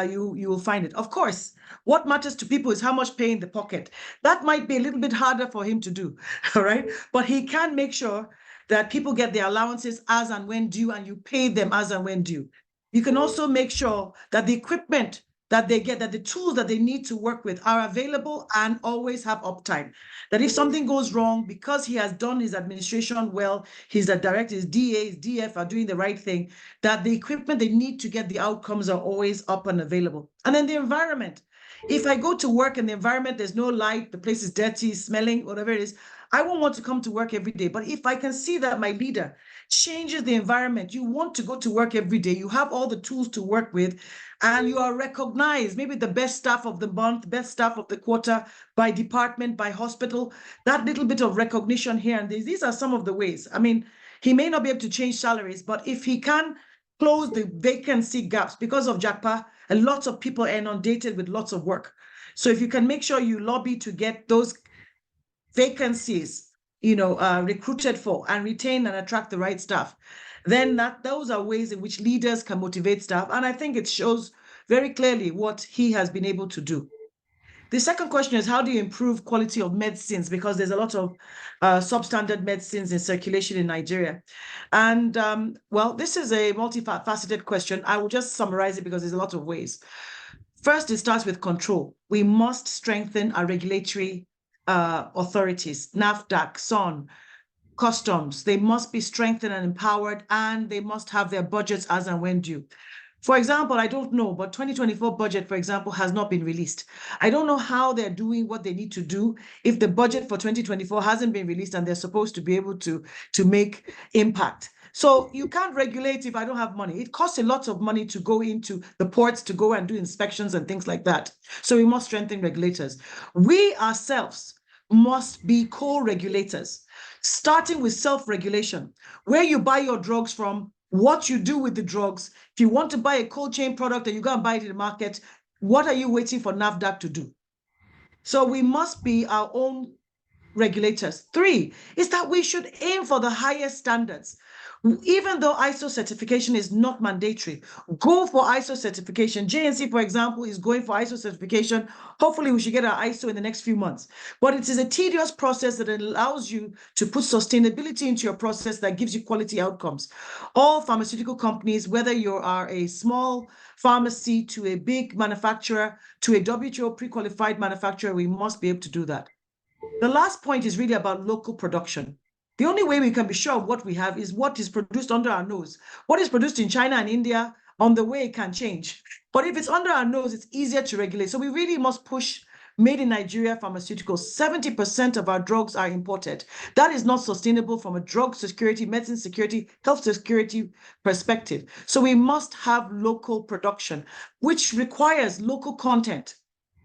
you will find it. Of course, what matters to people is how much pay in the pocket. That might be a little bit harder for him to do, all right? But he can make sure that people get their allowances as and when due, and you pay them as and when due. You can also make sure that the equipment that they get, that the tools that they need to work with are available and always have uptime. That if something goes wrong, because he has done his administration well, his director, his DA, his DF are doing the right thing, that the equipment they need to get the outcomes are always up and available. And then the environment. If I go to work and the environment, there's no light, the place is dirty, smelling, whatever it is, I won't want to come to work every day. But if I can see that my leader changes the environment, you want to go to work every day, you have all the tools to work with, and you are recognized, maybe the best staff of the month, best staff of the quarter, by department, by hospital, that little bit of recognition here and there. These are some of the ways. I mean, he may not be able to change salaries, but if he can close the vacancy gaps, because of JAPA, and lots of people are inundated with lots of work. So if you can make sure you lobby to get those vacancies, recruited for and retain and attract the right staff, then those are ways in which leaders can motivate staff. And I think it shows very clearly what he has been able to do. The second question is, how do you improve quality of medicines? Because there's a lot of substandard medicines in circulation in Nigeria. And well, this is a multifaceted question. I will just summarize it because there's a lot of ways. First, it starts with control. We must strengthen our regulatory authorities, NAFDAC, SON, customs. They must be strengthened and empowered, and they must have their budgets as and when due. For example, I don't know, but 2024 budget, for example, has not been released. I don't know how they're doing what they need to do if the budget for 2024 hasn't been released and they're supposed to be able to make impact. So you can't regulate if I don't have money. It costs a lot of money to go into the ports, to go and do inspections and things like that. So we must strengthen regulators. We ourselves must be co-regulators, starting with self-regulation, where you buy your drugs from, what you do with the drugs. If you want to buy a cold chain product and you go and buy it in the market, what are you waiting for NAFDAC to do? So we must be our own regulators. 3 is that we should aim for the highest standards. Even though ISO certification is not mandatory, go for ISO certification. JNC, for example, is going for ISO certification. Hopefully, we should get our ISO in the next few months. But it is a tedious process that allows you to put sustainability into your process that gives you quality outcomes. All pharmaceutical companies, whether you are a small pharmacy to a big manufacturer, to a WTO pre-qualified manufacturer, we must be able to do that. The last point is really about local production. The only way we can be sure of what we have is what is produced under our nose. What is produced in China and India, on the way, can change. But if it's under our nose, it's easier to regulate. So we really must push made in Nigeria pharmaceuticals. 70% of our drugs are imported. That is not sustainable from a drug security, medicine security, health security perspective. So we must have local production, which requires local content.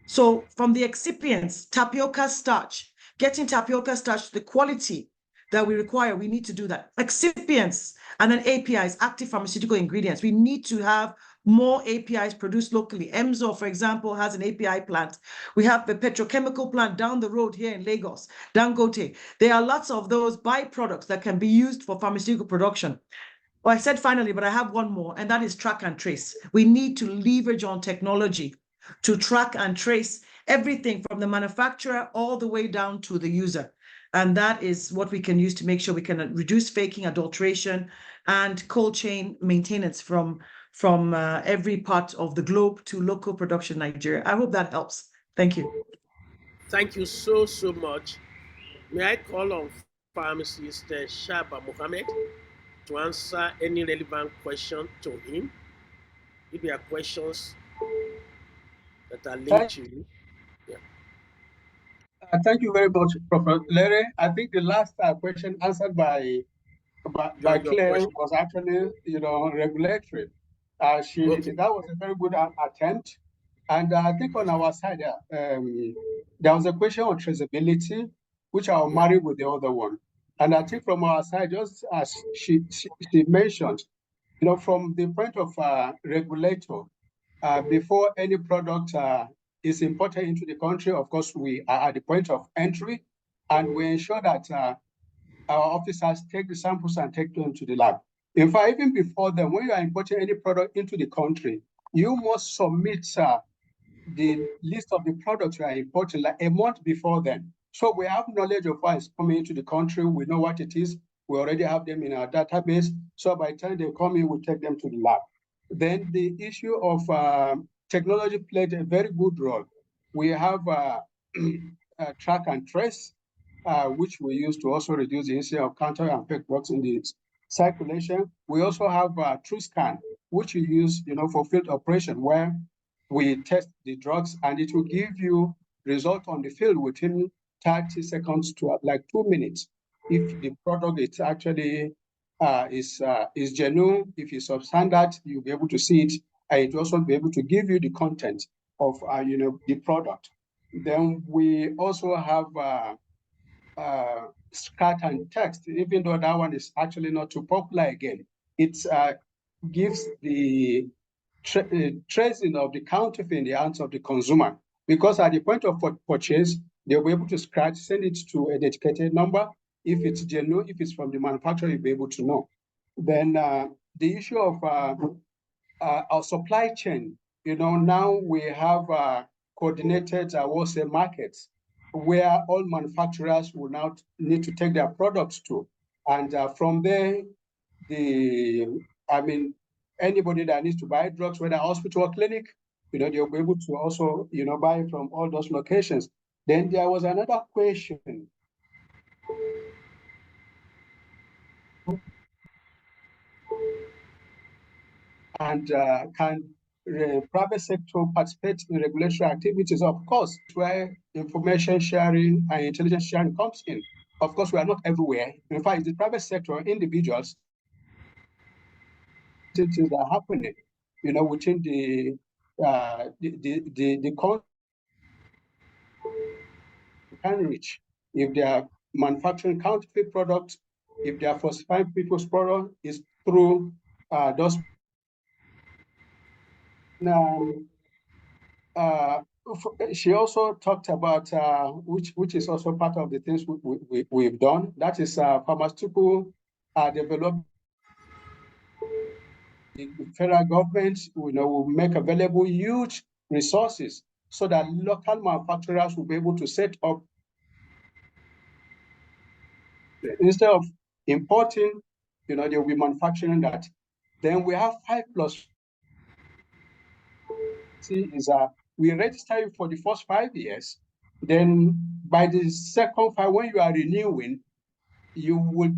So from the excipients, tapioca starch, getting tapioca starch to the quality that we require, we need to do that. Excipients and then APIs, active pharmaceutical ingredients. We need to have more APIs produced locally. Emzo, for example, has an API plant. We have the petrochemical plant down the road here in Lagos, Dangote. There are lots of those byproducts that can be used for pharmaceutical production. Well, I said finally, but I have one more, and that is track and trace. We need to leverage on technology to track and trace everything from the manufacturer all the way down to the user. And that is what we can use to make sure we can reduce faking, adulteration, and cold chain maintenance from every part of the globe to local production Nigeria. I hope that helps. Thank you. Thank you so much. May I call on pharmacist Shaba Mohammed to answer any relevant question to him? If there are questions that are linked to you. Yeah. Thank you very much, Professor Larry. I think the last question answered by Your Claire question. was actually, regulatory. Okay. That was a very good attempt. And I think on our side, there was a question on traceability, which I'll Yeah. marry with the other one. And I think from our side, just as she mentioned, from the point of regulator, before any product is imported into the country, of course, we are at the point of entry, and we ensure that our officers take the samples and take them to the lab. In fact, even before then, when you are importing any product into the country, you must submit the list of the products you are importing like a month before then. So we have knowledge of what is coming into the country. We know what it is. We already have them in our database. So by the time they come in, we take them to the lab. Then the issue of technology played a very good role. We have track and trace, which we use to also reduce the incidence of counter and fake drugs in the circulation. We also have TrueScan, which we use, for field operation, where we test the drugs and it will give you result on the field within 30 seconds to like 2 minutes. If the product is actually is genuine, if it's substandard, you'll be able to see it, and it will also be able to give you the content of the product. Then we also have scat and text, even though that one is actually not too popular again. It gives the tracing of the counterfeit in the hands of the consumer, because at the point of purchase, they'll be able to scratch, send it to a dedicated number. If it's genuine, if it's from the manufacturer, you'll be able to know. Then the issue of our supply chain, now we have coordinated wholesale markets where all manufacturers will now need to take their products to. And from there, anybody that needs to buy drugs, whether hospital or clinic, they'll be able to also, buy from all those locations. Then there was another question. And can the private sector participate in regulatory activities? Of course, where information sharing and intelligence sharing comes in. Of course, we are not everywhere. In fact, the private sector, individuals, things are happening, within the can reach. If they are manufacturing counterfeit products, if they are falsifying people's product, is through those. She also talked about which is also part of the things we've done. That is pharmaceutical development. The federal government, will make available huge resources so that local manufacturers will be able to set up, instead of importing, they'll be manufacturing that. Then we have 5+. Is we register you for the first 5 years. Then by the second 5, when you are renewing, you will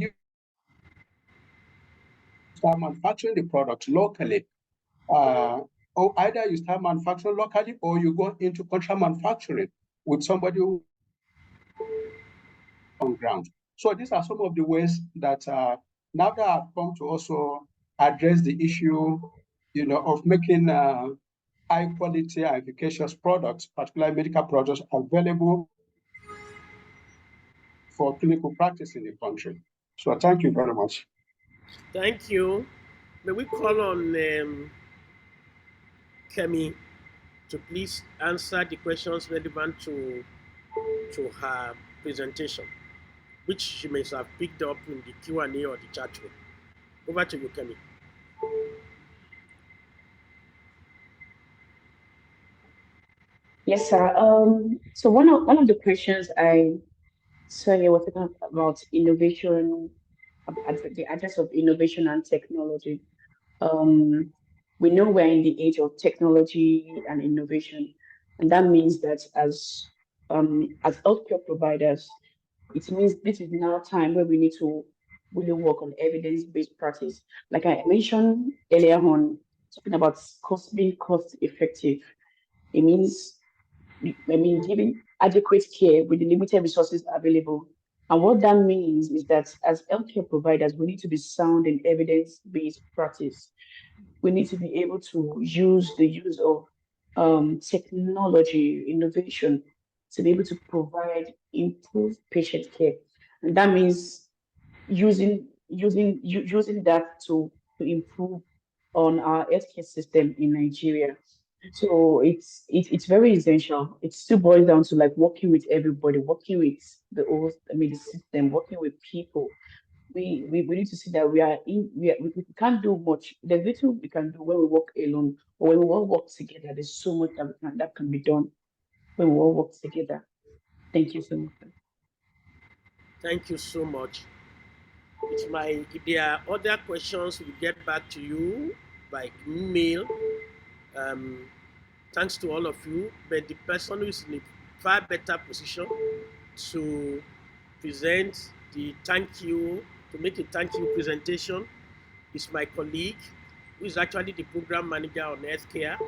start manufacturing the product locally. Or either you start manufacturing locally or you go into contract manufacturing with somebody who on ground. So these are some of the ways that NAFDA have come to also address the issue, of making high quality and efficacious products, particularly medical products, available for clinical practice in the country. So thank you very much. Thank you. May we call on Kemi to please answer the questions relevant to her presentation, which she may have picked up in the Q&A or the chat room. Over to you, Kemi. Yes, sir. So one of the questions I saw you were talking about innovation, the address of innovation and technology. We know we're in the age of technology and innovation, and that means that as healthcare providers, It means this is now time where we need to really work on evidence-based practice. Like I mentioned earlier on, talking about being cost effective. It means, giving adequate care with the limited resources available. And what that means is that as healthcare providers, we need to be sound in evidence-based practice. We need to be able to use the use of technology, innovation, to be able to provide improved patient care. And that means using that to improve on our healthcare system in Nigeria. So it's very essential. It still boils down to like working with everybody, working with the system, working with people. We need to see that we can't do much. There's little we can do when we work alone, or when we all work together. There's so much that can be done when we all work together. Thank you so much. Thank you so much. If there are other questions, we'll get back to you by email. Thanks to all of you. But the person who is in a far better position to present to make a thank you presentation is my colleague, who is actually the program manager on healthcare,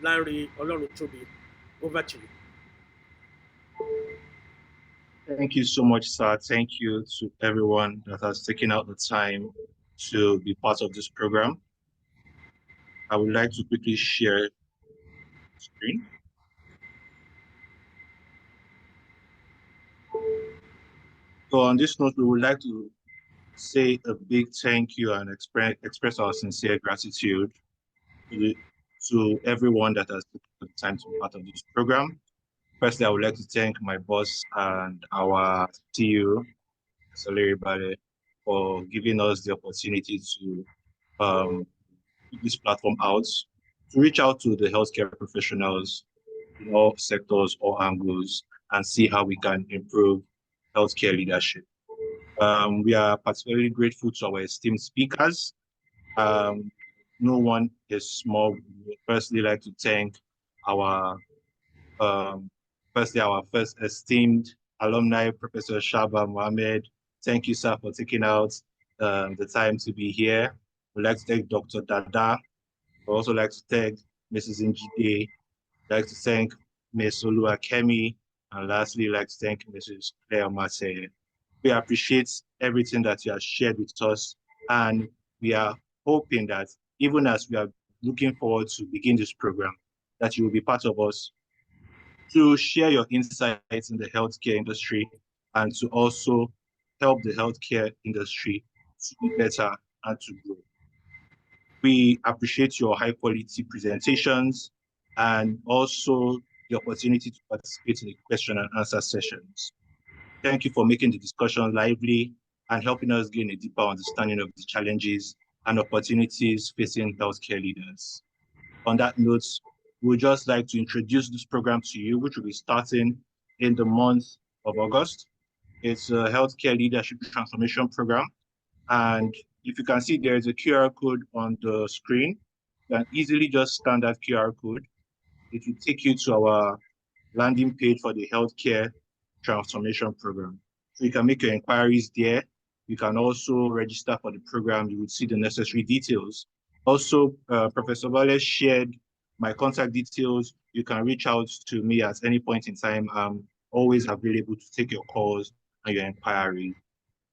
Larry Olorutobi. Over to you. Thank you so much, sir. Thank you to everyone that has taken out the time to be part of this program. I would like to quickly share the screen. So on this note, we would like to say a big thank you and express our sincere gratitude to everyone that has taken the time to be part of this program. Firstly, I would like to thank my boss and our CEO, Saleri Bale, for giving us the opportunity to put this platform out, to reach out to the healthcare professionals in all sectors or angles and see how we can improve healthcare leadership. We are particularly grateful to our esteemed speakers. No one is small. We firstly like to thank our first esteemed alumni, Professor Shaba Mohammed. Thank you, sir, for taking out the time to be here. We'd like to thank Dr. Dada. We'd also like to thank Mrs. Njide. I'd like to thank Ms. Olua Kemi. And lastly, I'd like to thank Mrs. Claire Mate. We appreciate everything that you have shared with us. And we are hoping that even as we are looking forward to begin this program, that you will be part of us to share your insights in the healthcare industry and to also help the healthcare industry to be better and to grow. We appreciate your high quality presentations and also the opportunity to participate in the question and answer sessions. Thank you for making the discussion lively and helping us gain a deeper understanding of the challenges and opportunities facing healthcare leaders. On that note, we would just like to introduce this program to you, which will be starting in the month of August. It's a healthcare leadership transformation program. And if you can see, there is a QR code on the screen. You can easily just scan that QR code. It will take you to our landing page for the healthcare transformation program. So you can make your inquiries there. You can also register for the program. You will see the necessary details. Also, Professor Wallace shared my contact details. You can reach out to me at any point in time. I'm always available to take your calls and your inquiries.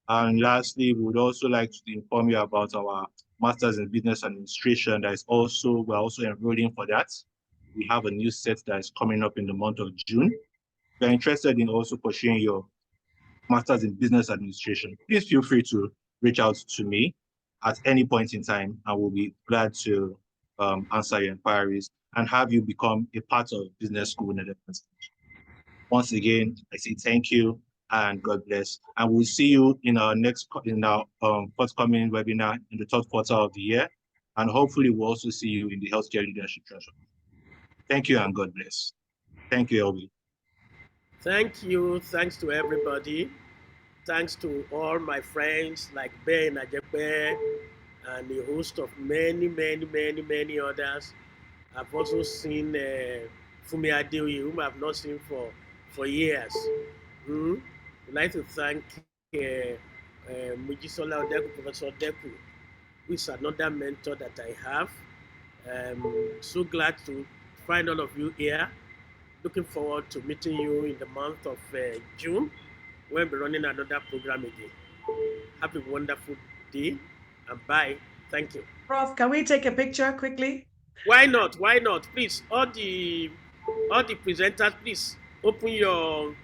And lastly, we would also like to inform you about our Masters in Business Administration. We're also enrolling for that. We have a new set that is coming up in the month of June. If you're interested in also pursuing your Masters in Business Administration, please feel free to reach out to me at any point in time. I will be glad to answer your inquiries and have you become a part of business school in the Once again, I say thank you and God bless. And we'll see you in our forthcoming webinar in the third quarter of the year. And hopefully we'll also see you in the healthcare leadership transformation. Thank you and God bless. Thank you, Elvi. Thank you. Thanks to everybody. Thanks to all my friends like Ben Ajepe and a host of many others. I've also seen Fumi Adeoye, whom I've not seen for years. I'd like to thank Mujisola Odeku, Professor Odeku, who is another mentor that I have. So glad to find all of you here. Looking forward to meeting you in the month of June. We'll be running another program again. Have a wonderful day and bye. Thank you. Prof, can we take a picture quickly? Why not? Why not? Please, all the presenters, please open your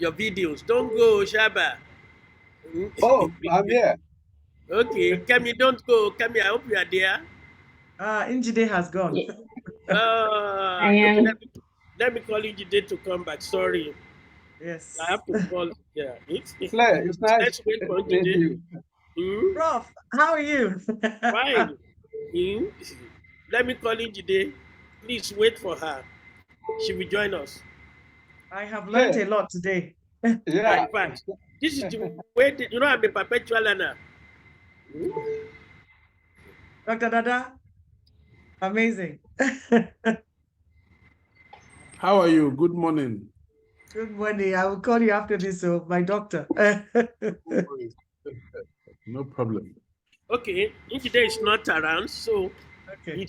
videos. Don't go, Shaba. Oh, I'm here. Okay, Kemi, don't go. Kemi, I hope you are there. Njide has gone. Yeah. Okay, am. let me call Njide to come back. Sorry, Yes. I have to call. Yeah, Claire, it's nice let's wait for meeting Njide. you. Prof, how are you? Fine. Let me call Njide. Please wait for her. She will join us. I have learned a lot today. Yeah. In fact, this is the way, I'm a perpetual learner. Dr. Dada, amazing. How are you? Good morning. Good morning. I will call you after this, so my doctor. No problem. Okay, Njide is not around, so Okay.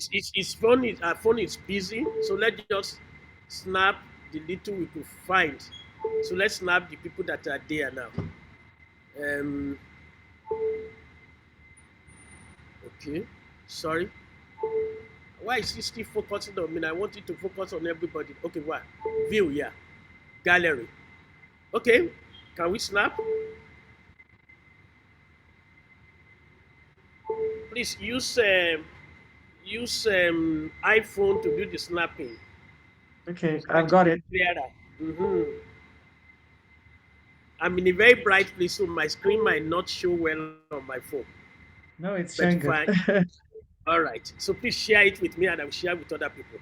our phone is busy. So let's just snap the little we could find. So let's snap the people that are there now. Okay, sorry. Why is he still focusing on me? I want you to focus on everybody. Okay, what? View, yeah. Gallery. Okay, can we snap? Please use iPhone to do the snapping. Okay, I've got it. Clearer. I'm in a very bright place, so my screen might not show well on my phone. No, it's But showing good. All right. So please share it with me, and I will share with other people.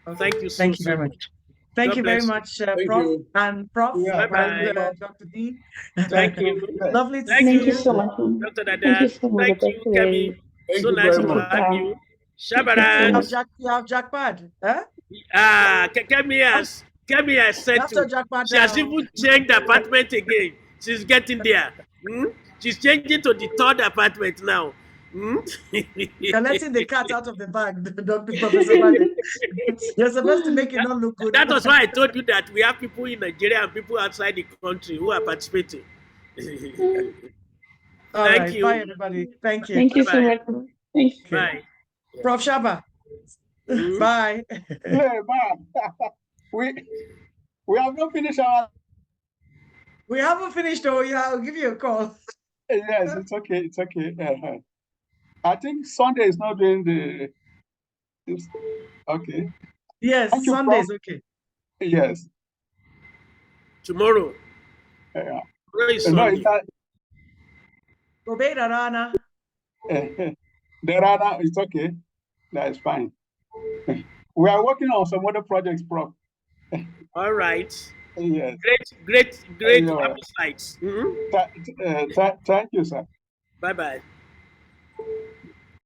Okay. Thank you so Thank you very much. Thank God you very bless you. much, Thank Prof. you. And Prof. Yeah, Bye-bye. And Dr. D. Thank you. Lovely to Thank see Thank you you, so much. Dr. Thank Dada. you so much, Thank Dr. you, Claire. Kemi. Thank So you nice very to much. have you. Thank you so Shabarang. much. You have Jackpad. Huh? Kemi has said After to. Jackpad She has now. even changed the apartment again. She's getting there. She's changing to the third apartment now. You're letting the cat out of the bag, Dr. Professor Mali. You're supposed to make it not look good. That was why I told you that we have people in Nigeria and people outside the country who are participating. All Thank right. you. Bye, everybody. Thank you. Thank you so Bye-bye. much. Thank you. Bye. Prof. Shaba. Bye. Yeah, man. we have not finished our. We haven't finished. Oh, yeah, I'll give you a call. Yes, it's okay. It's okay. I think Sunday is not doing the. Okay. Yes, Thank you, Sunday Prof. is okay. Yes. Tomorrow. Yeah. Tomorrow is No, Sunday. Obey the Rana. the radar, it's okay. That's fine. We are working on some other projects, Prof. All right. Yes. Great Yeah. websites. Thank you, sir. Bye-bye.